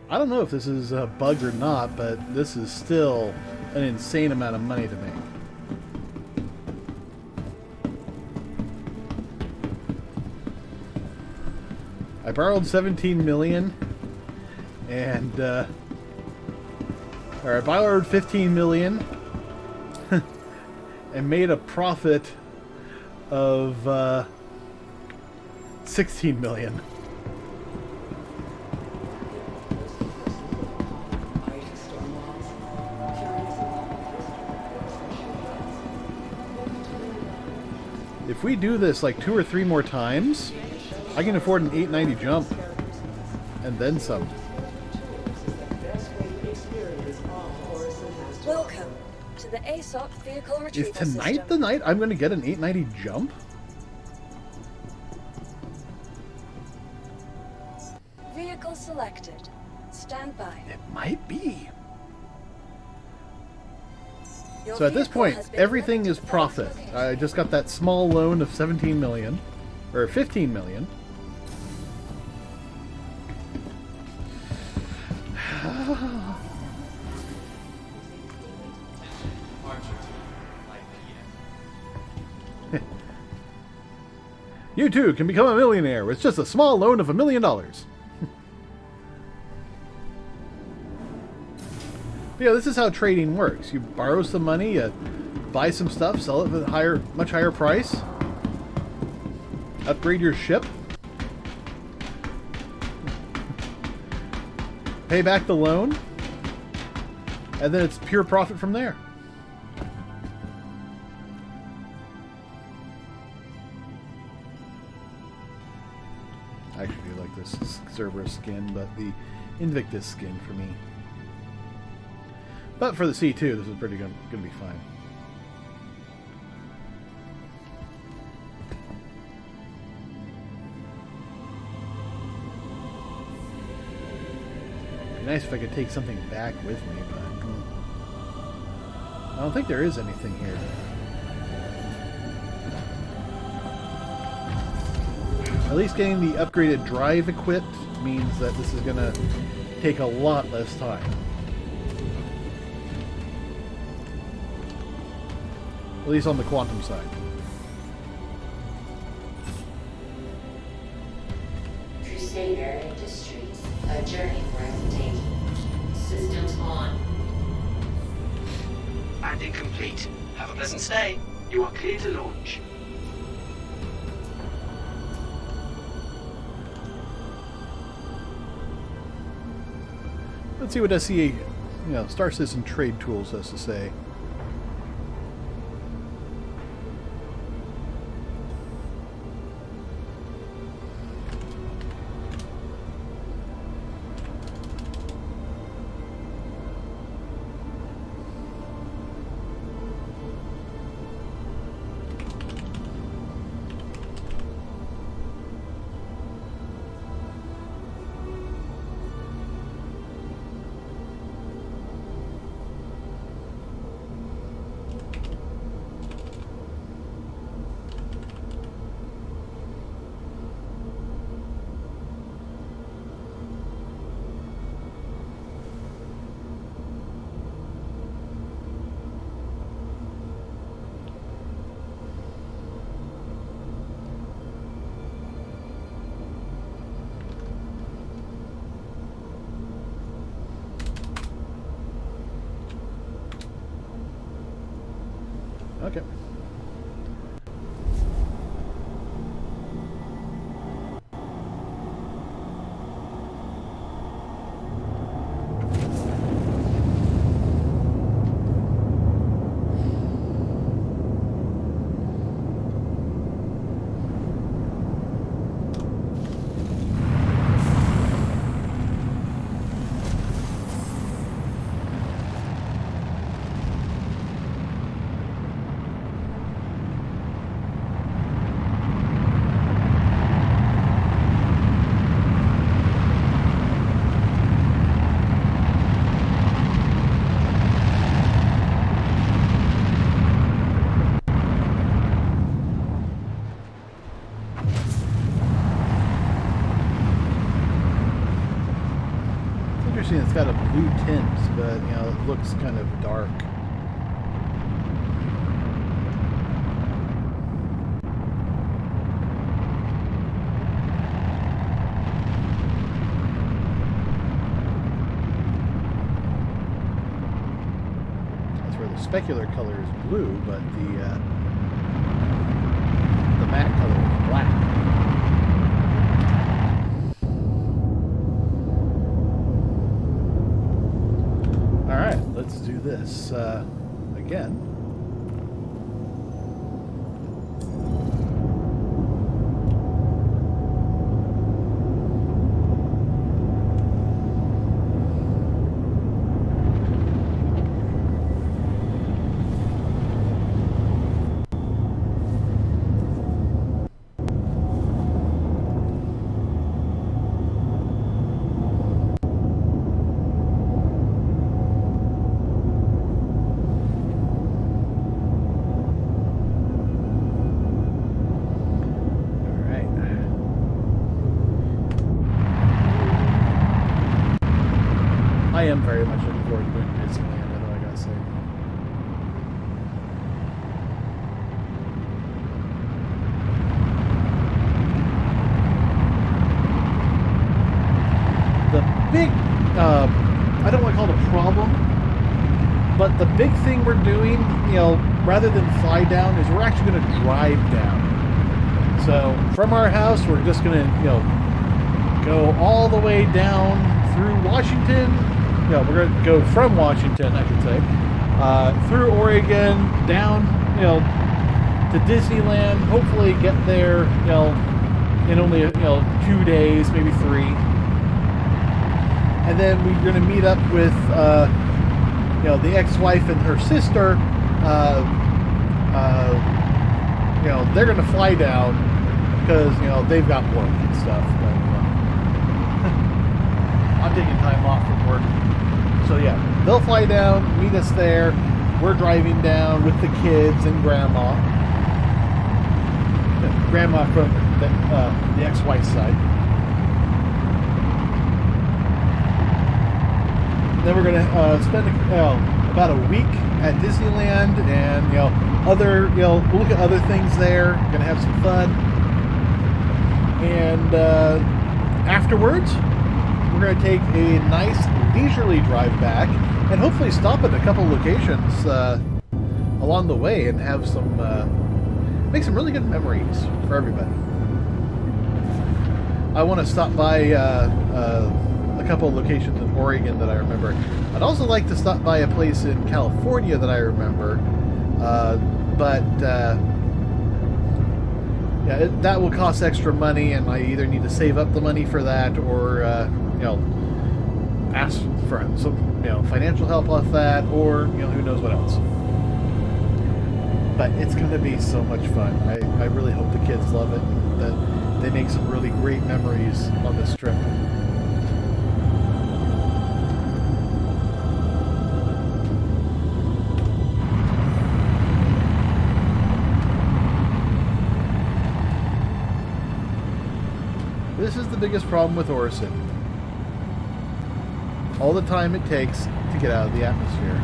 I don't know if this is a bug or not, but this is still an insane amount of money to make. I borrowed 17 million and or I borrowed 15 million and made a profit of 16 million. If we do this like 2 or 3 more times, I can afford an 890 jump. And then some. Welcome to the Aesop Vehicle Is Retrieval tonight System. the night I'm going to get an 890 jump? Vehicle selected. Stand by. It might be. Your So at this vehicle point, has been everything delivered is to the profit. location. I just got that small loan of 17 million. Or 15 million. You too can become a millionaire with just a small loan of $1 million. Yeah, this is how trading works. You borrow some money, you buy some stuff, sell it at a much higher price, upgrade your ship, pay back the loan, and then it's pure profit from there. I actually do like this Cerberus skin, but the Invictus skin for me. But for the C2, this is pretty gonna be fine. It'd be nice if I could take something back with me, but I don't think there is anything here. At least getting the upgraded drive equipped means that this is gonna take a lot less time. At least on the quantum side. Crusader Industries. A journey worth taking. Systems on. Landing complete. Have a pleasant stay. You are clear to launch. Let's see what SCA, Star Citizen Trade Tools has to say. Okay. It's got a blue tint, but you know, it looks kind of dark. That's where the specular color is blue, but the matte color is black. Let's do this again. I am very much looking forward to going to Disneyland, although I gotta say. The big, I don't want to call it a problem, but the big thing we're doing, you know, rather than fly down, is we're actually going to drive down. So from our house, we're just going to, you know, go all the way down through Washington. No, we're going to go from Washington, I should say, through Oregon, down, you know, to Disneyland. Hopefully get there, you know, in only, you know, 2 days, maybe 3. And then we're going to meet up with, you know, the ex-wife and her sister. You know, they're going to fly down because, you know, they've got work and stuff. But, I'm taking time off from work. So yeah, they'll fly down, meet us there. We're driving down with the kids and Grandma. Grandma from the ex-wife's side. Then we're gonna spend about a week at Disneyland, and you know, we'll look at other things there. We're gonna have some fun, and afterwards, we're gonna take a nice leisurely drive back, and hopefully stop at a couple locations along the way, and have some make some really good memories for everybody. I want to stop by a couple of locations in Oregon that I remember. I'd also like to stop by a place in California that I remember, but yeah, that will cost extra money, and I either need to save up the money for that, or you know, ask for some, you know, financial help off that, or you know, who knows what else. But it's going to be so much fun. I really hope the kids love it, and that they make some really great memories on this trip. This is the biggest problem with Orison. All the time it takes to get out of the atmosphere.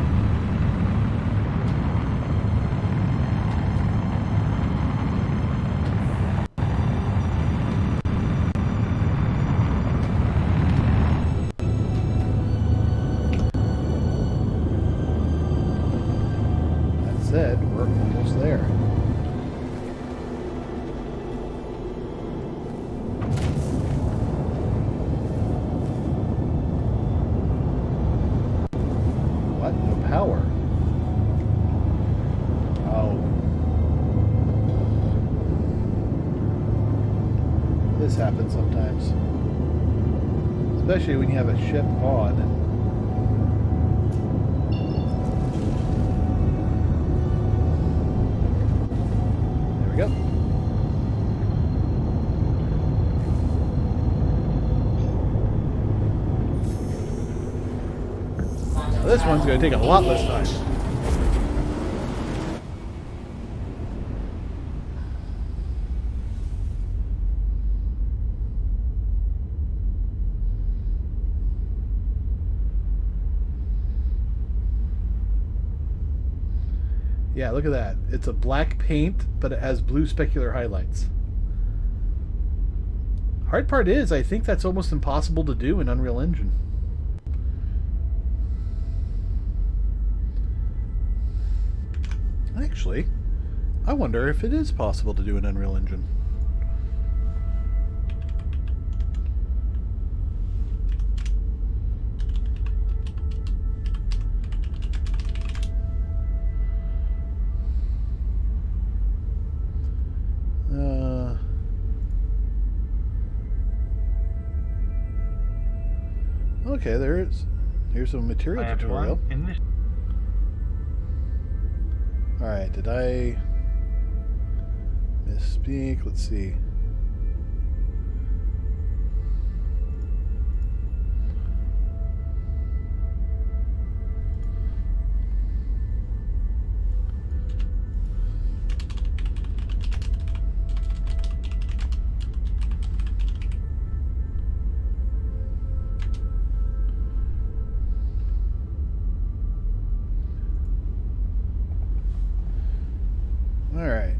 said, we're almost there. What? No power? Oh. This happens sometimes. Especially when you have a ship on and yep. Now this one's going to take a lot less time. Yeah, look at that. It's a black paint, but it has blue specular highlights. Hard part is, I think that's almost impossible to do in Unreal Engine. Actually, I wonder if it is possible to do in Unreal Engine. Okay, here's a material tutorial. Alright, did I misspeak? Let's see. Alright.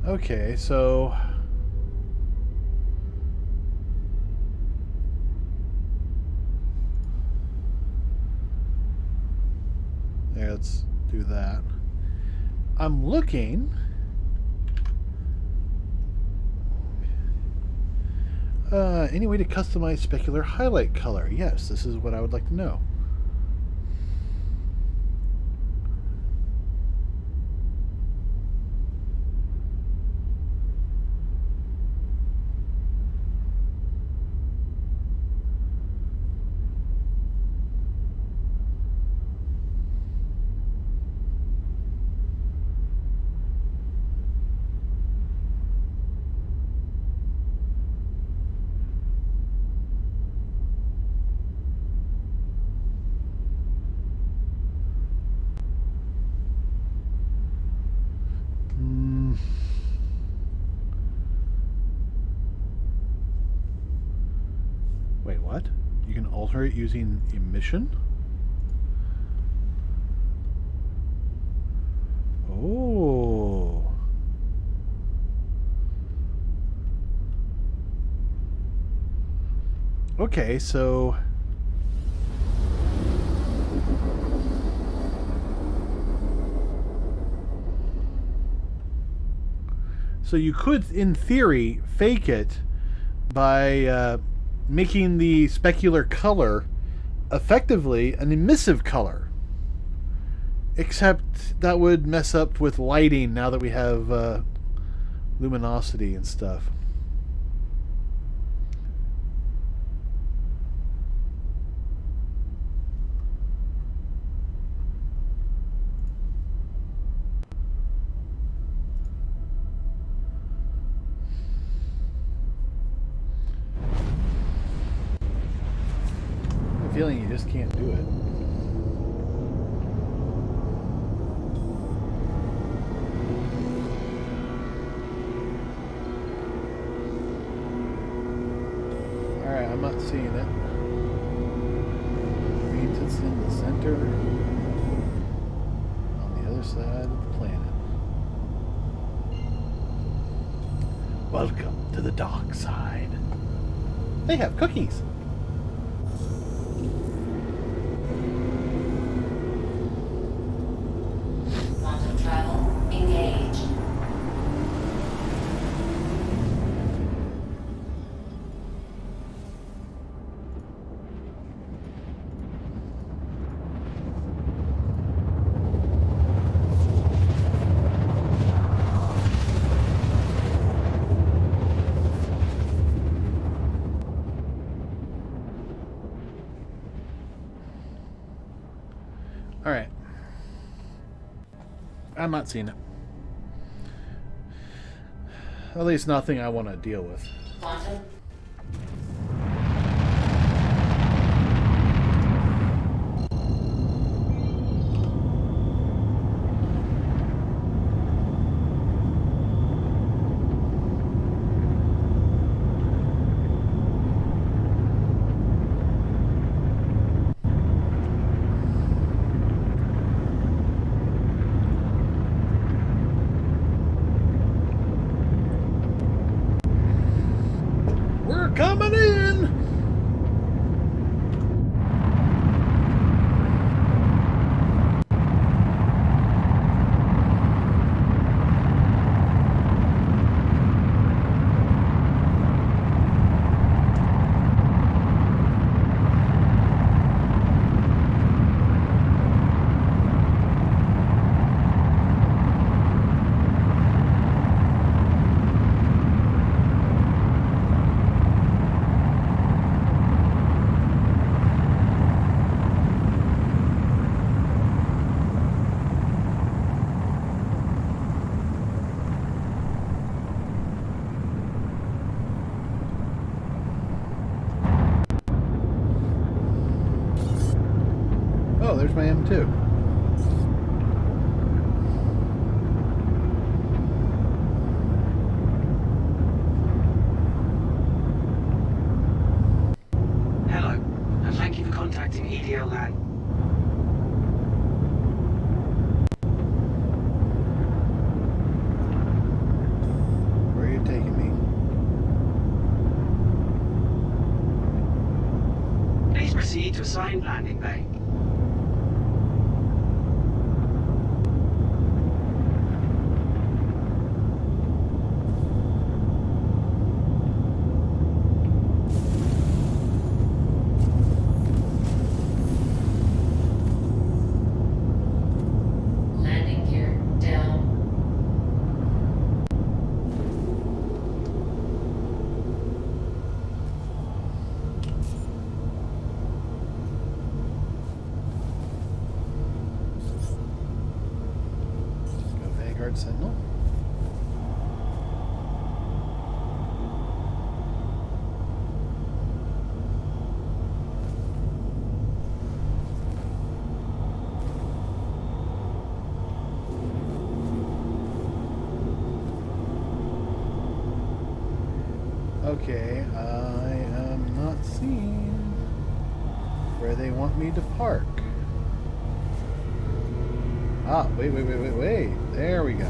Okay, so there, let's do that. I'm looking any way to customize specular highlight color. Yes, this is what I would like to know. alter it using emission. Oh. Okay, so you could, in theory, fake it by making the specular color effectively an emissive color. Except that would mess up with lighting now that we have luminosity and stuff. I have a feeling you just can't do it. Alright, I'm not seeing it. Means it's in the center on the other side of the planet. Welcome to the dark side. They have cookies. Quantum travel engaged. Alright. I'm not seeing it. At least nothing I want to deal with. Quantum. We're coming in! Oh, there's my M2. Hello, and thank you for contacting EDL LAN. Where are you taking me? Please proceed to assigned landing bay. Landing gear down. Go Vanguard Sentinel. Okay, I am not seeing they want me to park. Ah, wait. There we go.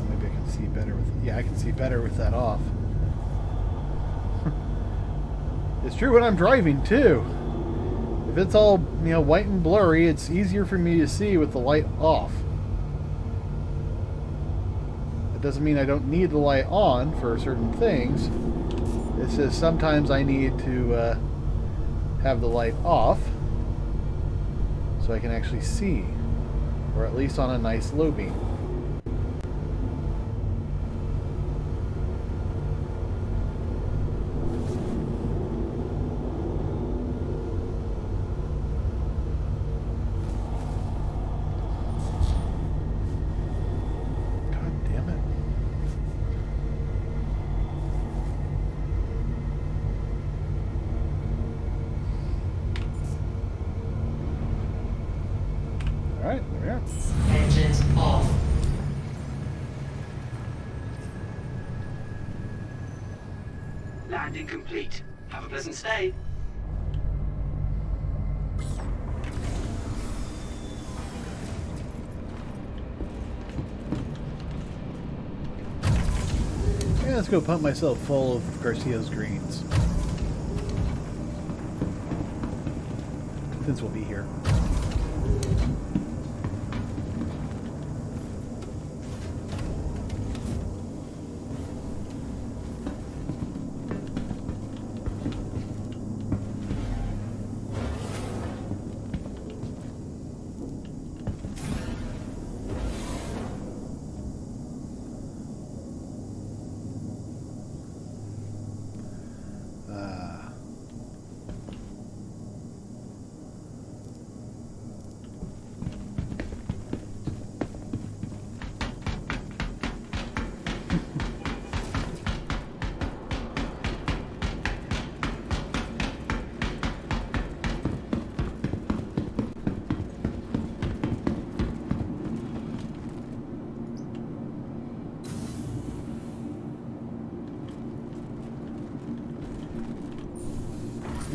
Maybe I can see better with... Yeah, I can see better with that off. It's true when I'm driving, too. If it's all, white and blurry, it's easier for me to see with the light off. It doesn't mean I don't need the light on for certain things. It's just sometimes I need to have the light off so I can actually see, or at least on a nice low beam. Alright, there we are. Engines off. Landing complete. Have a pleasant stay. Yeah, let's go pump myself full of Garcia's greens. Since we'll be here.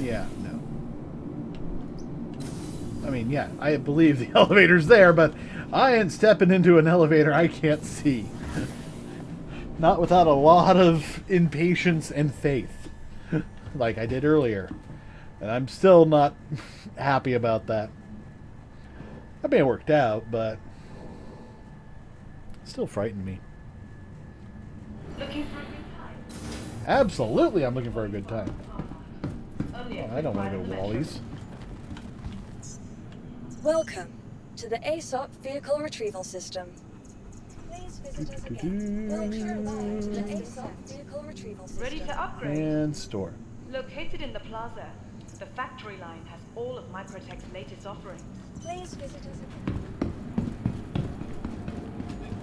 Yeah, no. I mean, yeah, I believe the elevator's there, but I ain't stepping into an elevator I can't see. Not without a lot of impatience and faith, like I did earlier. And I'm still not happy about that. I mean, it worked out, but it still frightened me. Looking for a good time? Absolutely, I'm looking for a good time. Oh, I don't want to go to Wally's. Welcome to the Aesop Vehicle Retrieval System. Please visit us again. Welcome to the Aesop Vehicle Retrieval System. Ready to upgrade? And store. Located in the plaza, the factory line has all of Microtech's latest offerings. Please visit us again.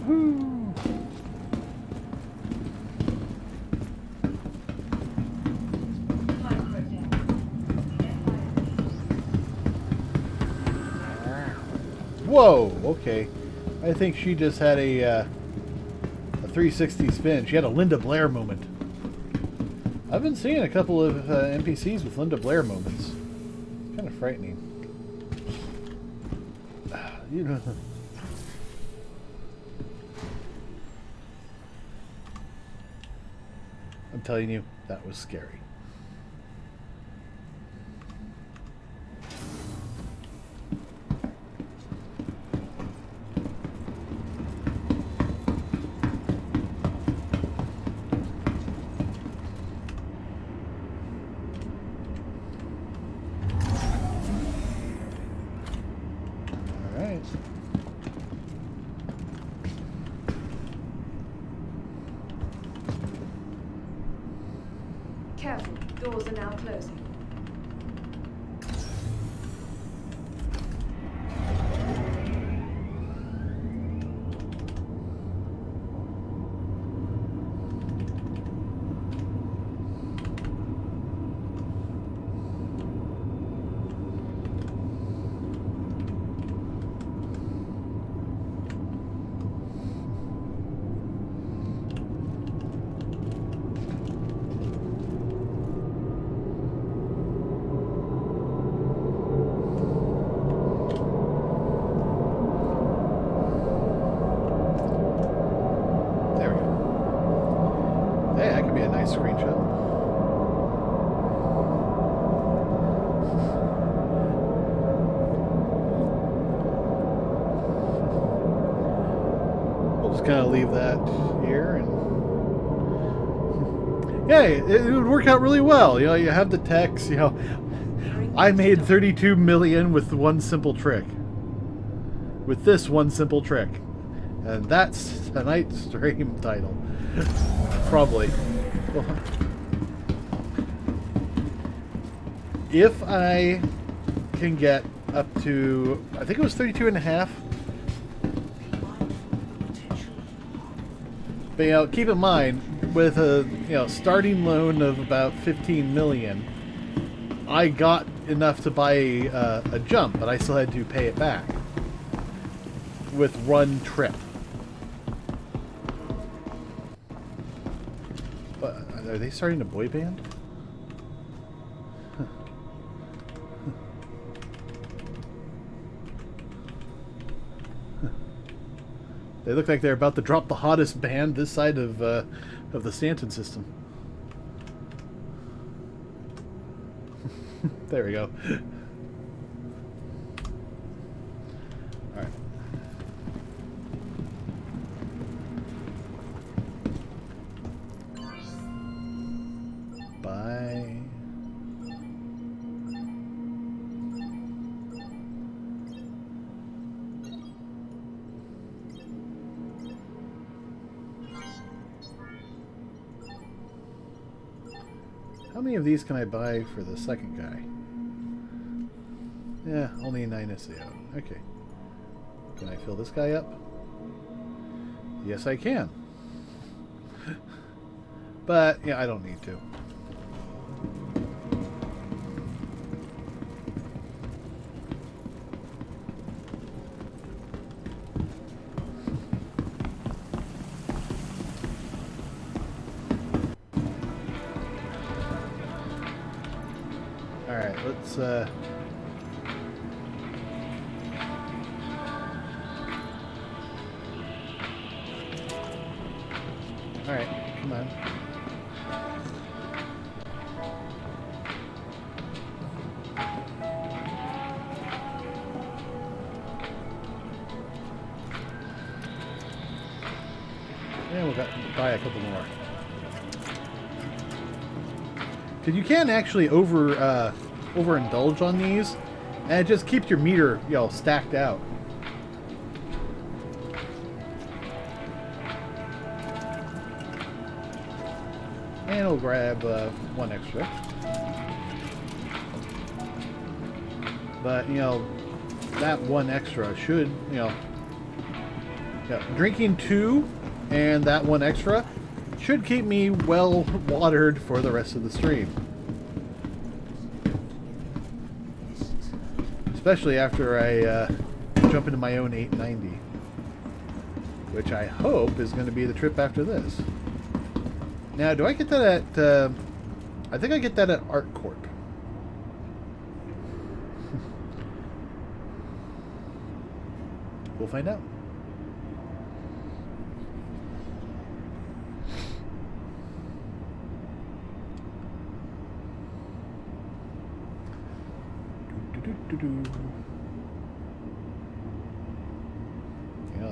Woo. Whoa, okay. I think she just had a 360 spin. She had a Linda Blair moment. I've been seeing a couple of NPCs with Linda Blair moments. It's kind of frightening. You know. I'm telling you, that was scary. Careful, doors are now closing. kind of leave that here, and yeah, it would work out really well. You know, you have the text. You know, I made 32 million with one simple trick. With this one simple trick, and that's tonight's stream title. Probably. Well, if I can get up to, I think it was 32 and a half. But you know, keep in mind, with a starting loan of about 15 million, I got enough to buy a jump, but I still had to pay it back with one trip. But are they starting a boy band? They look like they're about to drop the hottest band this side of the Stanton system. There we go. All right. Bye. How many of these can I buy for the second guy? Yeah, only 9 SAO. Okay. Can I fill this guy up? Yes, I can. But, yeah, I don't need to. Alright, let's, Alright, come on. And we'll buy a couple more. Because you can actually overindulge on these, and it just keeps your meter, stacked out. And we'll grab one extra. But, that one extra should, drinking 2 and that one extra should keep me well watered for the rest of the stream. Especially after I jump into my own 890. Which I hope is going to be the trip after this. Now, do I get that at... I think I get that at Art Corp. We'll find out.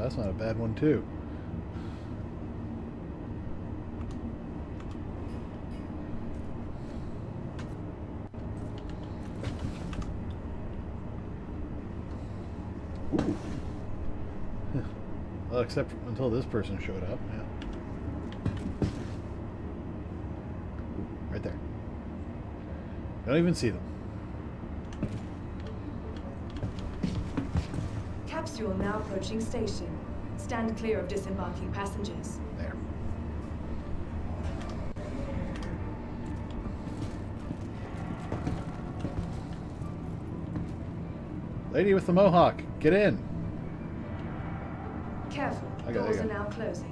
That's not a bad one, too. Ooh. Well, except until this person showed up. Yeah. Right there. Don't even see them. Capsule now approaching station. Stand clear of disembarking passengers. There. Lady with the mohawk, get in. Careful, Okay, doors are now closing.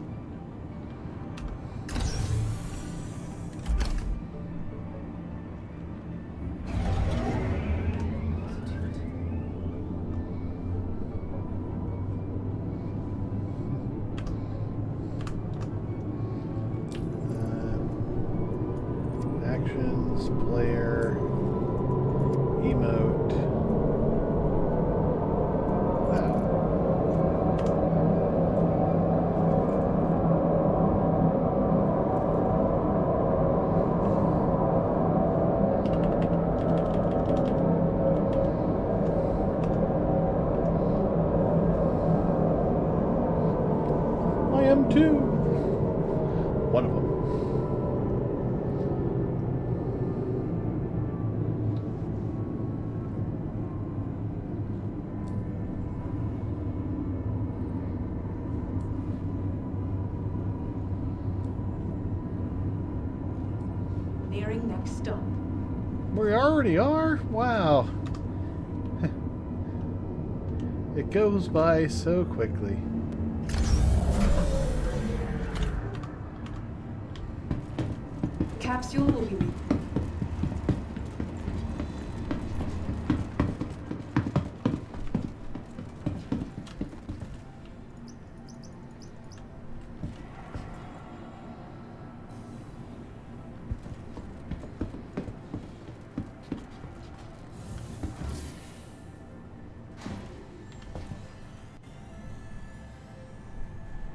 Actions, player, emote. am too. One of them. Nearing next stop. We already are? Wow. It goes by so quickly. Capsule will be with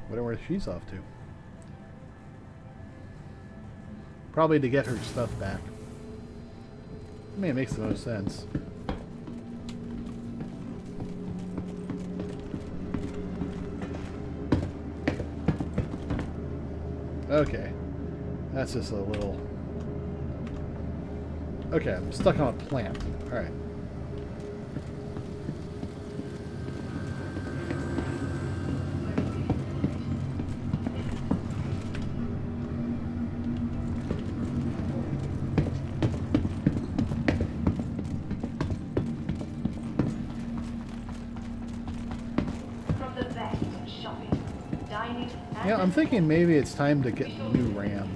Wonder where she's off to. Probably to get her stuff back. I mean, it makes the most sense. Okay. That's just a little... Okay, I'm stuck on a plant. Alright. Yeah, I'm thinking maybe it's time to get new RAM.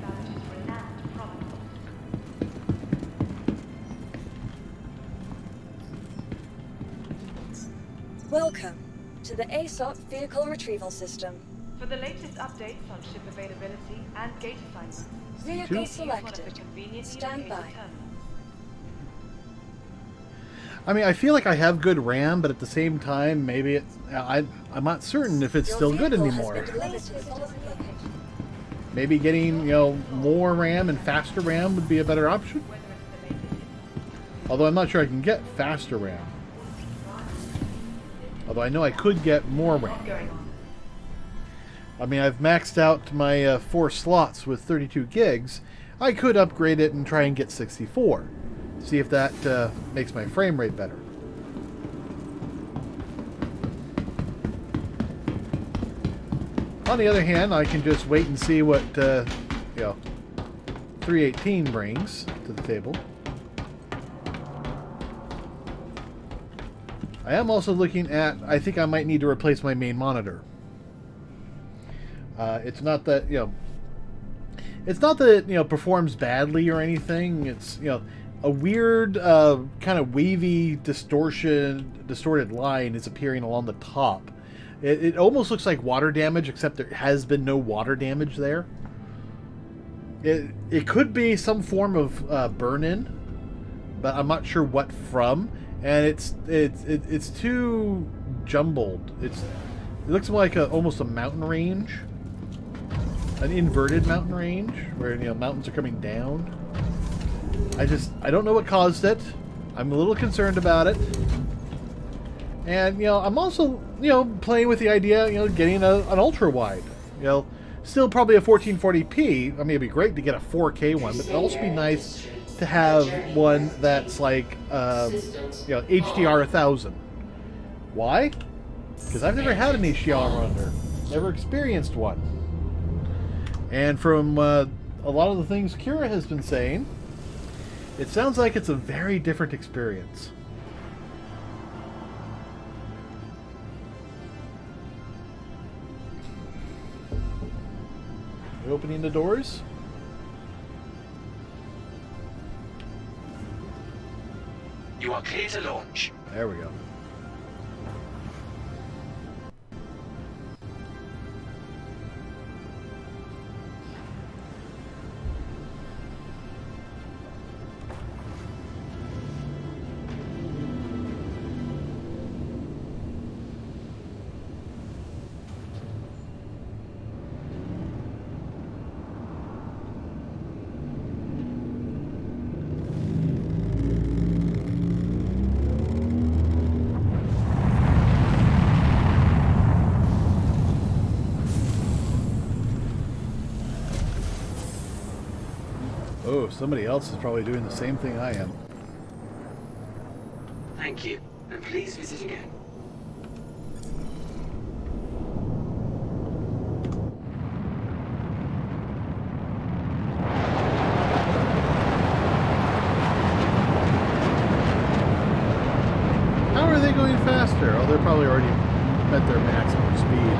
Welcome to the Aesop Vehicle Retrieval System. For the latest updates on ship availability and gate assignments, Vehicle selected. Stand by. I mean, I feel like I have good RAM, but at the same time, maybe it's... I'm not certain if it's still good anymore. Maybe getting, you know, more RAM and faster RAM would be a better option. Although I'm not sure I can get faster RAM. Although I know I could get more RAM. I mean, I've maxed out my 4 slots with 32 gigs. I could upgrade it and try and get 64. See if that makes my frame rate better. On the other hand, I can just wait and see what, you know, 318 brings to the table. I am also looking at, I think I might need to replace my main monitor. It's not that, you know, it's not that it, you know, performs badly or anything. It's, you know, a weird kind of wavy distorted line is appearing along the top. It almost looks like water damage, except there has been no water damage there. It could be some form of burn-in, but I'm not sure what from. And it's too jumbled. It looks like almost a mountain range, an inverted mountain range where, you know, mountains are coming down. I don't know what caused it. I'm a little concerned about it. And, you know, I'm also, you know, playing with the idea, you know, getting an ultra wide. You know, still probably a 1440p. I mean, it'd be great to get a 4K one, but it'd also be nice to have one that's like, you know, HDR 1000. Why? Because I've never had an HDR monitor. Never experienced one. And from a lot of the things Kira has been saying, it sounds like it's a very different experience. We're opening the doors. You are clear to launch. There we go. somebody else is probably doing the same thing I am. Thank you, and please visit again. How are they going faster? Oh, they're probably already at their maximum speed.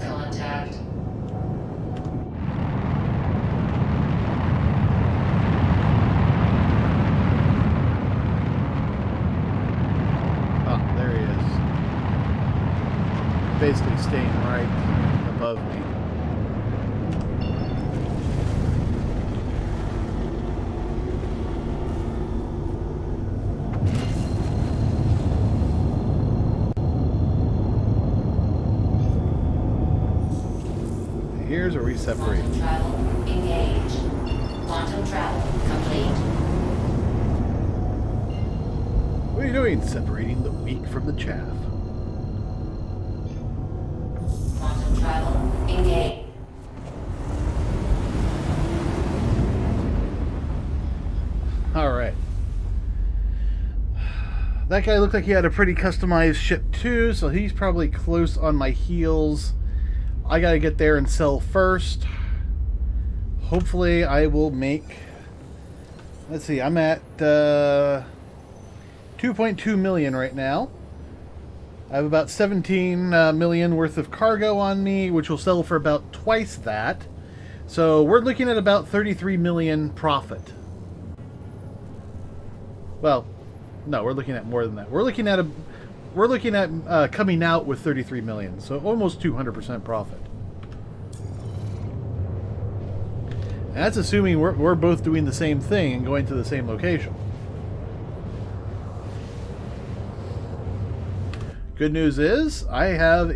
Contact. Oh, there he is. Basically staying right above me. Here's where we separate. Quantum travel engaged. Quantum travel complete. What are you doing? Separating the wheat from the chaff. Quantum travel engaged. Alright. That guy looked like he had a pretty customized ship too, so he's probably close on my heels. I gotta get there and sell first. Hopefully I will make... Let's see, I'm at 2.2 million right now. I have about 17 million worth of cargo on me, which will sell for about twice that. So we're looking at about 33 million profit. Well, no, we're looking at more than that. We're looking at coming out with 33 million, so almost 200% profit. And that's assuming we're both doing the same thing and going to the same location. Good news is, I have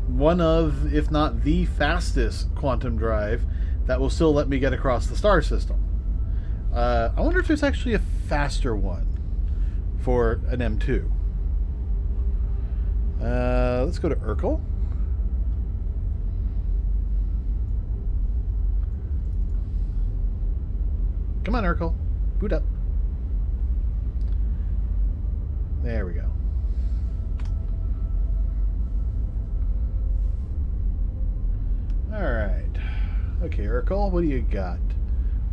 one of, if not the fastest quantum drive that will still let me get across the star system. I wonder if there's actually a faster one for an M2. Let's go to Urkel. Come on, Urkel. Boot up. There we go. Alright. Okay, Urkel, what do you got?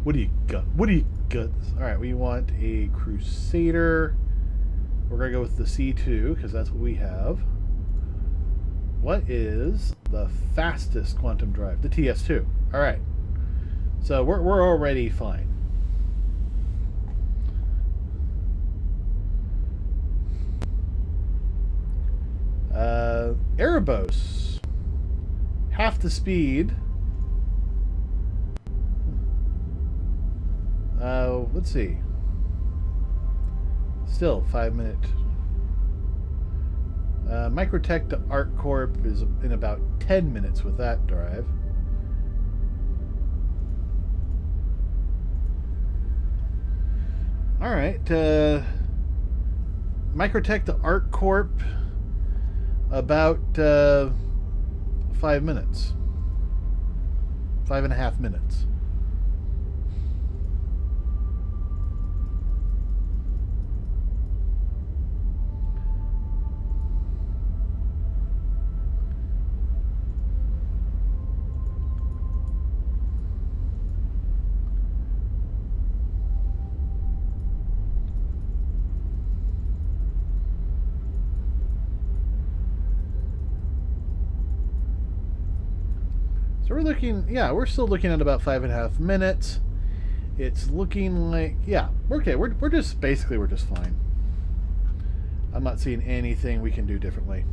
What do you got? What do you got? Alright, we want a Crusader. We're going to go with the C2, because that's what we have. What is the fastest quantum drive? The TS2. Alright. So we're already fine. Erebos. Half the speed. Let's see. Still 5 minute. Microtech to ArcCorp is in about 10 minutes with that drive. Alright, Microtech to ArcCorp, about 5 minutes. 5.5 minutes. So we're looking, yeah, we're still looking at about 5.5 minutes. It's looking like, yeah, okay, we're just, basically we're just fine. I'm not seeing anything we can do differently.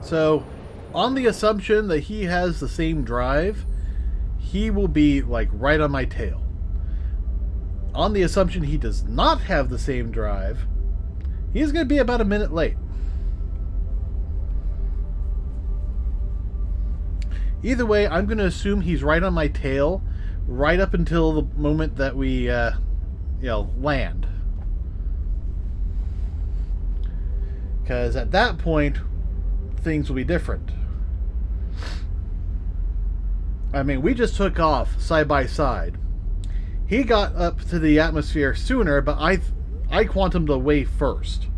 So, on the assumption that he has the same drive, he will be like right on my tail. On the assumption he does not have the same drive, he's going to be about a minute late. Either way, I'm going to assume he's right on my tail right up until the moment that we, land. Because at that point, things will be different. I mean, we just took off side by side. He got up to the atmosphere sooner, but I quantumed away first.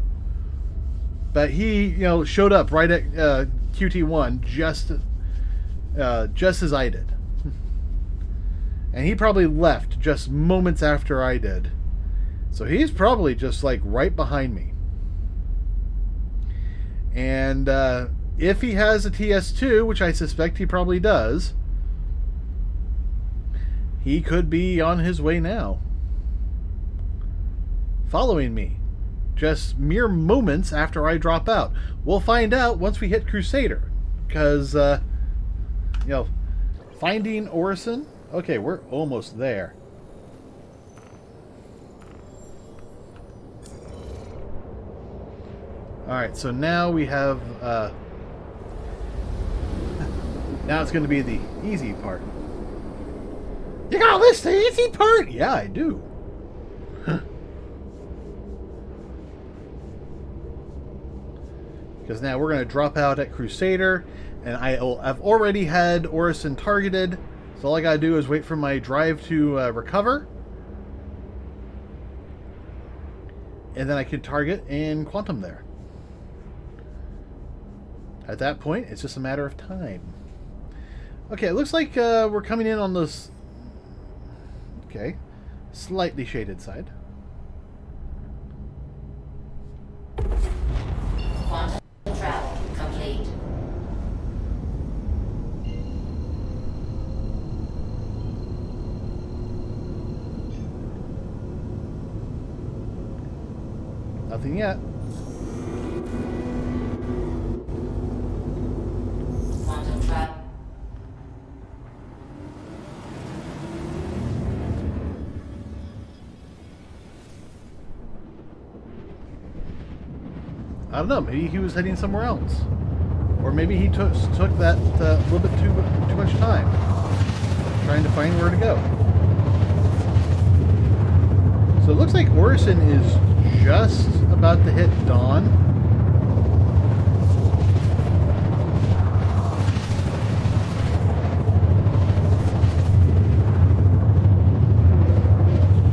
But he, showed up right at QT1 just as I did. And he probably left just moments after I did. So he's probably just like right behind me. And if he has a TS2, which I suspect he probably does, he could be on his way now. Following me. Just mere moments after I drop out. We'll find out once we hit Crusader. Because, finding Orison. Okay, we're almost there. Alright, so now we have, now it's going to be the easy part. You call this the easy part? Yeah, I do. Because now we're going to drop out at Crusader, and I've already had Orison targeted, so all I got to do is wait for my drive to recover. And then I can target and quantum there. At that point, it's just a matter of time. Okay, it looks like we're coming in on this, slightly shaded side. Quantum travel complete. Nothing yet. Quantum travel. I don't know. Maybe he was heading somewhere else, or maybe he took that little bit too much time trying to find where to go. So it looks like Orison is just about to hit dawn.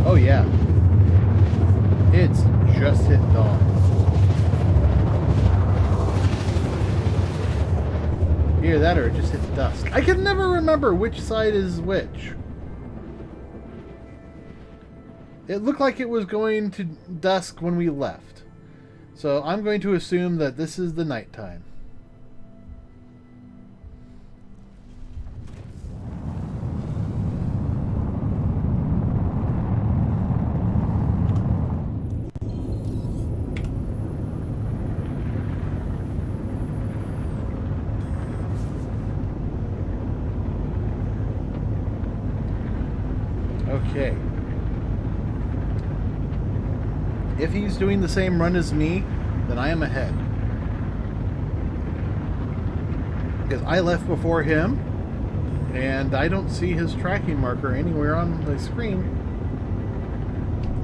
Oh yeah, it's just hit dawn. Either that or it just hit dusk. I can never remember which side is which. It looked like it was going to dusk when we left. So I'm going to assume that this is the nighttime. Okay. If he's doing the same run as me, then I am ahead. Because I left before him, and I don't see his tracking marker anywhere on the screen.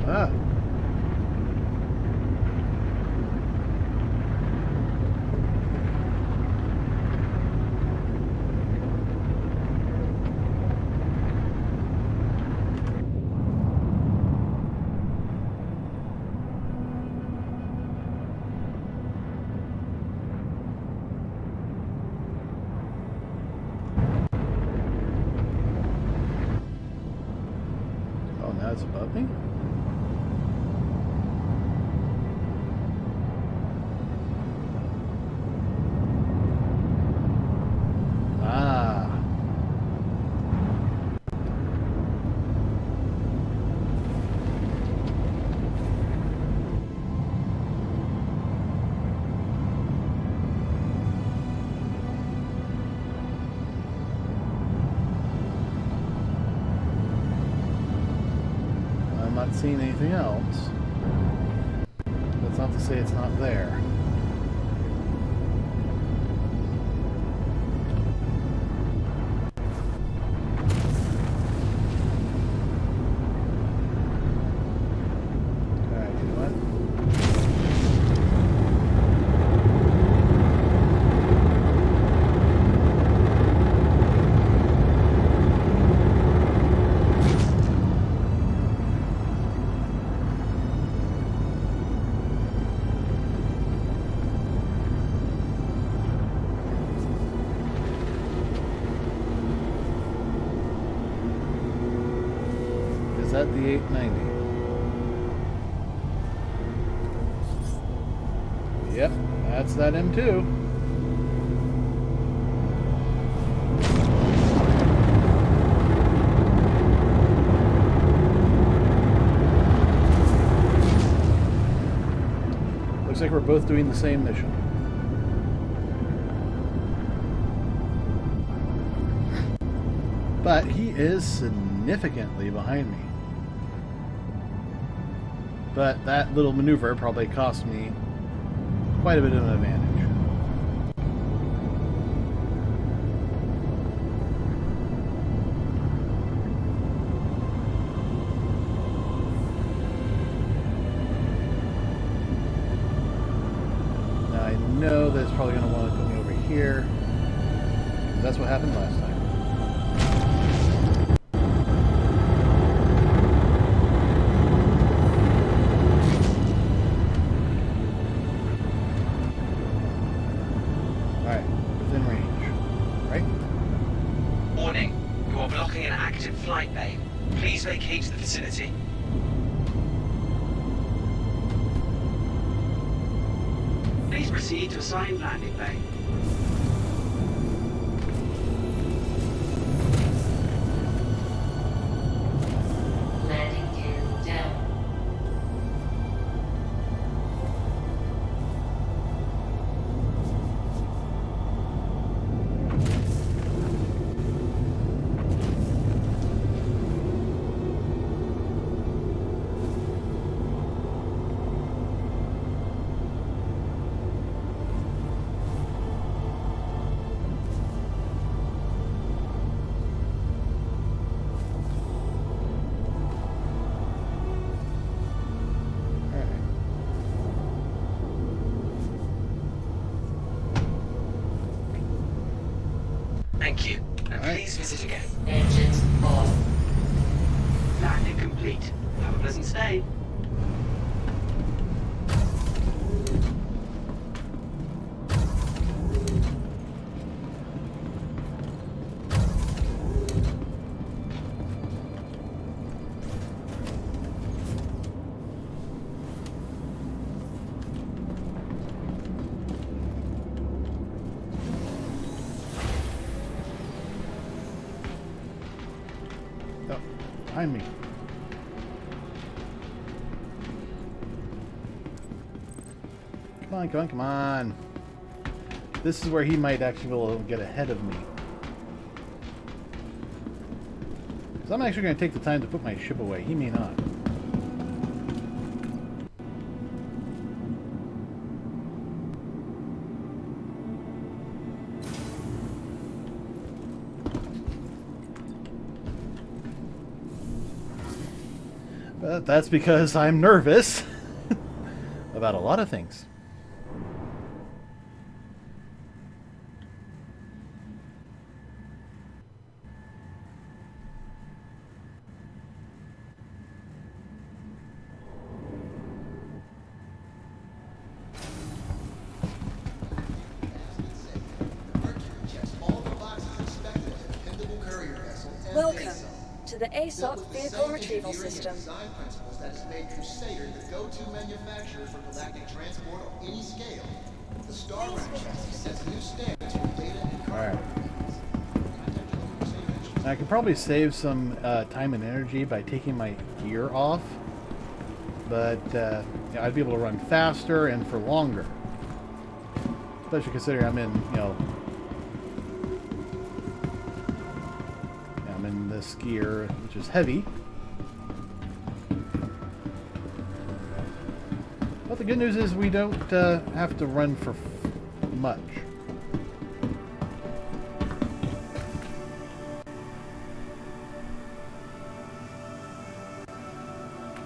Ah. It's above me? Ah. Not seeing anything else. That's not to say it's not there. Alright, you know what? at the 890. Yep, that's that M2. Looks like we're both doing the same mission. But he is significantly behind me. But that little maneuver probably cost me quite a bit of an advantage. Now I know that it's probably going to want to put me over here, because that's what happened last time. Flight bay. Please vacate the vicinity. Please proceed to assigned landing bay. Landing gear down. Thank you. And please visit again. Engines off. Landing complete. Have a pleasant stay. Behind me. Come on, come on, come on. This is where he might actually be able to get ahead of me. Because I'm actually going to take the time to put my ship away. He may not. But that's because I'm nervous about a lot of things. Welcome to the Aesop Vehicle Retrieval System. That has made Crusader the go-to manufacturer for galactic transport on any scale. The Star Rank chassis sets new standards for data and cargo. I could probably save some time and energy by taking my gear off, but yeah, I'd be able to run faster and for longer. Especially considering I'm in, I'm in this gear, which is heavy. But the good news is we don't have to run for much.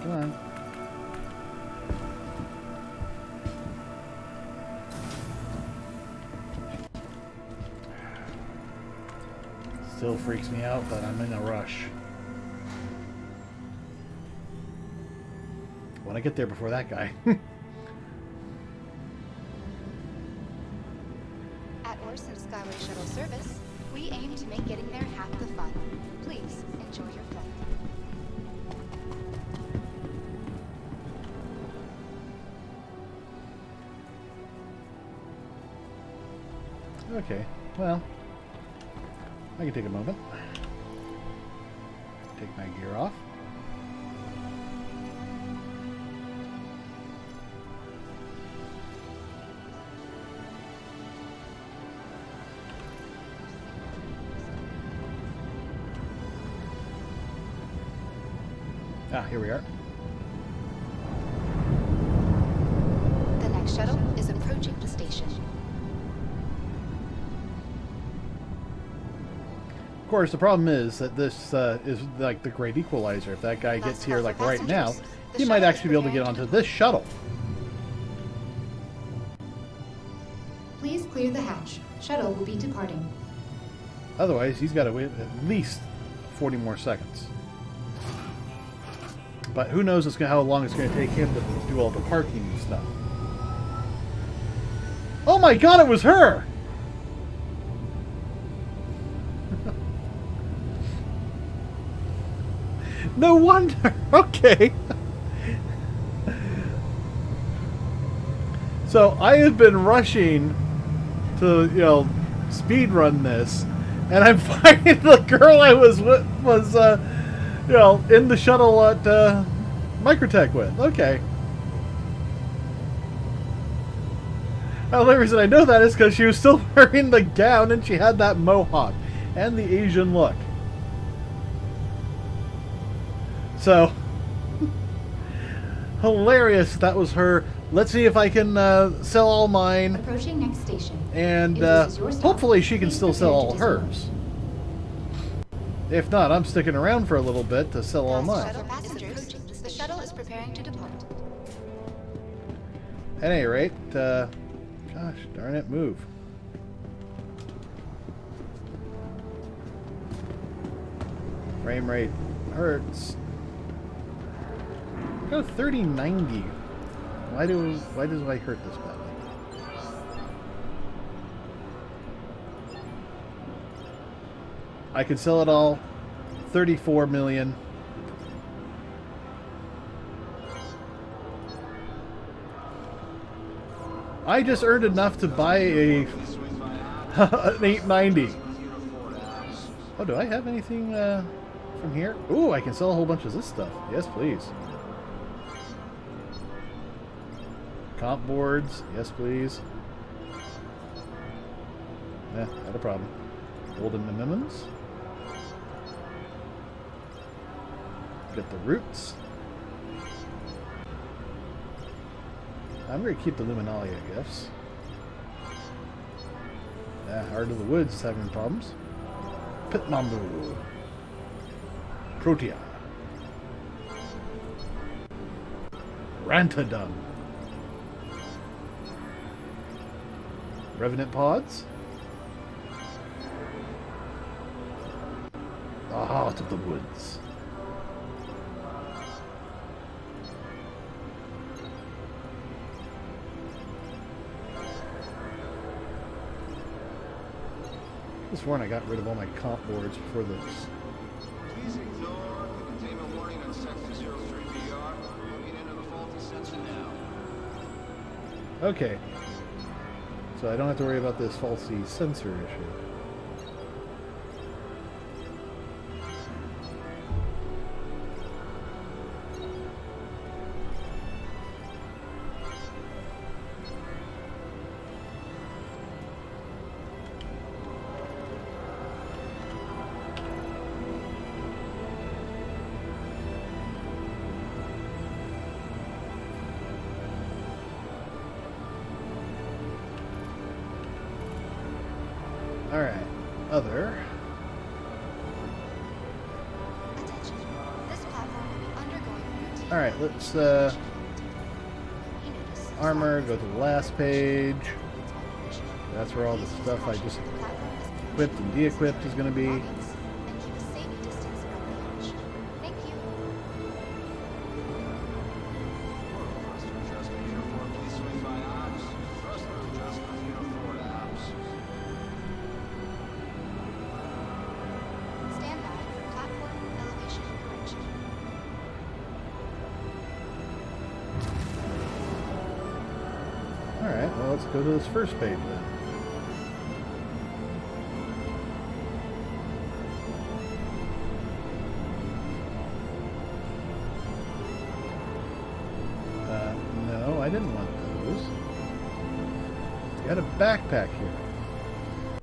Come on. Still freaks me out, but I'm in a rush. I want to get there before that guy. At Orson Skyway Shuttle Service, we aim to make getting there half the fun. Please enjoy your flight. Okay, well, I can take a moment. Take my gear off. Ah, here we are. The next shuttle is approaching the station. Of course, the problem is that this is like the great equalizer. If that guy gets here like right now, he might actually be able to get onto this shuttle. Please clear the hatch. Shuttle will be departing. Otherwise, he's got to wait at least 40 more seconds. But who knows how long it's going to take him to do all the parking and stuff. Oh my god, it was her! No wonder! Okay. So, I have been rushing to, you know, speed run this, and I'm finding the girl I was you know, in the shuttle at Microtech with. Okay. The only reason I know that is because she was still wearing the gown and she had that mohawk and the Asian look. So, hilarious that was her. Let's see if I can sell all mine. Approaching next station. And hopefully she can still sell all hers. If not, I'm sticking around for a little bit to sell all mine. The shuttle is preparing to depart. At any rate, gosh darn it, move. Frame rate hurts. Go 3090. Why does I hurt this badly? I could sell it all. 34 million. I just earned enough to buy an 890. Oh, do I have anything from here? Ooh, I can sell a whole bunch of this stuff. Yes, please. Comp boards. Yes, please. Yeah, not a problem. Golden amendments. Get the roots. I'm going to keep the Luminalia gifts. Yeah, Heart of the Woods is having problems. Pitmambu. Protea. Rantadum. Revenant Pods. The Heart of the Woods. I could have sworn I got rid of all my comp boards before this. Please ignore the containment warning on Sector 03BR. Looking into the faulty sensor now. Okay. So I don't have to worry about this faulty sensor issue. Alright, other. Attention. This platform will be undergoing routine. Alright, let's armor, go to the last page. That's where all the stuff I just equipped and de-equipped is going to be. And keep a safe distance from the edge. Thank you. Thruster adjustment uniform, please swing by ops. Thruster adjustment uniform ops. Stand by for platform elevation correction. Alright, well let's go to this first page then. got a backpack here.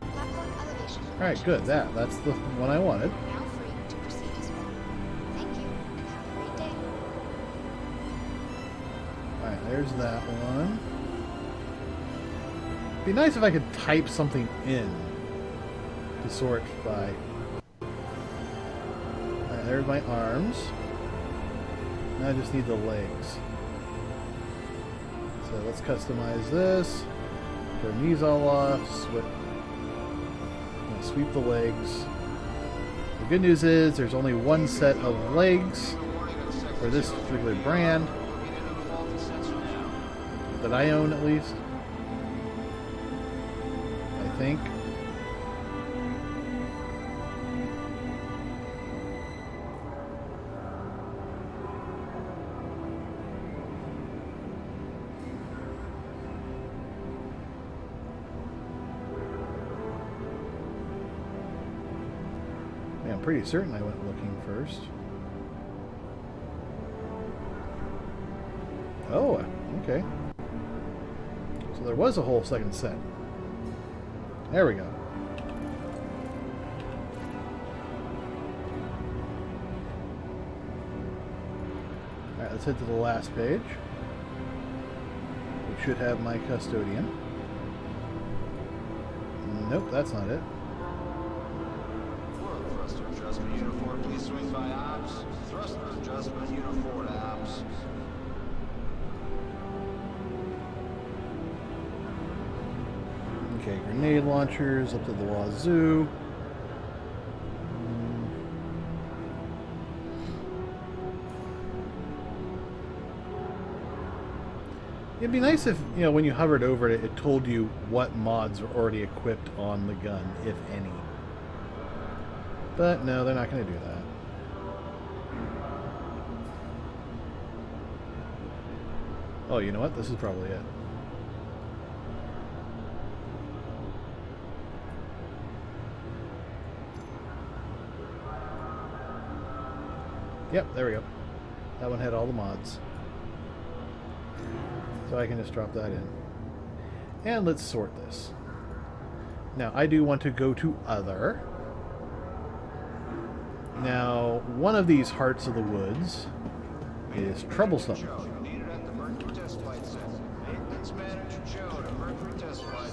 Platform elevation. Alright, good. That's the one I wanted. Now free to proceed as well. Thank you, and have a great day. Alright, there's that one. Be nice if I could type something in to sort by. Alright, there's my arms. Now I just need the legs. So let's customize this. Turn these all off. Sweep the legs. The good news is there's only one set of legs for this particular brand that I own, at least. I think. Yeah, I'm pretty certain I went looking first. Oh, okay. So there was a whole second set. There we go. Alright, let's head to the last page. We should have my custodian. Nope, that's not it. Thruster adjustment unit 4, please swing by ops. Thruster adjustment unit 4 to ops. Okay, grenade launchers up to the wazoo. It'd be nice if, you know, when you hovered over it, it told you what mods were already equipped on the gun, if any. But no, they're not going to do that. Oh, you know what? This is probably it. Yep, there we go. That one had all the mods. So I can just drop that in. And let's sort this. Now, I do want to go to Other. Now, one of these Hearts of the Woods is troublesome. Needed at the Mercury test flight center. Maintenance manager Joe to Mercury test flight.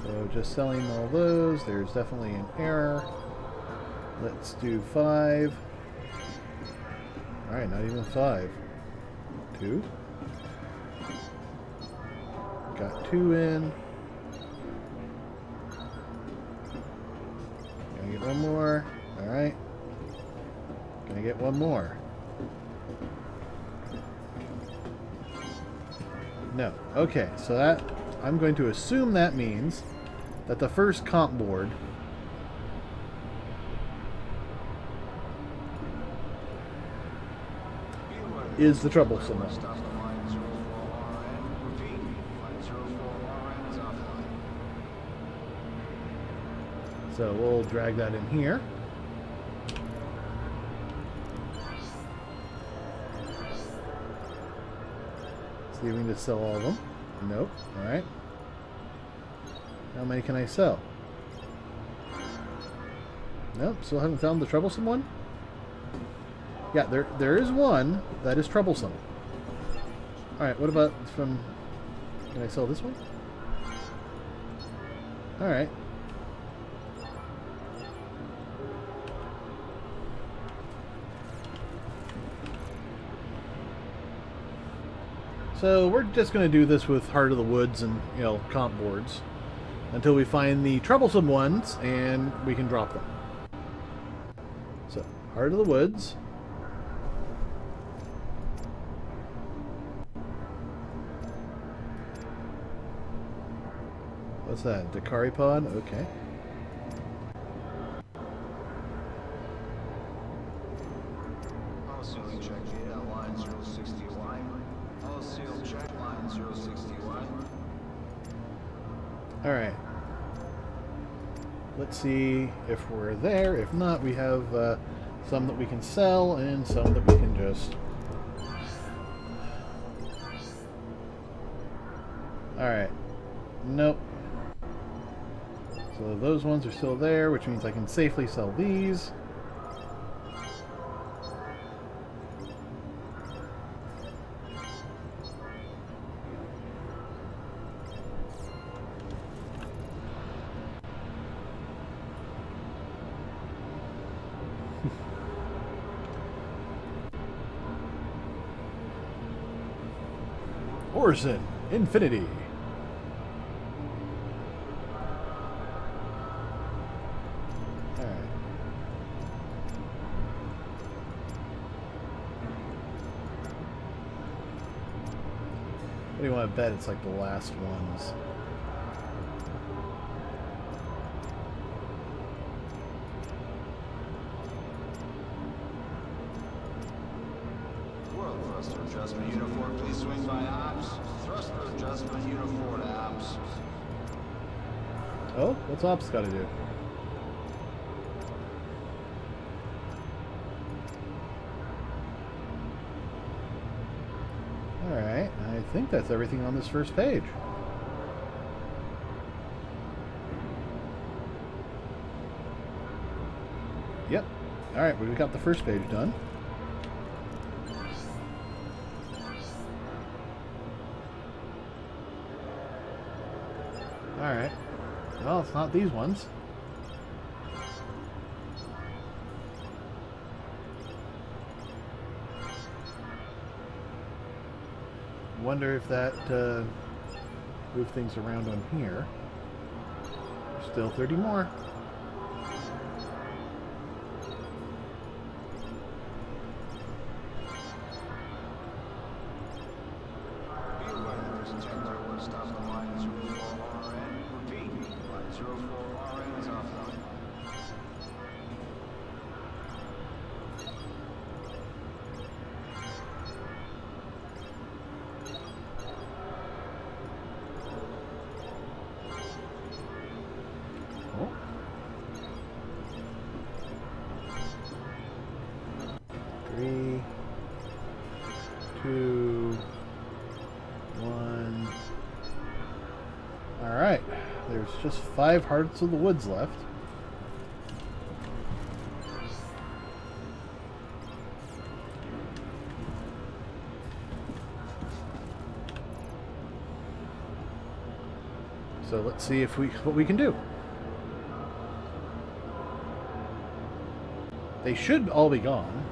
So just selling all those, there's definitely an error. Let's do 5. Alright, not even 5. 2. Got 2 in. Gonna get one more. Alright. Gonna get one more. No. Okay, so that, I'm going to assume that means that the first comp board is the troublesome one. So we'll drag that in here. See if we can just sell all of them. Nope. Alright. How many can I sell? Nope. Still haven't found the troublesome one? Yeah, there is one that is troublesome. Alright, what about from... Can I sell this one? Alright. So we're just going to do this with Heart of the Woods and, you know, comp boards until we find the troublesome ones and we can drop them. So, Heart of the Woods. What's that? Dakari pod? Okay. Ceiling check data line 061. All seal check line 061. Alright. Let's see if we're there. If not, we have some that we can sell and some that we can just Alright. Nope. So those ones are still there, which means I can safely sell these. Orson, Infinity. Alright. What do you want to bet it's like the last ones? World thruster adjustment unit 4, please swing by ops. Thruster adjustment unit 4 to ops. Oh, what's Ops got to do? Alright, I think that's everything on this first page. Yep. Alright, we got the first page done. Alright. Well, it's not these ones. Wonder if that move things around on here. Still 30 more. Three, two, one. Alright, there's just 5 Hearts of the Woods left. So let's see if what we can do. They should all be gone.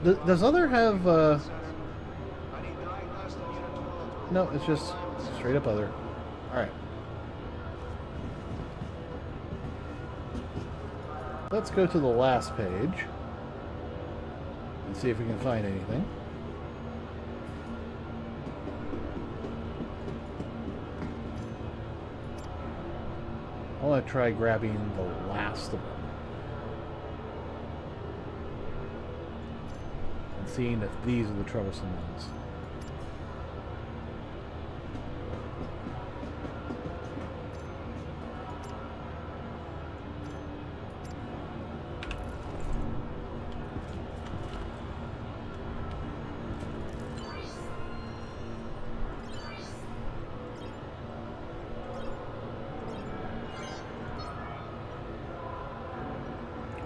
Does other have, No, it's just straight up other. Alright. Let's go to the last page and see if we can find anything. I want to try grabbing the last of them. Seeing if these are the troublesome ones.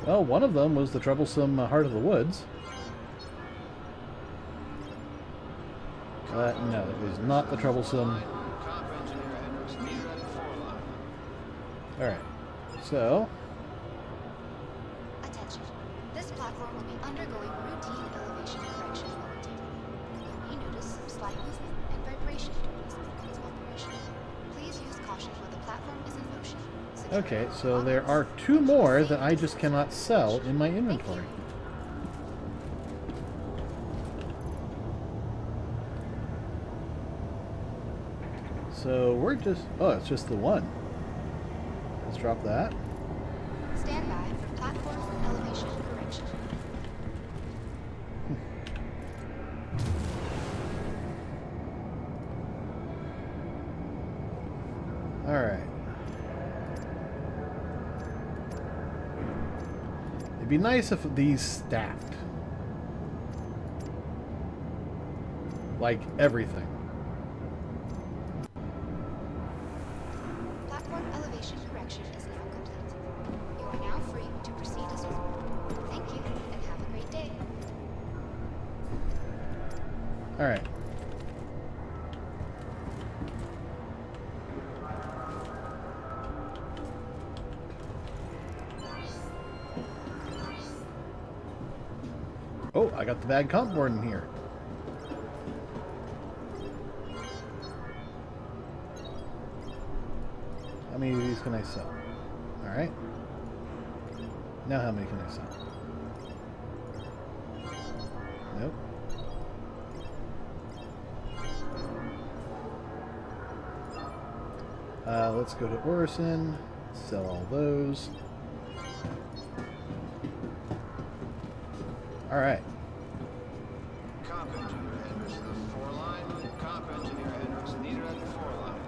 Well, one of them was the troublesome Heart of the Woods. No, it was not the troublesome. Alright, so. Attention. This platform will be undergoing routine elevation correction momentarily. You may notice some slight movement and vibration during this sequence of operation. Please use caution while the platform is in motion. Okay, so there are 2 more that I just cannot sell in my inventory. So we're just... Oh, it's just the one. Let's drop that. Stand by for platform elevation correction. Alright. It'd be nice if these stacked. Like, everything. Platform elevation correction is now complete. You are now free to proceed as normal. Thank you, and have a great day. Alright. Oh, I got the bad comp board in here. How many of these can I sell? Alright. Now how many can I sell? Nope. Let's go to Orison. Sell all those. Alright. Comp engineer enters the 4 line. Comp engineer enters neither at the 4 line.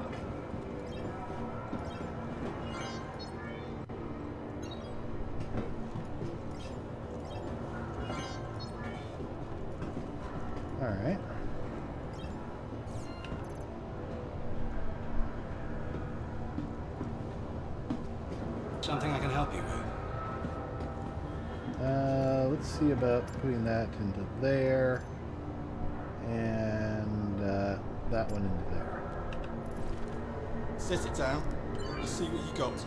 Alright. Something I can help you with. Let's see about putting that into there. And that one into there. Sit it down. Let's see what you got.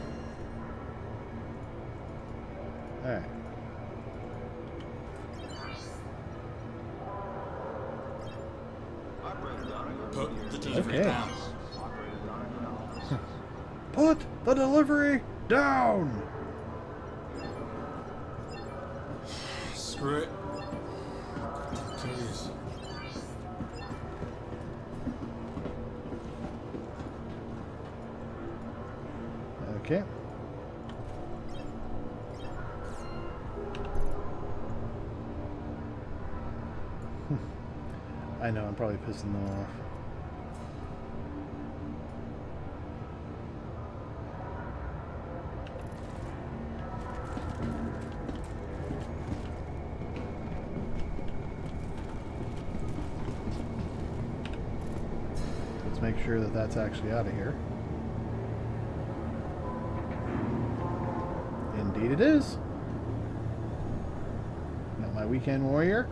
Alright. Put the delivery Okay. down. Put the delivery down! Screw it. Jeez. Okay. I know, I'm probably pissing them off. Let's make sure that that's actually out of here. Indeed it is. Got my weekend warrior.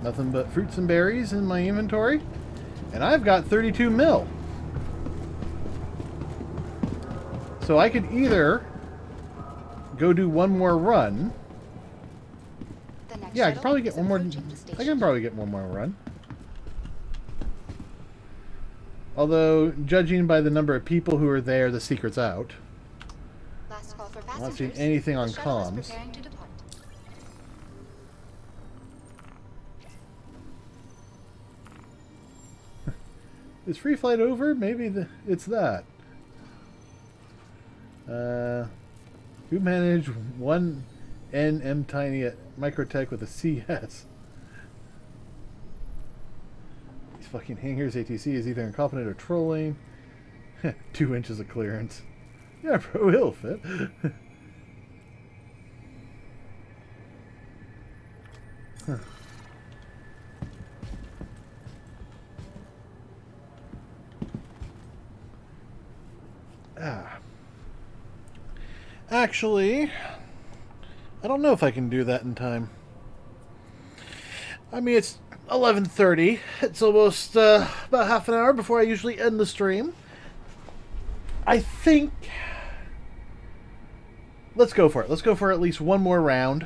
Nothing but fruits and berries in my inventory. And I've got 32 mil. So I could either go do one more run. Yeah, I could probably get one more. I can probably get one more run. Although, judging by the number of people who are there, the secret's out. Last call for I'm not passengers. seeing anything on The shuttle is comms. preparing to depart. Is free flight over? Maybe it's that. Who managed one NM tiny at Microtech with a CS? These fucking hangars ATC is either incompetent or trolling. 2 inches of clearance. Yeah, bro, it'll fit. Huh. Actually, I don't know if I can do that in time. I mean, it's 11:30. It's almost about half an hour before I usually end the stream. I think... Let's go for it. Let's go for at least one more round.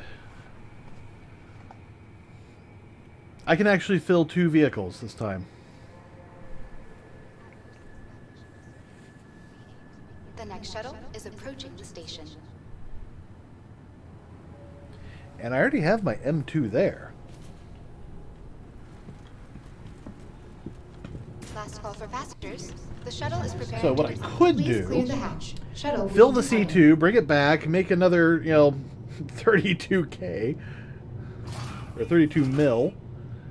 I can actually fill 2 vehicles this time. The next shuttle is approaching the station. And I already have my M2 there. Last call for passengers. The shuttle is preparing So what to I depart. could Please do, clear the hatch. Shuttle fill the being C2, bring it back, make another, 32K. Or 32 mil.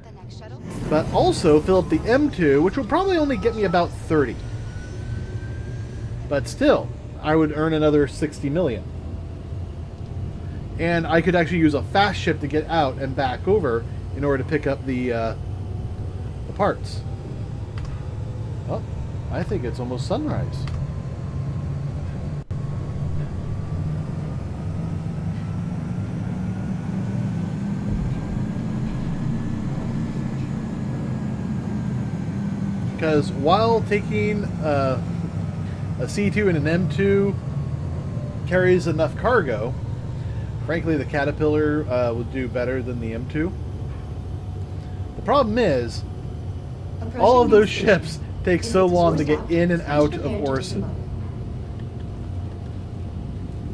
The next shuttle. But also fill up the M2, which will probably only get me about 30. But still, I would earn another 60 million. And I could actually use a fast ship to get out and back over in order to pick up the parts. Oh, I think it's almost sunrise. Because while taking a C2 and an M2 carries enough cargo, frankly, the Caterpillar would do better than the M2. The problem is, all of those ships take so long to get in and out of Orson.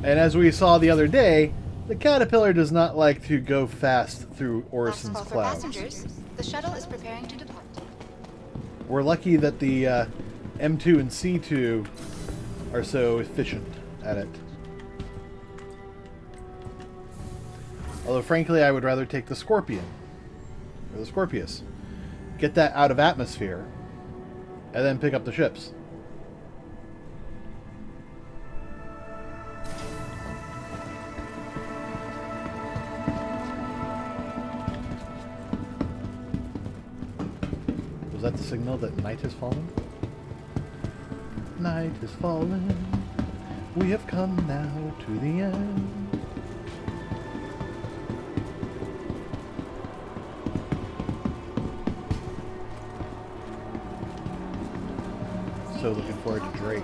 And as we saw the other day, the Caterpillar does not like to go fast through Orson's Last call for clouds. passengers. The shuttle is preparing to depart. We're lucky that the M2 and C2 are so efficient at it. Although, frankly, I would rather take the Scorpion, or the Scorpius. Get that out of atmosphere, and then pick up the ships. Was that the signal that night has fallen? Night has fallen. We have come now to the end. So looking forward to Drake.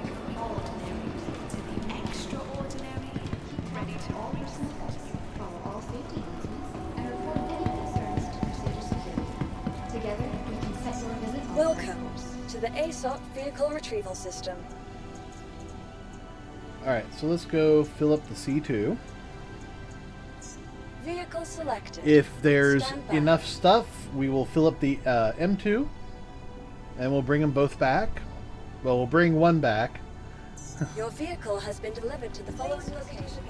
Follow all safety announcements and report any concerns to Crusader Security. Together, we can set your visit on Welcome to the Aesop Vehicle Retrieval System. Alright, so let's go fill up the C2. Vehicle selected. If there's Stand by. enough stuff, we will fill up the M2. And we'll bring them both back. Well, we'll bring one back. Your vehicle has been delivered to the following location.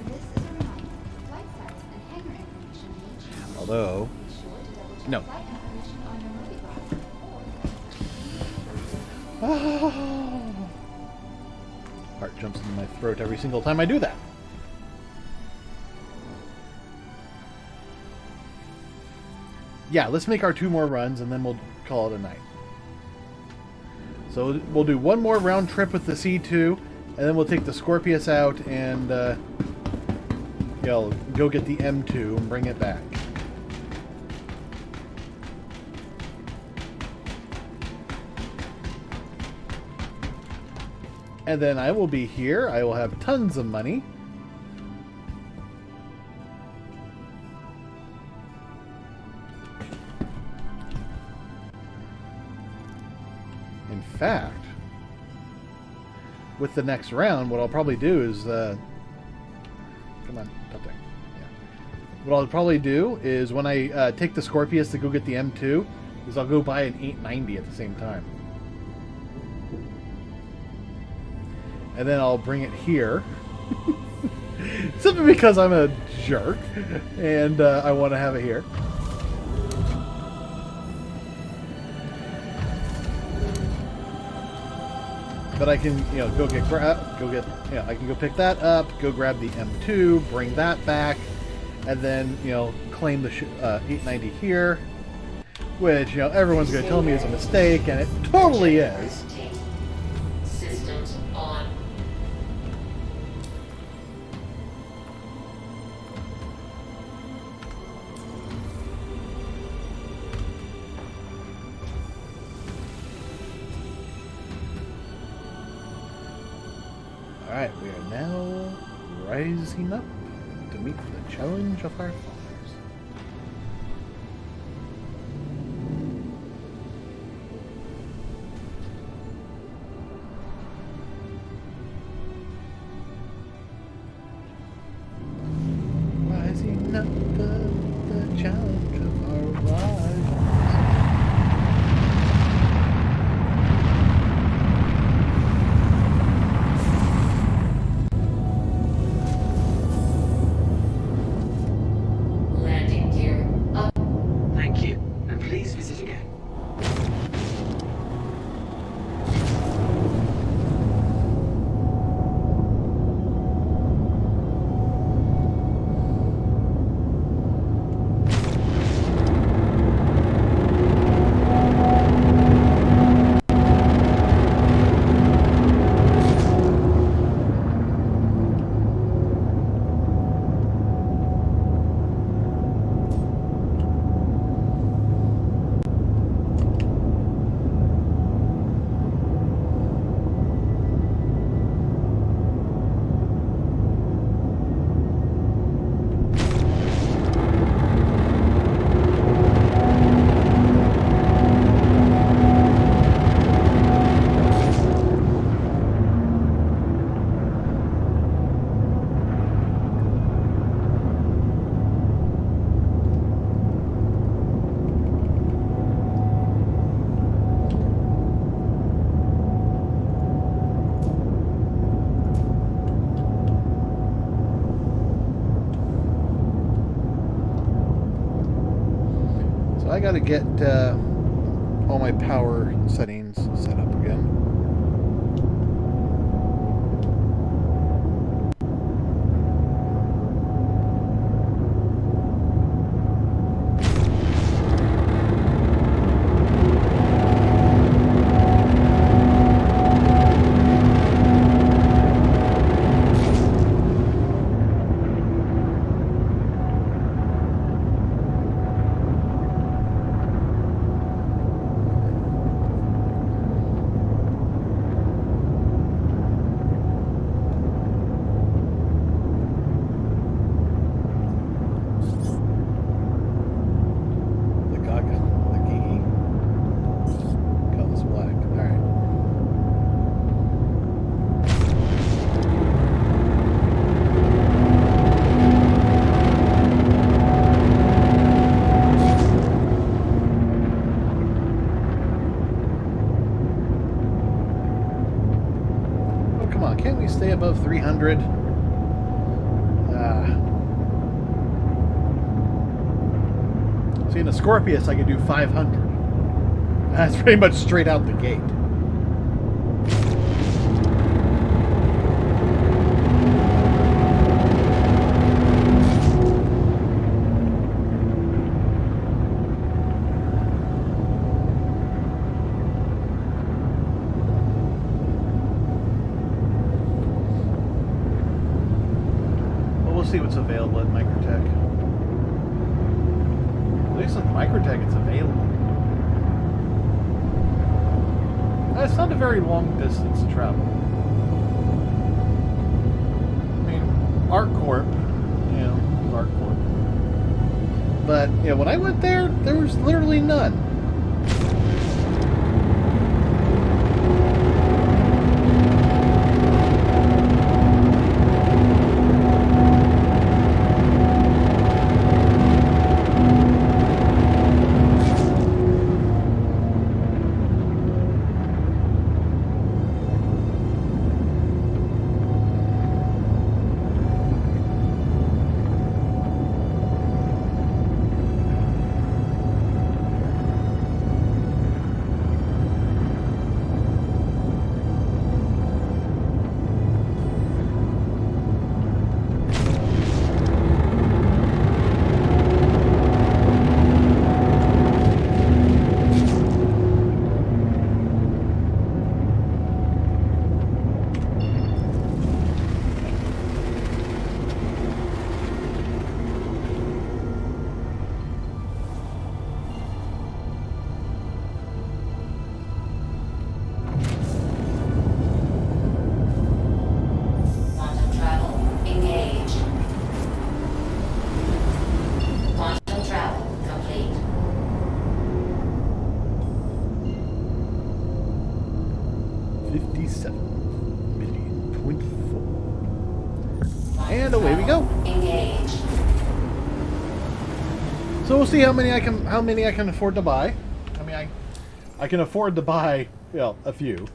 This is a reminder. Flight sites and hangar information may change. Although, Be sure to double-check no. flight information on your movie box. Heart jumps into my throat every single time I do that. Yeah, let's make our 2 more runs and then we'll call it a night. So we'll do 1 more round trip with the C2, and then we'll take the Scorpius out and go get the M2 and bring it back. And then I will be here. I will have tons of money. In fact, with the next round, what I'll probably do is... come on, up there. Yeah. What I'll probably do is when I take the Scorpius to go get the M2, is I'll go buy an 890 at the same time. And then I'll bring it here. Simply because I'm a jerk. And I want to have it here. But I can, I can go pick that up, go grab the M2, bring that back, and then, claim the 890 here, which, everyone's going to tell me is a mistake, and it totally is. Systems on. Alright, we are now rising up to meet the challenge of our fathers. Rising up to the challenge of our rivals. got to get all my power settings set up again. Above 300. See, in the Scorpius, I could do 500. That's pretty much straight out the gate. See what's available at Microtech. At least with Microtech it's available. It's not a very long distance to travel. I mean, ArcCorp, you know, ArcCorp. But, you know, when I went there was literally none. And away we go. Engage. So we'll see how many I can afford to buy. I mean, I can afford to buy, you know, a few.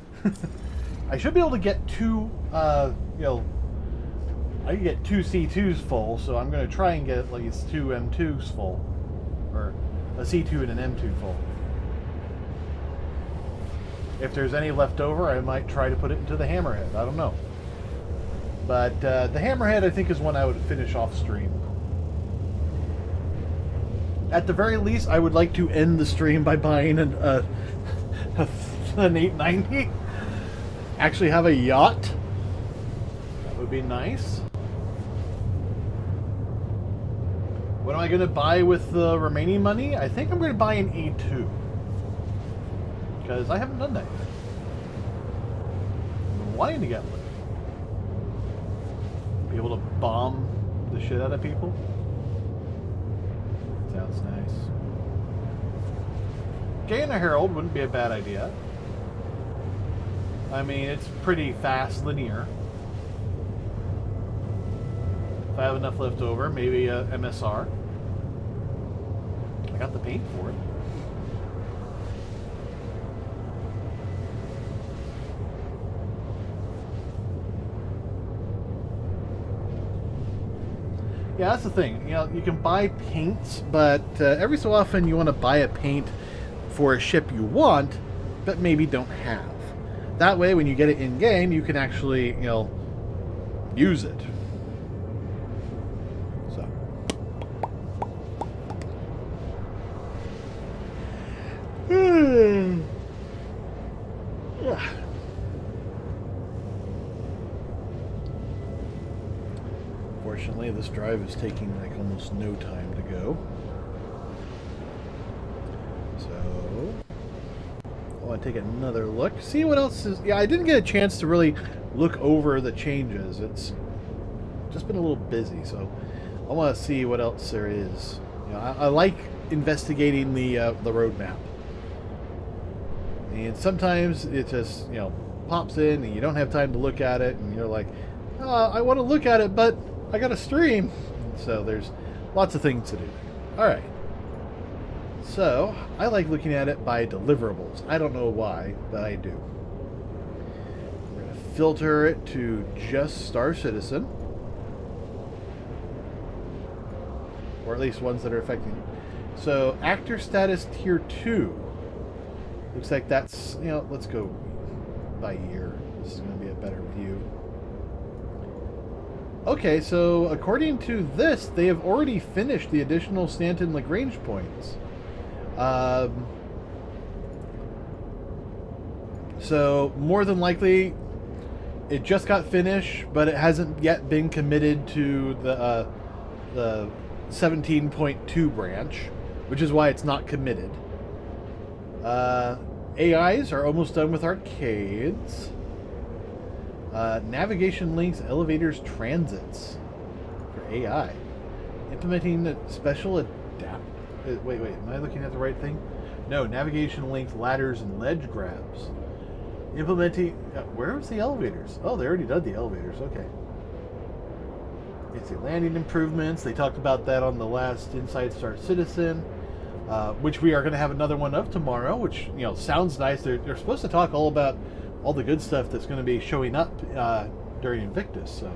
I should be able to get two, you know, I can get two C2s full, so I'm going to try and get at least two M2s full, or a C2 and an M2 full. If there's any left over, I might try to put it into the Hammerhead. I don't know. But the Hammerhead, I think, is one I would finish off stream. At the very least, I would like to end the stream by buying an 890. Actually have a yacht. That would be nice. What am I going to buy with the remaining money? I think I'm going to buy an A2. Because I haven't done that yet. I'm wanting to get one. Be able to bomb the shit out of people. Sounds nice. Getting a Herald wouldn't be a bad idea. I mean, it's pretty fast, linear. If I have enough left over, maybe a MSR. I got the paint for it. Yeah, that's the thing. You know, you can buy paints, but every so often you want to buy a paint for a ship you want, but maybe don't have. That way, when you get it in game, you can actually, you know, use it. So. Yeah. Fortunately, this drive is taking like almost no time to go. So, I want to take another look, see what else is. Yeah, I didn't get a chance to really look over the changes. It's just been a little busy, so I want to see what else there is. You know, I like investigating the roadmap, and sometimes it just, you know, pops in and you don't have time to look at it, and you're like, I want to look at it, but I got to stream. So there's lots of things to do. All right. So I like looking at it by deliverables. I don't know why, but I do. We're going to filter it to just Star Citizen, or at least ones that are affecting. So actor status tier 2. Looks like that's, you know, let's go by year. This is going to be a better view. Okay, so according to this, they have already finished the additional Stanton-Lagrange points. So more than likely, it just got finished, but it hasn't yet been committed to the 17.2 branch, which is why it's not committed. AIs are almost done with arcades. Navigation links, elevators, transits for AI. Implementing a special wait, am I looking at the right thing? No, navigation links, ladders, and ledge grabs. Implementing... where was the elevators? Oh, they already did the elevators. Okay. It's the landing improvements. They talked about that on the last Inside Star Citizen, which we are going to have another one of tomorrow, which, you know, sounds nice. They're supposed to talk all about all the good stuff that's going to be showing up during Invictus. So,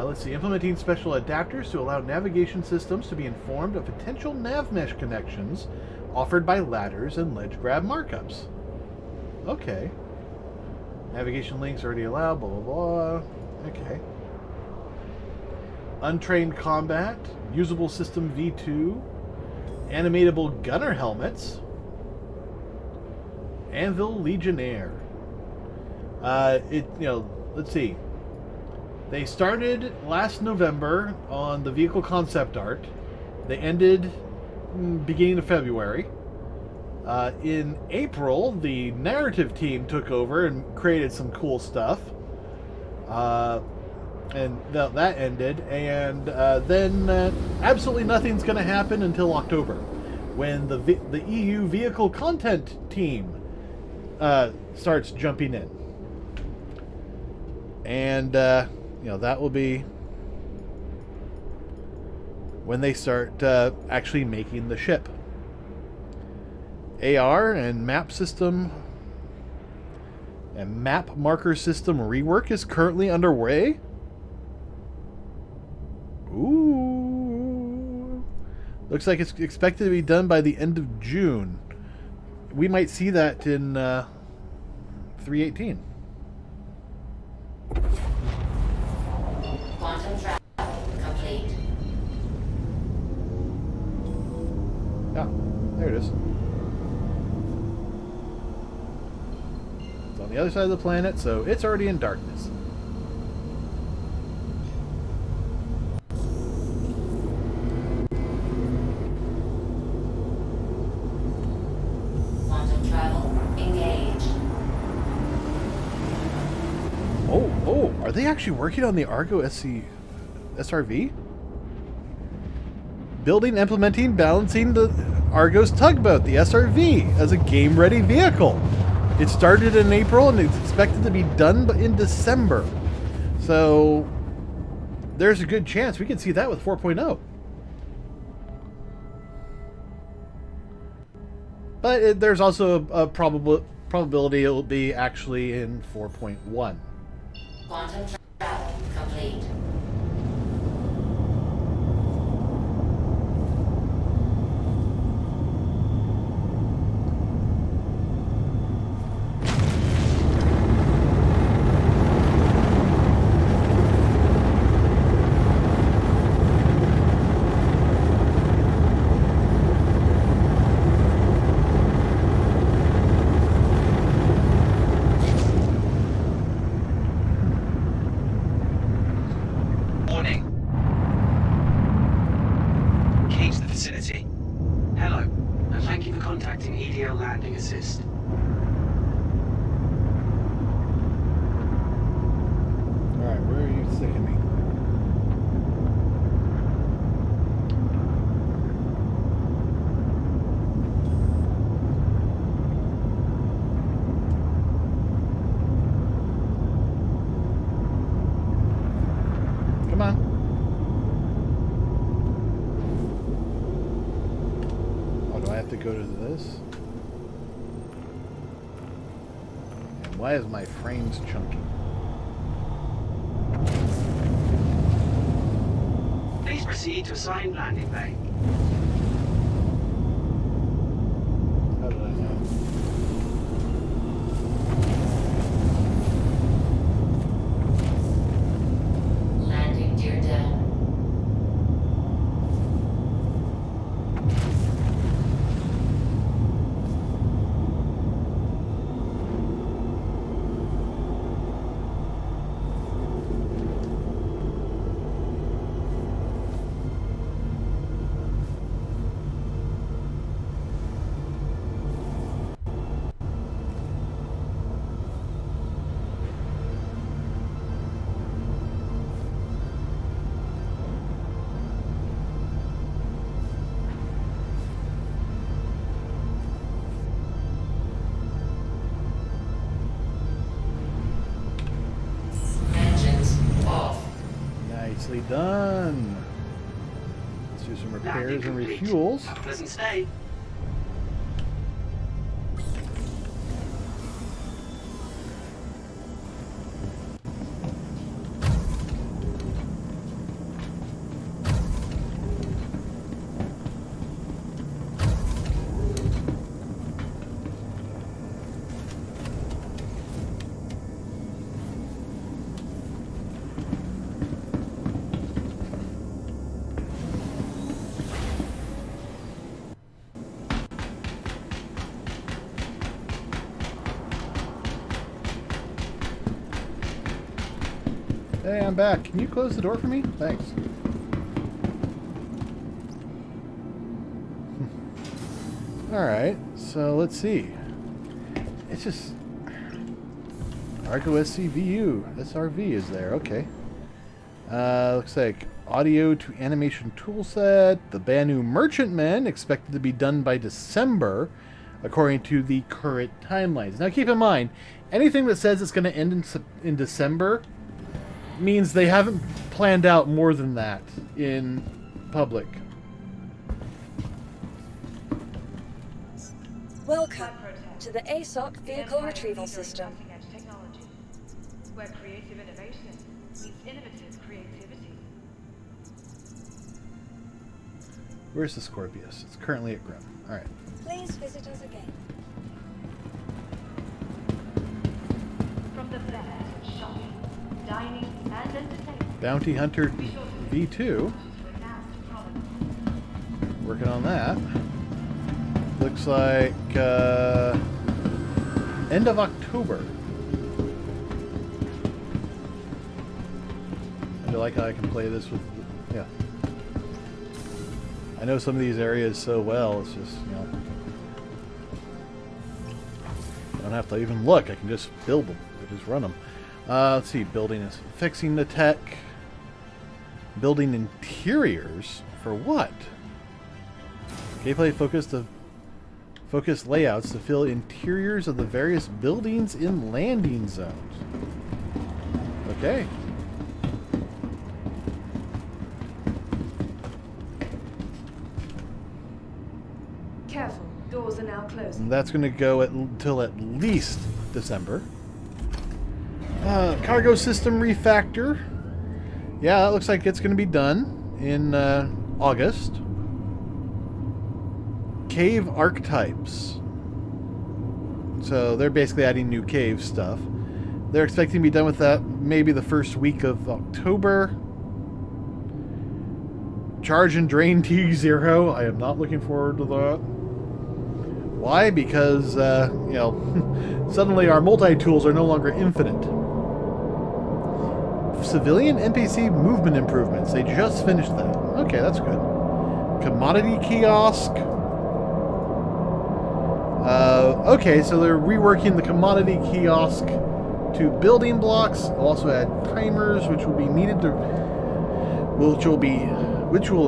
let's see. Implementing special adapters to allow navigation systems to be informed of potential nav mesh connections offered by ladders and ledge grab markups. Okay. Navigation links already allowed, blah, blah, blah. Okay. Untrained combat, usable system V2, animatable gunner helmets, Anvil Legionnaire. Let's see. They started last November on the vehicle concept art. They ended beginning of February. In April, the narrative team took over and created some cool stuff. And that ended. And then absolutely nothing's going to happen until October, when the EU vehicle content team starts jumping in. And, that will be when they start actually making the ship. AR and map system and map marker system rework is currently underway. Ooh. Looks like it's expected to be done by the end of June. We might see that in 3.18. Quantum travel complete. Yeah, there it is. It's on the other side of the planet, so it's already in darkness. Quantum travel engaged. Oh, are they actually working on the Argo SRV? Building, implementing, balancing the Argo's tugboat, the SRV, as a game-ready vehicle. It started in April and it's expected to be done in December. So there's a good chance we can see that with 4.0. But there's also a probability it will be actually in 4.1. Quantum travel complete. list. Alright, where are you sticking me? Come on. Oh, do I have to go to this? And why is my frames chunky? Please proceed to assigned landing bay. How did I know? Landing gear down. Engines off. Nicely done. Let's do some repairs and refuels. Have a pleasant stay. Hey, I'm back. Can you close the door for me? Thanks. Alright, so let's see. It's just... Arco SCVU. SRV is there, okay. Looks like audio to animation toolset. The Banu Merchantman expected to be done by December, according to the current timelines. Now keep in mind, anything that says it's going to end in December means they haven't planned out more than that in public. Welcome to the Aesop Vehicle Retrieval System. Where creative innovation meets innovative creativity. Where's the Scorpius? It's currently at Grim. Alright. Please visit us again. From the best shopping, dining, and entertainment. Bounty Hunter V2. Working on that. Looks like end of October. I feel like how I can play this with, yeah. I know some of these areas so well, it's just, you know, I don't have to even look, I can just build them, I just run them. Let's see, building is fixing the tech. Building interiors? For what? Gameplay focus layouts to fill interiors of the various buildings in landing zones. Okay. Careful, doors are now closing. And that's going to go until at least December. Cargo system refactor. Yeah, that looks like it's going to be done in August. Cave archetypes. So they're basically adding new cave stuff. They're expecting to be done with that maybe the first week of October. Charge and drain T0. I am not looking forward to that. Why? Because, you know, suddenly our multi-tools are no longer infinite. Civilian NPC movement improvements. They just finished that. Okay, that's good. Commodity kiosk. Okay, so they're reworking the commodity kiosk to building blocks. Also add timers, which will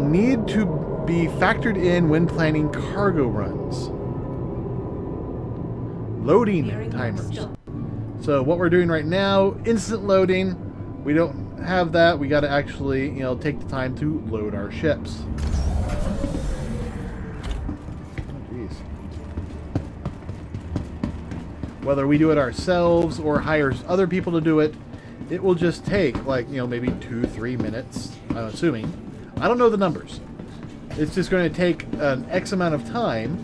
need to be factored in when planning cargo runs. Loading timers. So what we're doing right now, instant loading. We don't have that. We got to actually, take the time to load our ships. Whether we do it ourselves or hire other people to do it, it will just take maybe 2-3 minutes, I'm assuming. I don't know the numbers. It's just going to take an X amount of time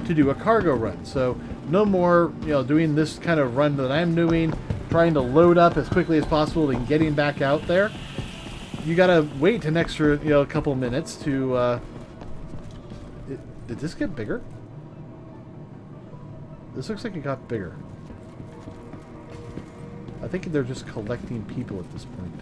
to do a cargo run. So no more, doing this kind of run that I'm doing, trying to load up as quickly as possible and getting back out there. You got to wait an extra, couple minutes to... Did this get bigger? This looks like it got bigger. I think they're just collecting people at this point.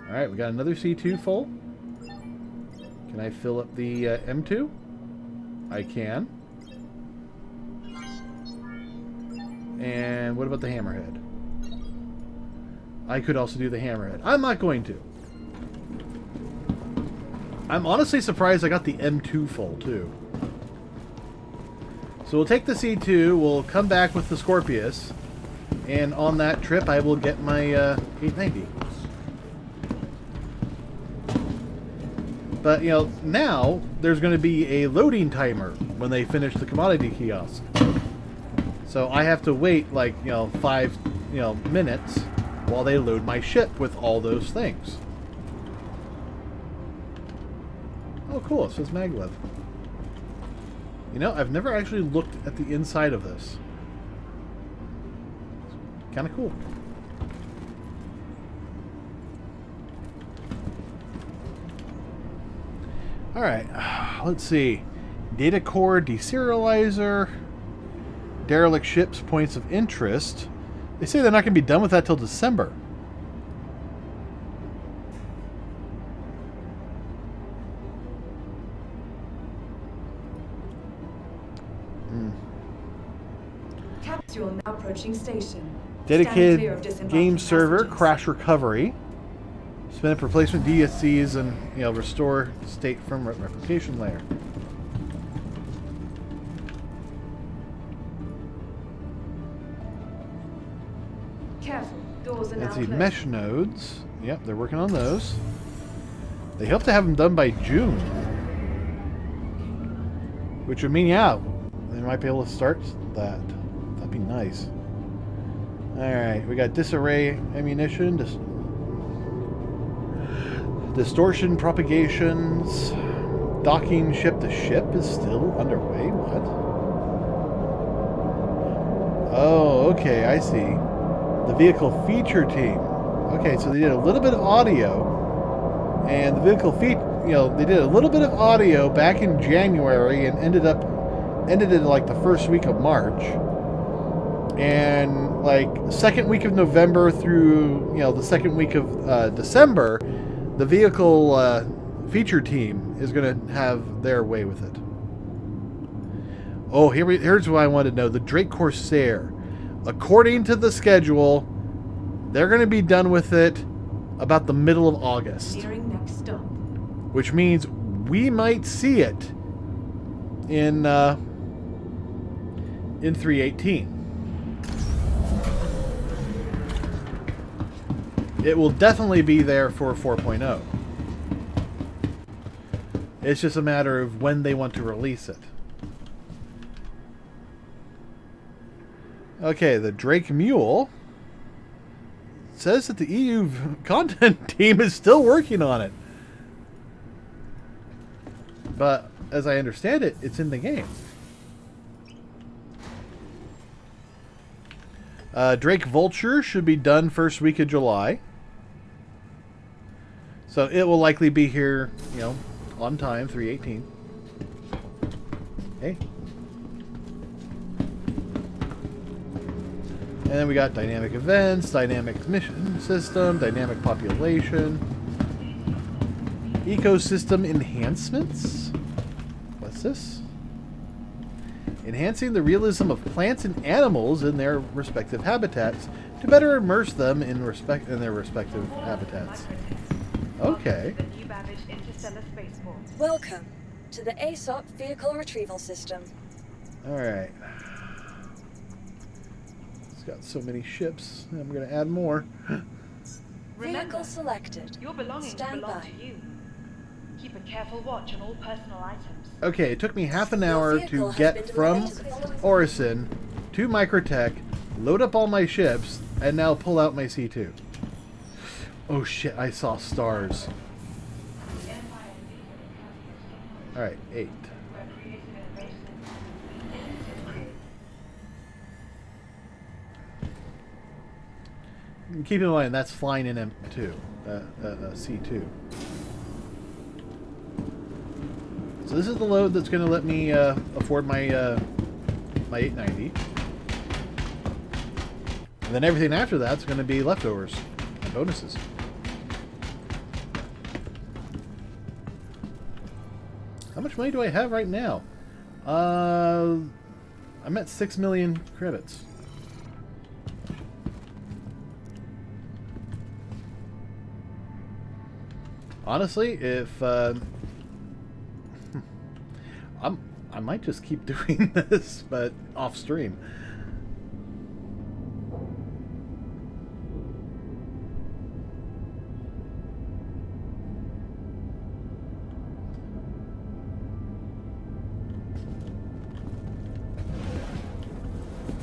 Alright, we got another C2 full. Can I fill up the M2? I can. And what about the hammerhead? I could also do the hammerhead. I'm not going to. I'm honestly surprised I got the M2 full, too. So we'll take the C2, we'll come back with the Scorpius, and on that trip I will get my 890. But, now there's going to be a loading timer when they finish the commodity kiosk. So I have to wait 5 minutes while they load my ship with all those things. Oh, cool. It says maglev. I've never actually looked at the inside of this. Kind of cool. Alright, let's see. Data core, deserializer, derelict ships, points of interest. They say they're not going to be done with that till December. Capsule now approaching station. Dedicated game server, crash recovery. Spin up replacement DSCs and restore state from replication layer. Careful, doors are now Let's see, closed. mesh nodes. Yep, they're working on those. They hope to have them done by June. Which would mean, yeah, they might be able to start that. That'd be nice. Alright, we got disarray ammunition, distortion propagations, docking ship to ship is still underway. What? Oh, okay, I see. The vehicle feature team. Okay, so they did a little bit of audio, and the vehicle they did a little bit of audio back in January and ended it the first week of March. And second week of November through the second week of December, the vehicle feature team is going to have their way with it. Oh, here's what I wanted to know. The Drake Corsair. According to the schedule, they're going to be done with it about the middle of August. Nearing next stop. Which means we might see it in 318. It will definitely be there for 4.0. It's just a matter of when they want to release it. Okay, the Drake Mule says that the EU content team is still working on it. But, as I understand it, it's in the game. Drake Vulture should be done first week of July. So it will likely be here, on time, 318. Hey. And then we got dynamic events, dynamic mission system, dynamic population, ecosystem enhancements. What's this? Enhancing the realism of plants and animals in their respective habitats to better immerse them in their respective habitats. Okay. Welcome to the Aesop Vehicle Retrieval System. Alright. It's got so many ships. I'm going to add more. Vehicle selected. Your belongings Stand belong by. to you. Keep a careful watch on all personal items. Okay, it took me half an hour to get from Orison to Microtech, load up all my ships, and now pull out my C2. Oh shit, I saw stars. Alright, 8. Keep in mind, that's flying in M2, C2. So this is the load that's going to let me afford my my 890. And then everything after that's going to be leftovers and bonuses. How much money do I have right now? I'm at 6 million credits. Honestly, if I might just keep doing this, but off stream.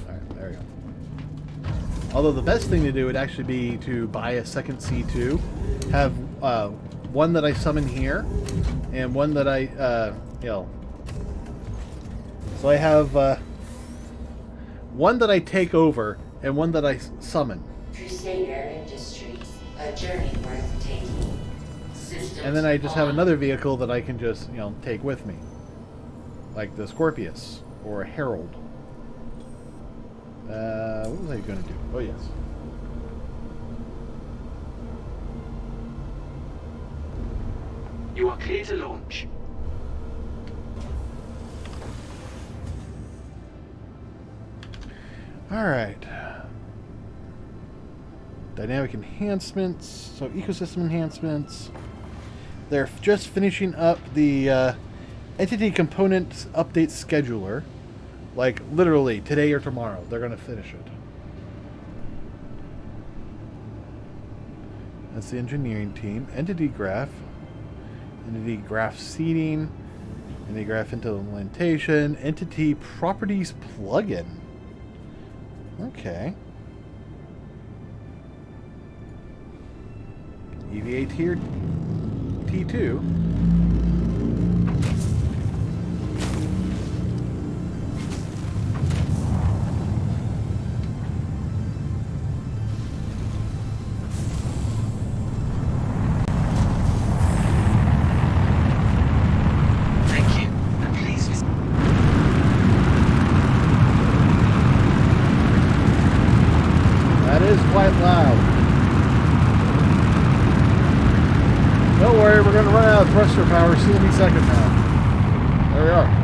Alright, there we go. Although the best thing to do would actually be to buy a second C2, have one that I summon here, and one that I, you know. So I have one that I take over, and one that I summon. Crusader Industries, a journey worth taking. Systems And then I just have on. another vehicle that I can just, you know, take with me. Like the Scorpius, or a Herald. What was I going to do? Oh, yes. You are clear to launch. Alright. Dynamic enhancements. So ecosystem enhancements. They're just finishing up the entity component update scheduler. Like, literally, today or tomorrow. They're going to finish it. That's the engineering team. Entity graph. Entity graph seeding. Entity graph implementation. Entity properties plugin. Okay. EVA tier T2. Quite loud. Don't worry, we're going to run out of thruster power soon any second now. There we are.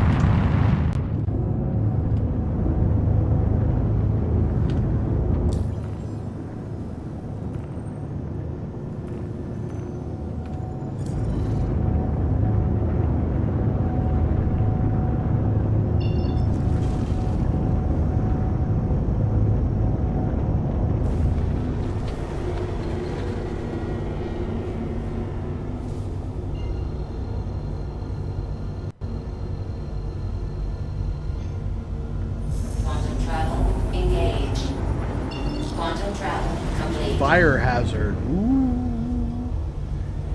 Fire hazard. Ooh.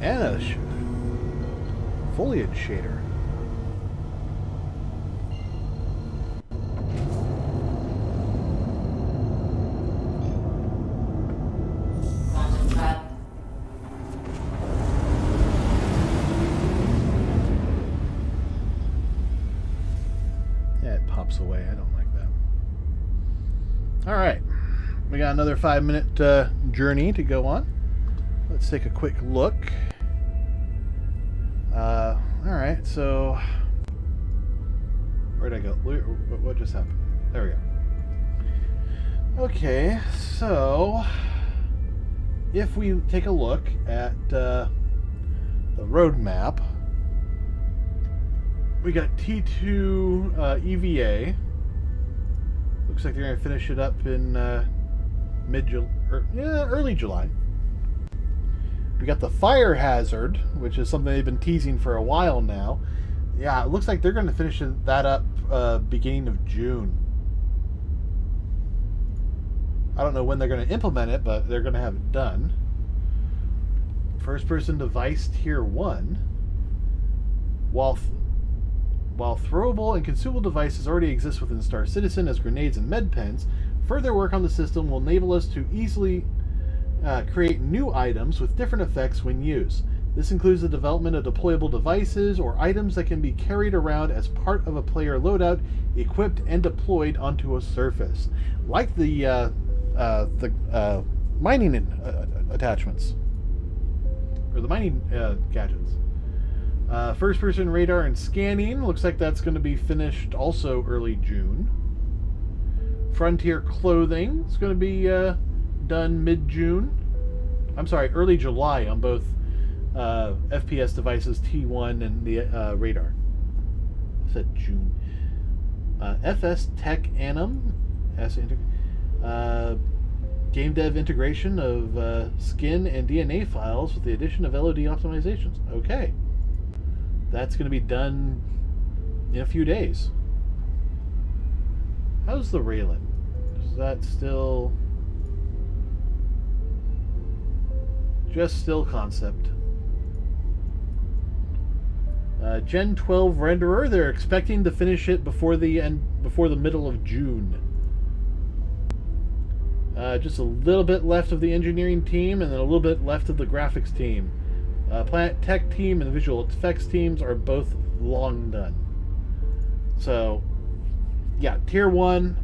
And a foliage shader. Yeah, it pops away. I don't like that. All right. We got another 5-minute journey to go on. Let's take a quick look. Alright, so... Where'd I go? What just happened? There we go. Okay, so... If we take a look at the roadmap, we got T2 EVA. Looks like they're going to finish it up in early July. We got the Fire Hazard, which is something they've been teasing for a while now. Yeah, it looks like they're going to finish that up beginning of June. I don't know when they're going to implement it, but they're going to have it done. First-person device Tier 1. While throwable and consumable devices already exist within Star Citizen as grenades and med pens, further work on the system will enable us to easily create new items with different effects when used. This includes the development of deployable devices or items that can be carried around as part of a player loadout, equipped and deployed onto a surface, like the mining attachments or the mining gadgets. First-person radar and scanning looks like that's going to be finished also early June. Frontier clothing is going to be done mid-June. I'm sorry, early July on both FPS devices T1 and the radar. I said June. FS Tech Anum game dev integration of skin and DNA files with the addition of LOD optimizations. Okay. That's going to be done in a few days. How's the Raylan? Is that still... just still concept? Gen 12 renderer, they're expecting to finish it before the middle of June. Just a little bit left of the engineering team, and then a little bit left of the graphics team. Planet Tech team and the visual effects teams are both long done. So, yeah, Tier 1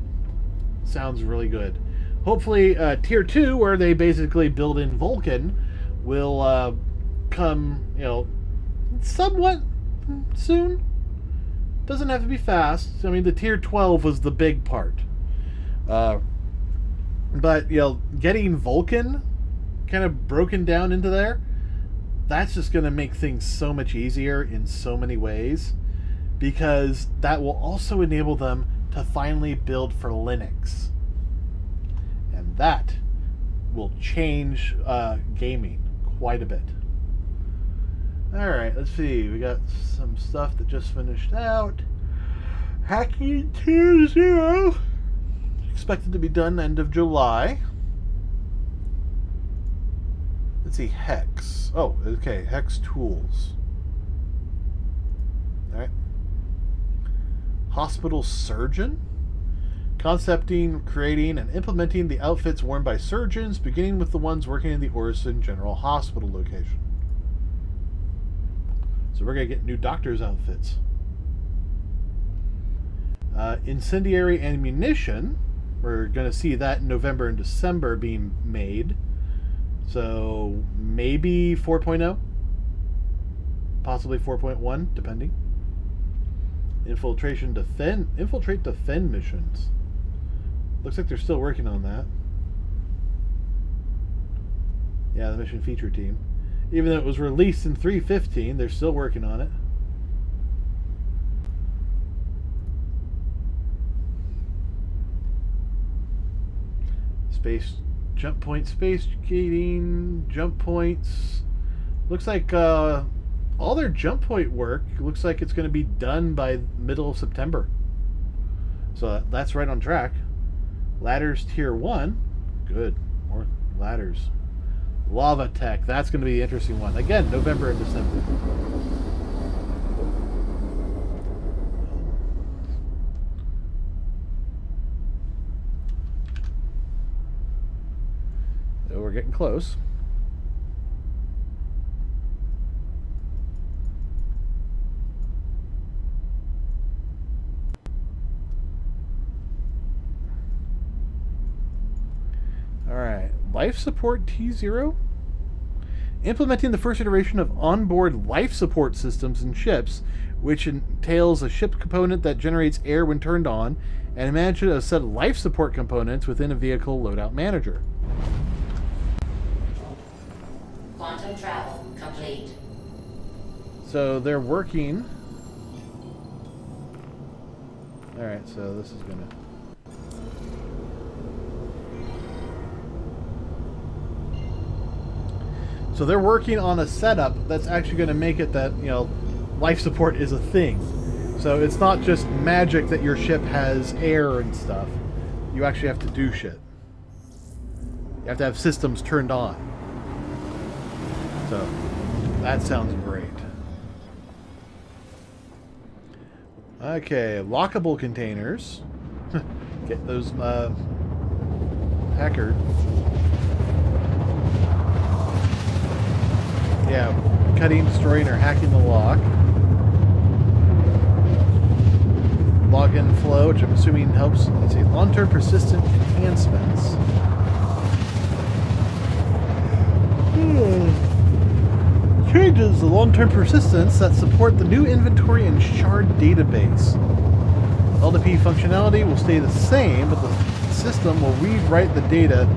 sounds really good. Hopefully, Tier 2, where they basically build in Vulcan, will come, somewhat soon. Doesn't have to be fast. I mean, the Tier 12 was the big part. But, getting Vulcan kind of broken down into there, that's just going to make things so much easier in so many ways, because that will also enable them to finally build for Linux. And that will change gaming quite a bit. Alright, let's see. We got some stuff that just finished out. Hacking 2.0. Expected to be done end of July. Let's see, Hex. Oh, okay, Hex Tools. Alright. Hospital Surgeon. Concepting, creating, and implementing the outfits worn by surgeons, beginning with the ones working in the Orison General Hospital location. So we're going to get new doctors' outfits. Incendiary ammunition. We're going to see that in November and December being made. So maybe 4.0, possibly 4.1, depending. Infiltrate defend missions. Looks like they're still working on that. Yeah, the mission feature team. Even though it was released in 3.15, they're still working on it. Space jump point, space gating, jump points. Looks like all their jump point work looks like it's going to be done by middle of September. So that's right on track. Ladders Tier 1. Good. More ladders. Lava Tech. That's going to be the interesting one. Again, November and December. So we're getting close. Alright. Life support T0? Implementing the first iteration of onboard life support systems in ships, which entails a ship component that generates air when turned on, and manage a set of life support components within a vehicle loadout manager. Quantum travel complete. So they're working. Alright, so this is gonna... So they're working on a setup that's actually going to make it that, you know, life support is a thing. So it's not just magic that your ship has air and stuff. You actually have to do shit. You have to have systems turned on. So that sounds great. Okay, lockable containers. Get those hacker. Yeah, cutting, destroying, or hacking the lock. Login flow, which I'm assuming helps, let's see, long-term persistent enhancements. Changes the long-term persistence that support the new inventory and shard database. LDP functionality will stay the same, but the system will rewrite the data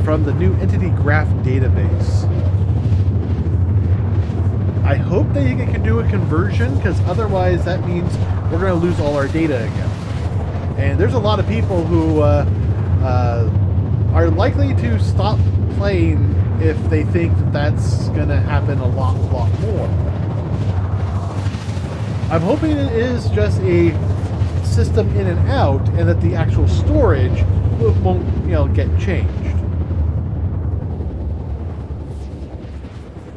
from the new entity graph database. I hope that you can do a conversion, because otherwise that means we're going to lose all our data again. And there's a lot of people who are likely to stop playing if they think that that's going to happen a lot more. I'm hoping it is just a system in and out, and that the actual storage won't, you know, get changed.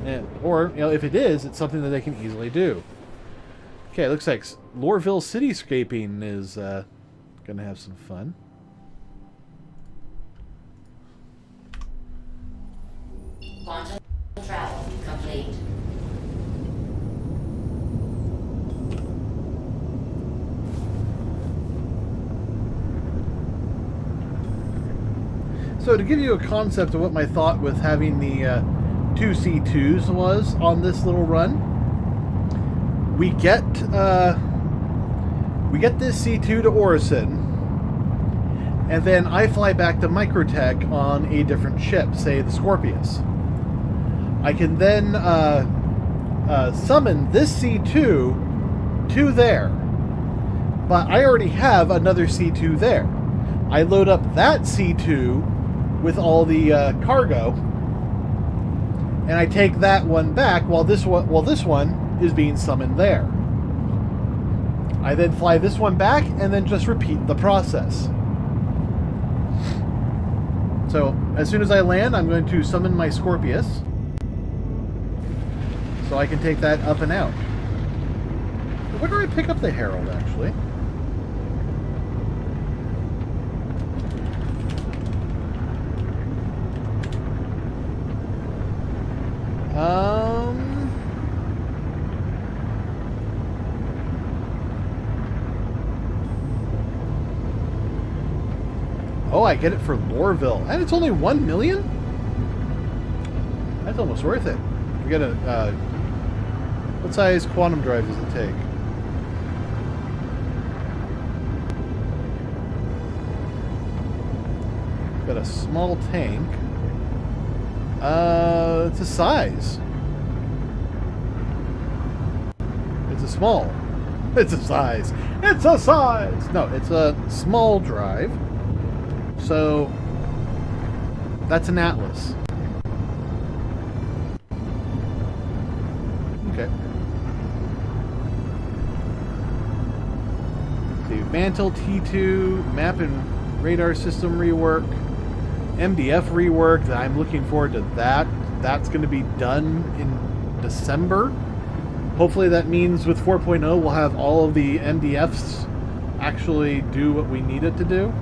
Yeah. Or, you know, if it is, it's something that they can easily do. Okay, it looks like Lorville Cityscaping is going to have some fun. Quantum travel complete. So to give you a concept of what my thought with having the two C2s was on this little run, we get this C2 to Orison, and then I fly back to Microtech on a different ship, say the Scorpius. I can then summon this C2 to there, but I already have another C2 there. I load up that C2 with all the cargo, and I take that one back while this one is being summoned there. I then fly this one back and then just repeat the process. So as soon as I land, I'm going to summon my Scorpius, so I can take that up and out. Where do I pick up the Herald, actually? Oh, I get it for Lorville. And it's only 1 million? That's almost worth it. We got a... what size quantum drive does it take? Got a small tank. It's a size. It's a small. It's a size. It's a size! No, it's a small drive. So, that's an Atlas. Okay. See, Mantle, T2, map and radar system rework, MDF rework. I'm looking forward to that. That's going to be done in December. Hopefully that means with 4.0 we'll have all of the MDFs actually do what we need it to do.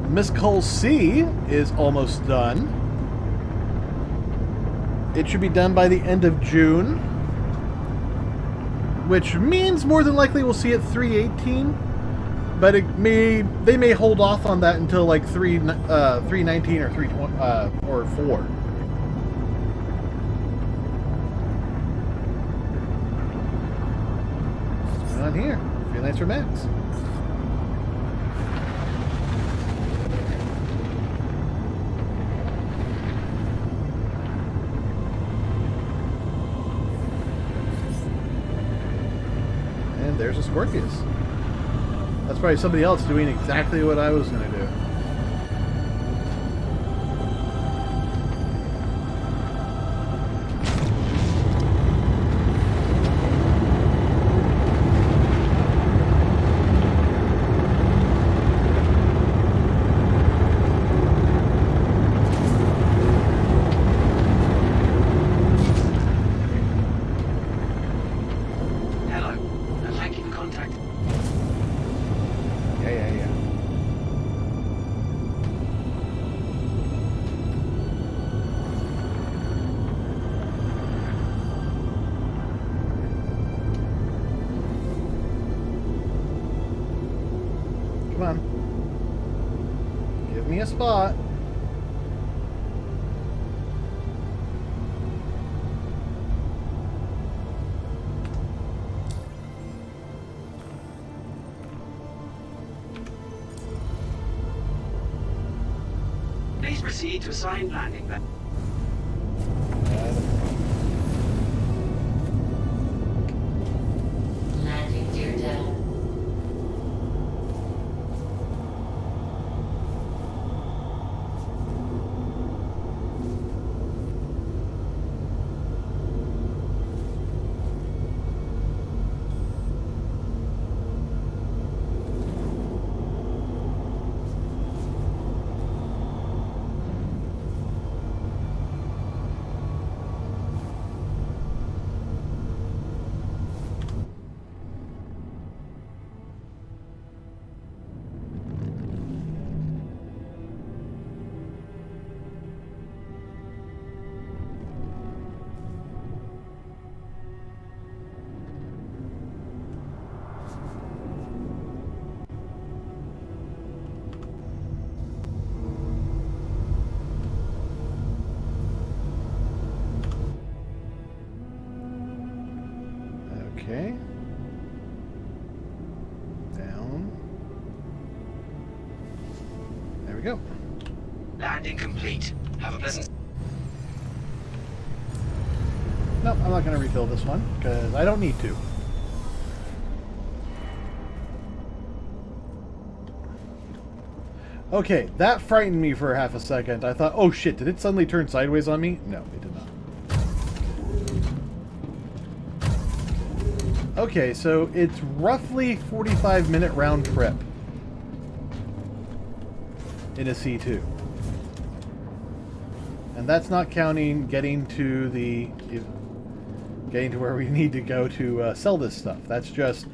Miss Cole C is almost done. It should be done by the end of June, which means more than likely we'll see it 318. but they may hold off on that until like 319 or 320 or 4. What's going on here? Freelancer Max. And there's a Scorpius. That's probably somebody else doing exactly what I was going to do. Come on. Give me a spot. Please proceed to assigned landing. Landing, dear Devil. Okay. Down. There we go. Landing complete. Have a pleasant... Nope, I'm not going to refill this one, because I don't need to. Okay, that frightened me for half a second. I thought, oh shit, did it suddenly turn sideways on me? No, it did not. Okay, so it's roughly 45-minute round trip in a C2. And that's not counting getting to where we need to go to sell this stuff. That's just,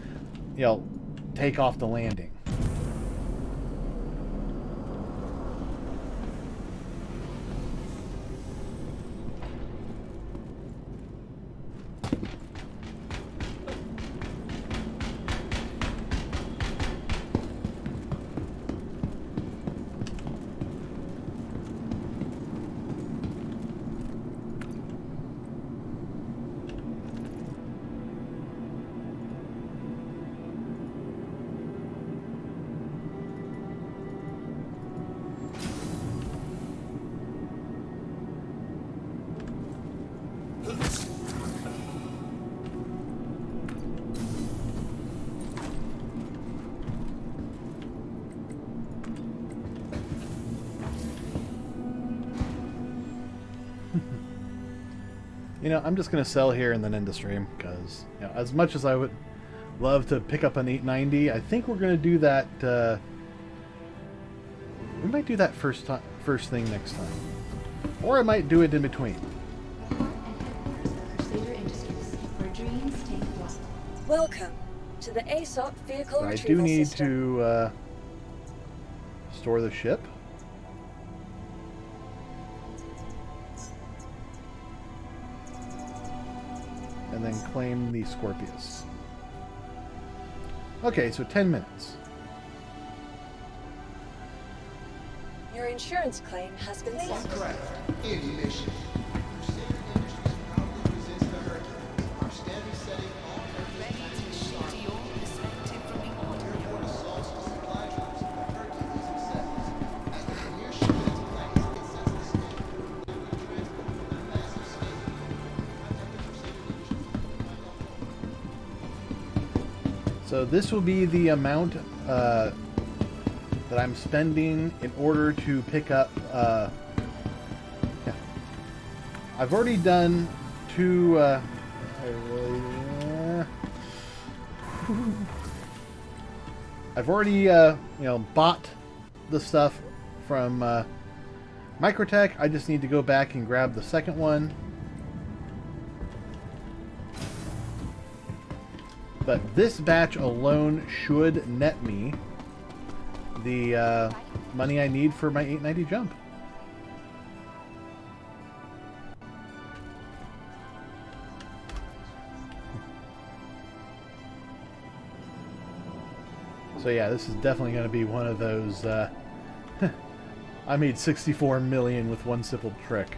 you know, take off the landing. You know, I'm just going to sell here and then end the stream, because, you know, as much as I would love to pick up an 890, I think we're going to do that, we might do that first thing next time. Or I might do it in between. Welcome to the Aesop Vehicle I Retrieval do need System. to store the ship. And then claim the Scorpius. Okay, so 10 minutes. Your insurance claim has been settled. Craft, any mission. Crusader Industries proudly presents the Hercules, our standard setting all-purpose tactical your perspective from the ordinary. airborne assaults to supply drops of the Hercules acceptance. As the premier ship in its class, it sets the standard for delivery transport from that massive state. Contact the Crusader Industries to find out more. So this will be the amount that I'm spending in order to pick up. Yeah. I've already done two. I've already bought the stuff from Microtech. I just need to go back and grab the second one. But this batch alone should net me the money I need for my 890 jump. So yeah, this is definitely going to be one of those I made 64 million with one simple trick.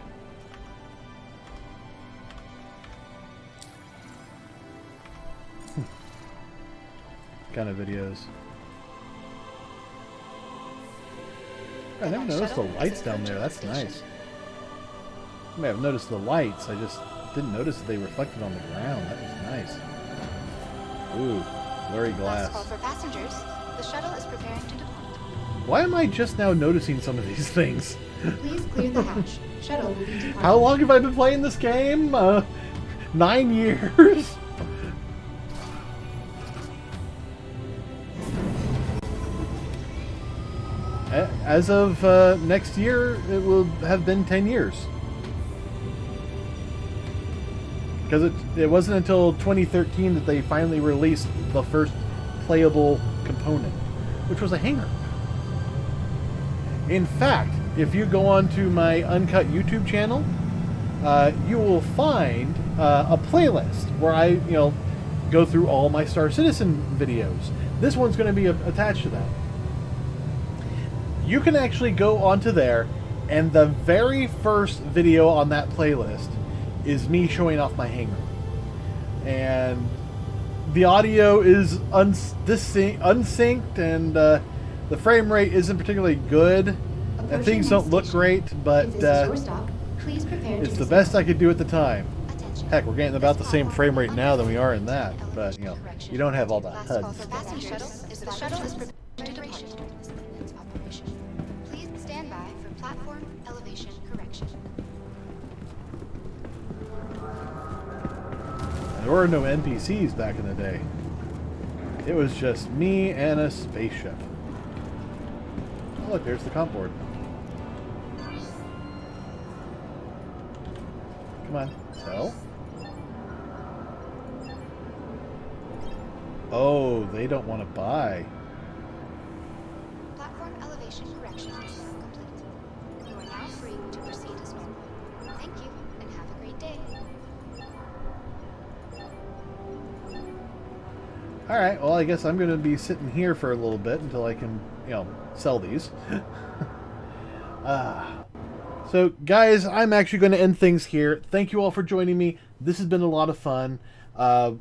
Kind of videos. I never noticed the lights down there. That's nice. I may have noticed the lights. I just didn't notice that they reflected on the ground. That was nice. Ooh, blurry glass. Last call for passengers. The shuttle is preparing to depart. Why am I just now noticing some of these things? Please clear the hatch. Shuttle will be departing. How long have I been playing this game? 9 years? As of next year, it will have been 10 years. Because it wasn't until 2013 that they finally released the first playable component, which was a hanger. In fact, if you go onto my Uncut YouTube channel, you will find a playlist where I, go through all my Star Citizen videos. This one's going to be attached to that. You can actually go onto there, and the very first video on that playlist is me showing off my hanger. And the audio is unsynced, and the frame rate isn't particularly good, and things don't look great, but it's the best I could do at the time. Heck, we're getting about the same frame rate now than we are in that, but you don't have all the HUDs. The shuttle is preparing to depart. Please stand by for platform elevation correction. There were no NPCs back in the day. It was just me and a spaceship. Oh, look, there's the comp board. Come on, sell. Oh, they don't want to buy. Platform elevation correction is now complete. You are now free to proceed as normal. Thank you, and have a great day. Alright, well, I guess I'm going to be sitting here for a little bit until I can, sell these. So, guys, I'm actually going to end things here. Thank you all for joining me. This has been a lot of fun. I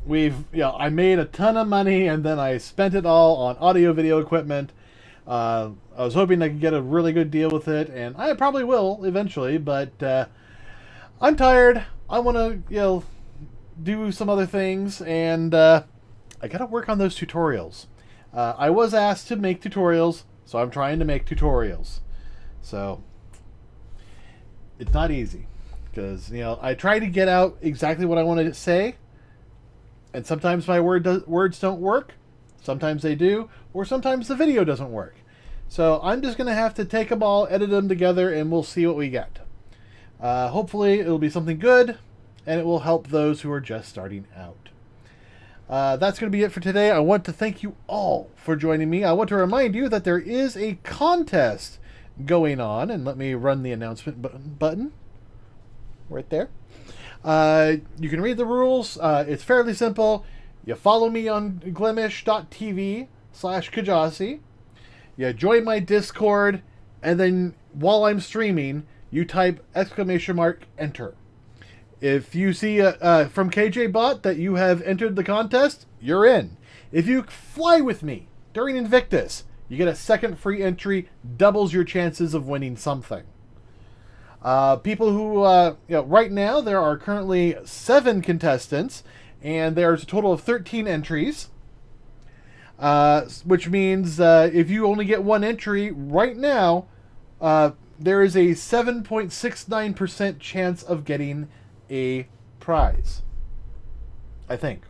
made a ton of money, and then I spent it all on audio-video equipment. I was hoping I could get a really good deal with it, and I probably will eventually, but I'm tired. I want to, do some other things, and I got to work on those tutorials. I was asked to make tutorials, so I'm trying to make tutorials. So, it's not easy, because, I try to get out exactly what I want to say, and sometimes my words don't work, sometimes they do, or sometimes the video doesn't work. So I'm just going to have to take them all, edit them together, and we'll see what we get. Hopefully it'll be something good, and it will help those who are just starting out. That's going to be it for today. I want to thank you all for joining me. I want to remind you that there is a contest going on, and let me run the announcement button right there. You can read the rules. It's fairly simple. You follow me on glimish.tv/Kjasi. You join my Discord, and then while I'm streaming, you type !enter. If you see from KJ Bot that you have entered the contest, you're in. If you fly with me during Invictus, you get a second free entry, doubles your chances of winning something. People who, right now there are currently 7 contestants, and there's a total of 13 entries. Which means if you only get 1 entry right now, there is a 7.69% chance of getting a prize. I think.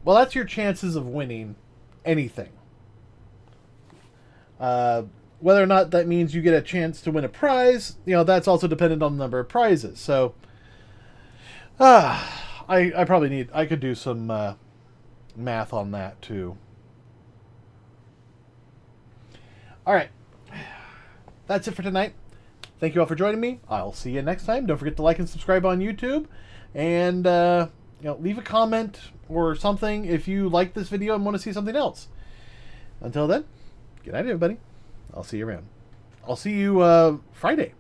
Well, that's your chances of winning anything. Whether or not that means you get a chance to win a prize, that's also dependent on the number of prizes. So, I probably I could do some math on that too. All right. That's it for tonight. Thank you all for joining me. I'll see you next time. Don't forget to like and subscribe on YouTube, and leave a comment or something if you like this video and want to see something else. Until then, good night, everybody. I'll see you around. I'll see you Friday.